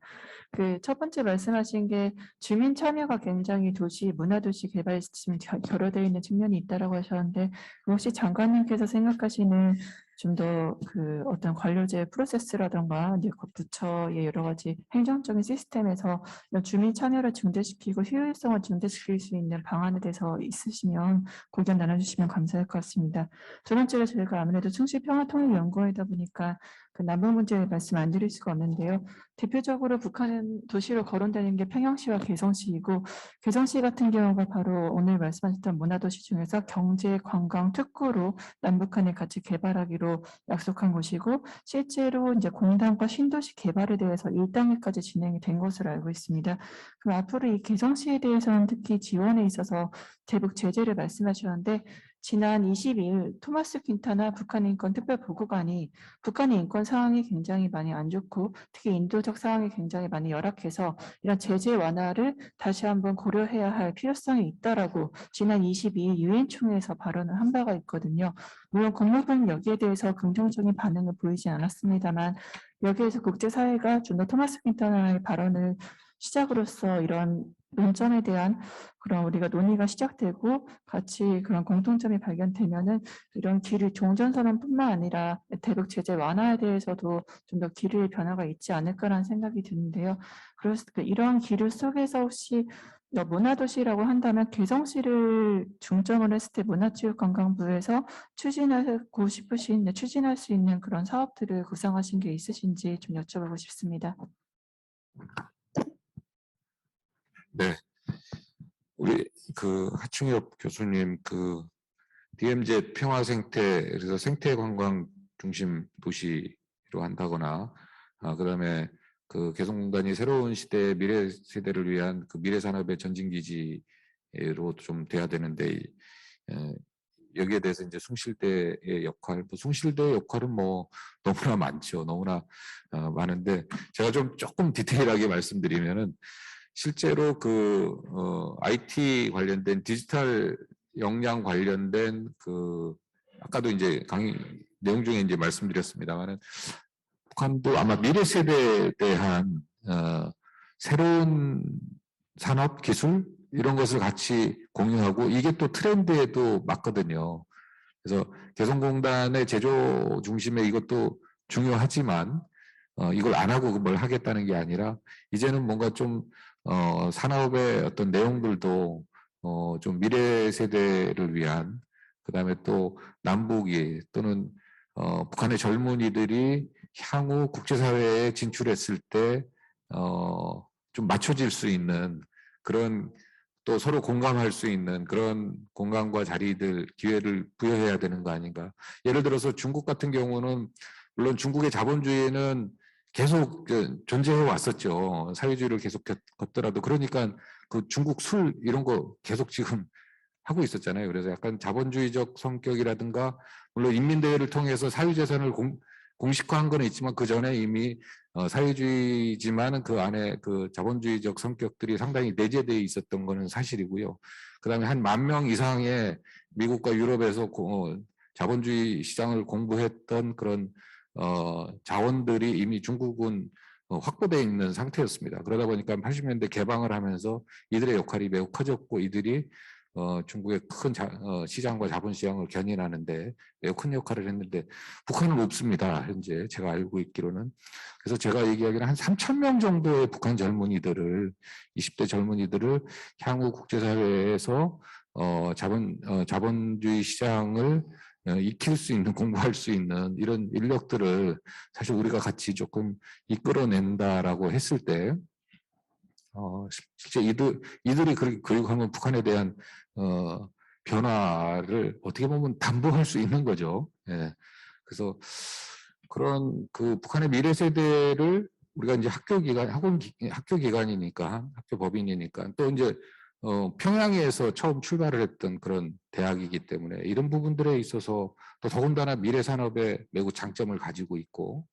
그 첫 번째 말씀하신 게 주민 참여가 굉장히 도시, 문화도시 개발에 지금 결여되어 있는 측면이 있다라고 하셨는데 혹시 장관님께서 생각하시는 좀 더 그 어떤 관료제 프로세스라든가 이제 그 부처의 여러 가지 행정적인 시스템에서 이런 주민 참여를 증대시키고 효율성을 증대시킬 수 있는 방안에 대해서 있으시면 고견 나눠주시면 감사할 것 같습니다. 두 번째로 저희가 아무래도 충실평화통일연구원이다 보니까 그 남북 문제 말씀 안 드릴 수가 없는데요. 대표적으로 북한은 도시로 거론되는 게 평양시와 개성시이고 개성시 같은 경우가 바로 오늘 말씀하셨던 문화도시 중에서 경제, 관광, 특구로 남북한이 같이 개발하기로 약속한 곳이고 실제로 이제 공단과 신도시 개발에 대해서 1단계까지 진행이 된 것으로 알고 있습니다. 그럼 앞으로 이 개성시에 대해서는 특히 지원에 있어서 대북 제재를 말씀하셨는데 지난 22일 토마스 퀸타나 북한 인권 특별보고관이 북한의 인권 상황이 굉장히 많이 안 좋고 특히 인도적 상황이 굉장히 많이 열악해서 이런 제재 완화를 다시 한번 고려해야 할 필요성이 있다라고 지난 22일 유엔 총회에서 발언을 한 바가 있거든요. 물론 국무부는 여기에 대해서 긍정적인 반응을 보이지 않았습니다만 여기에서 국제사회가 좀 더 토마스 퀸타나의 발언을 시작으로서 이런 논점에 대한 그런 우리가 논의가 시작되고 같이 그런 공통점이 발견되면은 이런 기류 종전선언뿐만 아니라 대북 제재 완화에 대해서도 좀 더 기류의 변화가 있지 않을까라는 생각이 드는데요. 그래서 이러한 기류 속에서 혹시 문화도시라고 한다면 개성시를 중점으로 했을 때 문화체육관광부에서 추진하고 싶으신 추진할 수 있는 그런 사업들을 구상하신 게 있으신지 좀 여쭤보고 싶습니다. 네. 우리 그 하충엽 교수님 그 DMZ 평화 생태 그래서 생태 관광 중심 도시로 한다거나 그다음에 그 개성공단이 새로운 시대 미래 세대를 위한 그 미래 산업의 전진 기지로 좀 돼야 되는데 여기에 대해서 이제 숭실대의 역할, 숭실대의 역할은 뭐 너무나 많죠. 너무나 많은데 제가 좀 조금 디테일하게 말씀드리면은 실제로 그 IT 관련된 디지털 역량 관련된 그 아까도 이제 강의 내용 중에 이제 말씀드렸습니다만은 북한도 아마 미래 세대에 대한 새로운 산업 기술 이런 것을 같이 공유하고 이게 또 트렌드에도 맞거든요. 그래서 개성공단의 제조 중심에 이것도 중요하지만 이걸 안 하고 뭘 하겠다는 게 아니라 이제는 뭔가 좀 산업의 어떤 내용들도 좀 미래 세대를 위한 그다음에 또 남북이 또는 북한의 젊은이들이 향후 국제사회에 진출했을 때 좀 맞춰질 수 있는 그런 또 서로 공감할 수 있는 그런 공간과 자리들 기회를 부여해야 되는 거 아닌가. 예를 들어서 중국 같은 경우는 물론 중국의 자본주의는 계속 존재해 왔었죠. 사회주의를 계속 걷더라도 그러니까 그 중국 술 이런 거 계속 지금 하고 있었잖아요. 그래서 약간 자본주의적 성격이라든가 물론 인민대회를 통해서 사유재산을 공식화한 건 있지만 그 전에 이미 사회주의지만은 그 안에 그 자본주의적 성격들이 상당히 내재되어 있었던 거는 사실이고요. 그다음에 한 10,000명 이상의 미국과 유럽에서 자본주의 시장을 공부했던 그런 자원들이 이미 중국은 확보되어 있는 상태였습니다. 그러다 보니까 80년대 개방을 하면서 이들의 역할이 매우 커졌고 이들이 중국의 큰 시장과 자본시장을 견인하는데 매우 큰 역할을 했는데 북한은 없습니다. 현재 제가 알고 있기로는. 그래서 제가 얘기하기는 한 3,000명 정도의 북한 젊은이들을 20대 젊은이들을 향후 국제사회에서 자본주의 시장을 익힐 수 있는 공부할 수 있는 이런 인력들을 사실 우리가 같이 조금 이끌어낸다라고 했을 때 실제 이들이 그렇게 교육하면 북한에 대한 변화를 어떻게 보면 담보할 수 있는 거죠. 예. 그래서 그런 그 북한의 미래 세대를 우리가 이제 학교 기관이니까 학교 법인이니까 또 이제 평양에서 처음 출발을 했던 그런 대학이기 때문에 이런 부분들에 있어서 또 더군다나 미래 산업에 매우 장점을 가지고 있고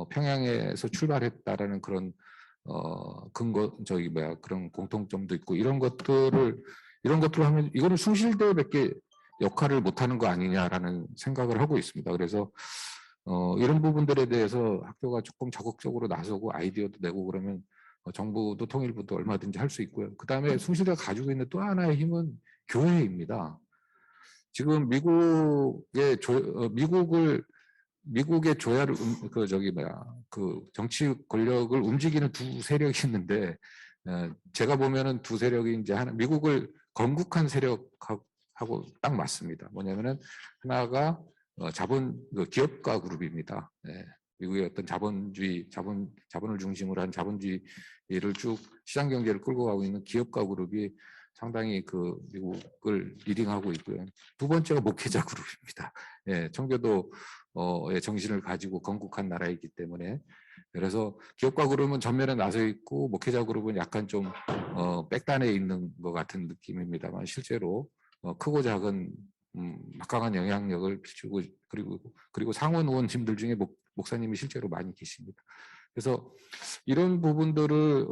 평양에서 출발했다라는 그런 그런 공통점도 있고 이런 것들을 하면 이거는 숭실대밖에 역할을 못하는 거 아니냐라는 생각을 하고 있습니다. 그래서 이런 부분들에 대해서 학교가 조금 적극적으로 나서고 아이디어도 내고 그러면 정부도 통일부도 얼마든지 할 수 있고요. 그 다음에 숭실대가 가지고 있는 또 하나의 힘은 교회입니다. 지금 미국의 조야를 그 정치 권력을 움직이는 두 세력이 있는데 제가 보면은 두 세력이 이제 하나 미국을 건국한 세력하고 딱 맞습니다. 뭐냐면은 하나가 기업가 그룹입니다. 네. 미국의 어떤 자본을 중심으로 한 자본주의를 쭉 시장 경제를 끌고 가고 있는 기업가 그룹이 상당히 그 미국을 리딩하고 있고요. 두 번째가 목회자 그룹입니다. 예, 청교도의 정신을 가지고 건국한 나라이기 때문에 그래서 기업가 그룹은 전면에 나서 있고 목회자 그룹은 약간 좀 백단에 있는 것 같은 느낌입니다만 실제로 크고 작은 막강한 영향력을 비추고 그리고 상원 의원님들 중에 목사님이 실제로 많이 계십니다. 그래서 이런 부분들을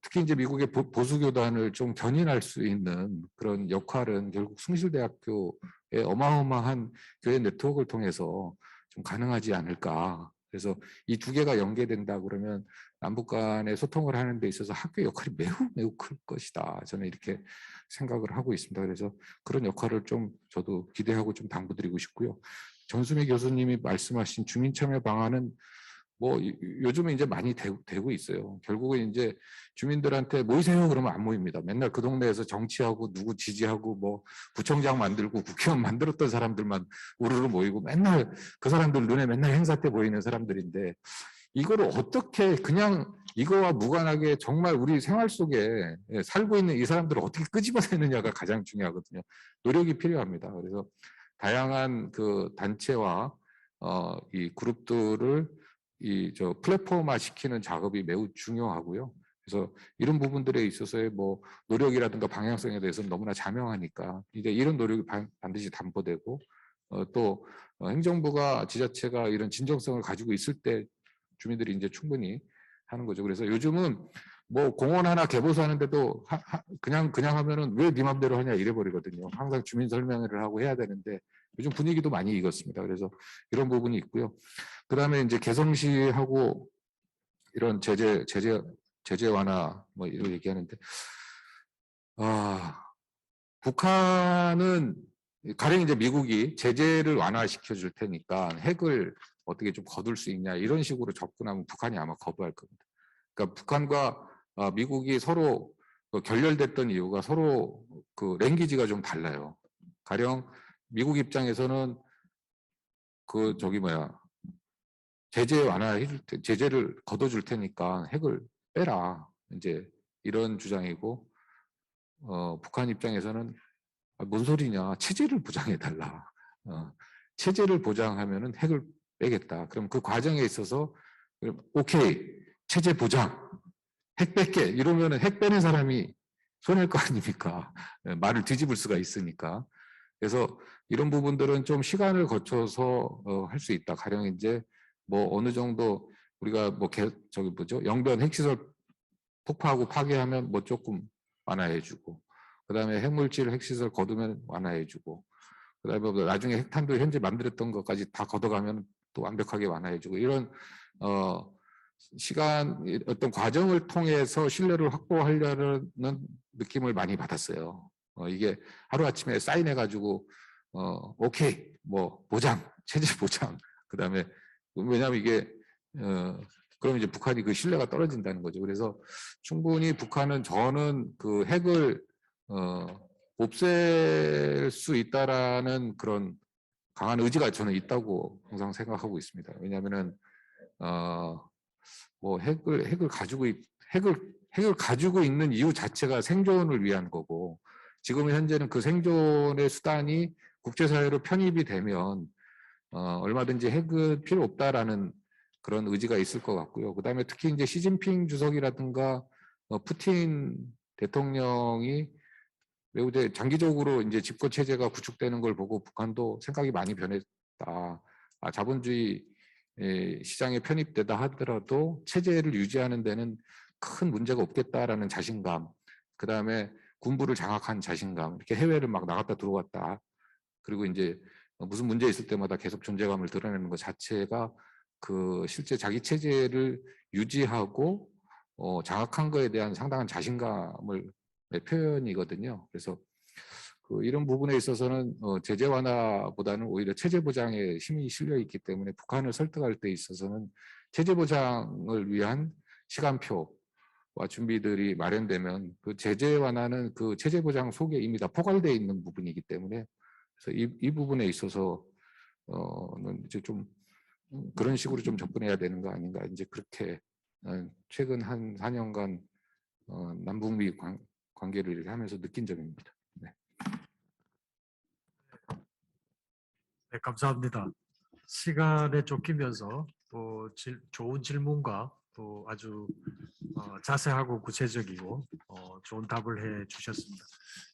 특히 이제 미국의 보수교단을 좀 견인할 수 있는 그런 역할은 결국 숭실대학교의 어마어마한 교회 네트워크를 통해서 좀 가능하지 않을까. 그래서 이 두 개가 연계된다 그러면 남북 간의 소통을 하는 데 있어서 학교의 역할이 매우 클 것이다. 저는 이렇게 생각을 하고 있습니다. 그래서 그런 역할을 좀 저도 기대하고 좀 당부드리고 싶고요. 전수미 교수님이 말씀하신 주민참여 방안은 뭐 요즘은 이제 많이 되고 있어요. 결국은 이제 주민들한테 모이세요 그러면 안 모입니다. 맨날 그 동네에서 정치하고 누구 지지하고 뭐 구청장 만들고 국회의원 만들었던 사람들만 우르르 모이고 맨날 그 사람들 눈에 맨날 행사 때 보이는 사람들인데 이거를 어떻게 그냥 이거와 무관하게 정말 우리 생활 속에 살고 있는 이 사람들을 어떻게 끄집어내느냐가 가장 중요하거든요. 노력이 필요합니다. 그래서 다양한 그 단체와 이 그룹들을 플랫폼화 시키는 작업이 매우 중요하고요. 그래서 이런 부분들에 있어서의 뭐 노력이라든가 방향성에 대해서는 너무나 자명하니까 이제 이런 노력이 반드시 담보되고 또 행정부가 지자체가 이런 진정성을 가지고 있을 때 주민들이 이제 충분히 하는 거죠. 그래서 요즘은 뭐 공원 하나 개보수하는데도 그냥 하면은 왜 네 맘대로 하냐 이래 버리거든요. 항상 주민 설명회를 하고 해야 되는데 요즘 분위기도 많이 익었습니다. 그래서 이런 부분이 있고요. 그다음에 이제 개성시하고 이런 제재 완화 뭐 이런 얘기하는데 북한은 가령 이제 미국이 제재를 완화시켜 줄 테니까 핵을 어떻게 좀 거둘 수 있냐 이런 식으로 접근하면 북한이 아마 거부할 겁니다. 그러니까 북한과 미국이 서로 결렬됐던 이유가 서로 그 랭귀지가 좀 달라요. 가령 미국 입장에서는 제재를 걷어줄 테니까 핵을 빼라 이제 이런 주장이고 북한 입장에서는 뭔 소리냐 체제를 보장해 달라 체제를 보장하면은 핵을 빼겠다. 그럼 그 과정에 있어서 오케이 체제 보장 핵 뺄게 이러면은 핵 빼는 사람이 손해일 거 아닙니까? 말을 뒤집을 수가 있으니까. 그래서 이런 부분들은 좀 시간을 거쳐서 할 수 있다. 가령 이제 뭐 어느 정도 우리가 뭐 영변 핵시설 폭파하고 파괴하면 뭐 조금 완화해주고, 그다음에 핵물질 핵시설 거두면 완화해주고, 그다음에 뭐 나중에 핵탄두 현재 만들었던 것까지 다 걷어가면 또 완벽하게 완화해주고 이런 어떤 과정을 통해서 신뢰를 확보하려는 느낌을 많이 받았어요. 이게 하루아침에 사인해가지고 오케이 뭐 보장 체제 보장 그다음에 왜냐하면 이게 그럼 이제 북한이 그 신뢰가 떨어진다는 거죠. 그래서 충분히 북한은 저는 그 핵을 없앨 수 있다라는 그런 강한 의지가 저는 있다고 항상 생각하고 있습니다. 왜냐하면은 뭐 핵을 가지고 있는 이유 자체가 생존을 위한 거고, 지금 현재는 그 생존의 수단이 국제사회로 편입이 되면 얼마든지 핵은 필요 없다라는 그런 의지가 있을 것 같고요. 그다음에 특히 이제 시진핑 주석이라든가 푸틴 대통령이 매우 이제 장기적으로 이제 집권 체제가 구축되는 걸 보고 북한도 생각이 많이 변했다. 자본주의 시장에 편입되다 하더라도 체제를 유지하는 데는 큰 문제가 없겠다라는 자신감, 그 다음에 군부를 장악한 자신감, 이렇게 해외를 막 나갔다 들어왔다. 그리고 이제 무슨 문제 있을 때마다 계속 존재감을 드러내는 것 자체가 그 실제 자기 체제를 유지하고 장악한 거에 대한 상당한 자신감을 표현이거든요. 그래서 이런 부분에 있어서는 제재 완화보다는 오히려 체제 보장에 힘이 실려 있기 때문에 북한을 설득할 때 있어서는 체제 보장을 위한 시간표와 준비들이 마련되면 그 제재 완화는 그 체제 보장 속에 이미 다 포괄되어 있는 부분이기 때문에 그래서 이 부분에 있어서는 이제 좀 그런 식으로 좀 접근해야 되는 거 아닌가, 이제 그렇게 최근 한 4년간 남북미 관계를 이렇게 하면서 느낀 점입니다. 네. 네, 감사합니다. 시간에 쫓기면서 또 좋은 질문과 또 아주 자세하고 구체적이고 좋은 답을 해 주셨습니다.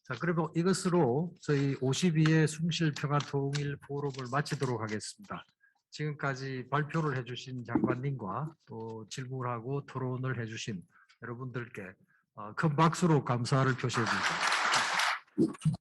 자, 그러면 이것으로 저희 52회 숭실평화통일 포럼을 마치도록 하겠습니다. 지금까지 발표를 해주신 장관님과 또 질문하고 토론을 해주신 여러분들께 큰 박수로 감사를 표시해 드립니다.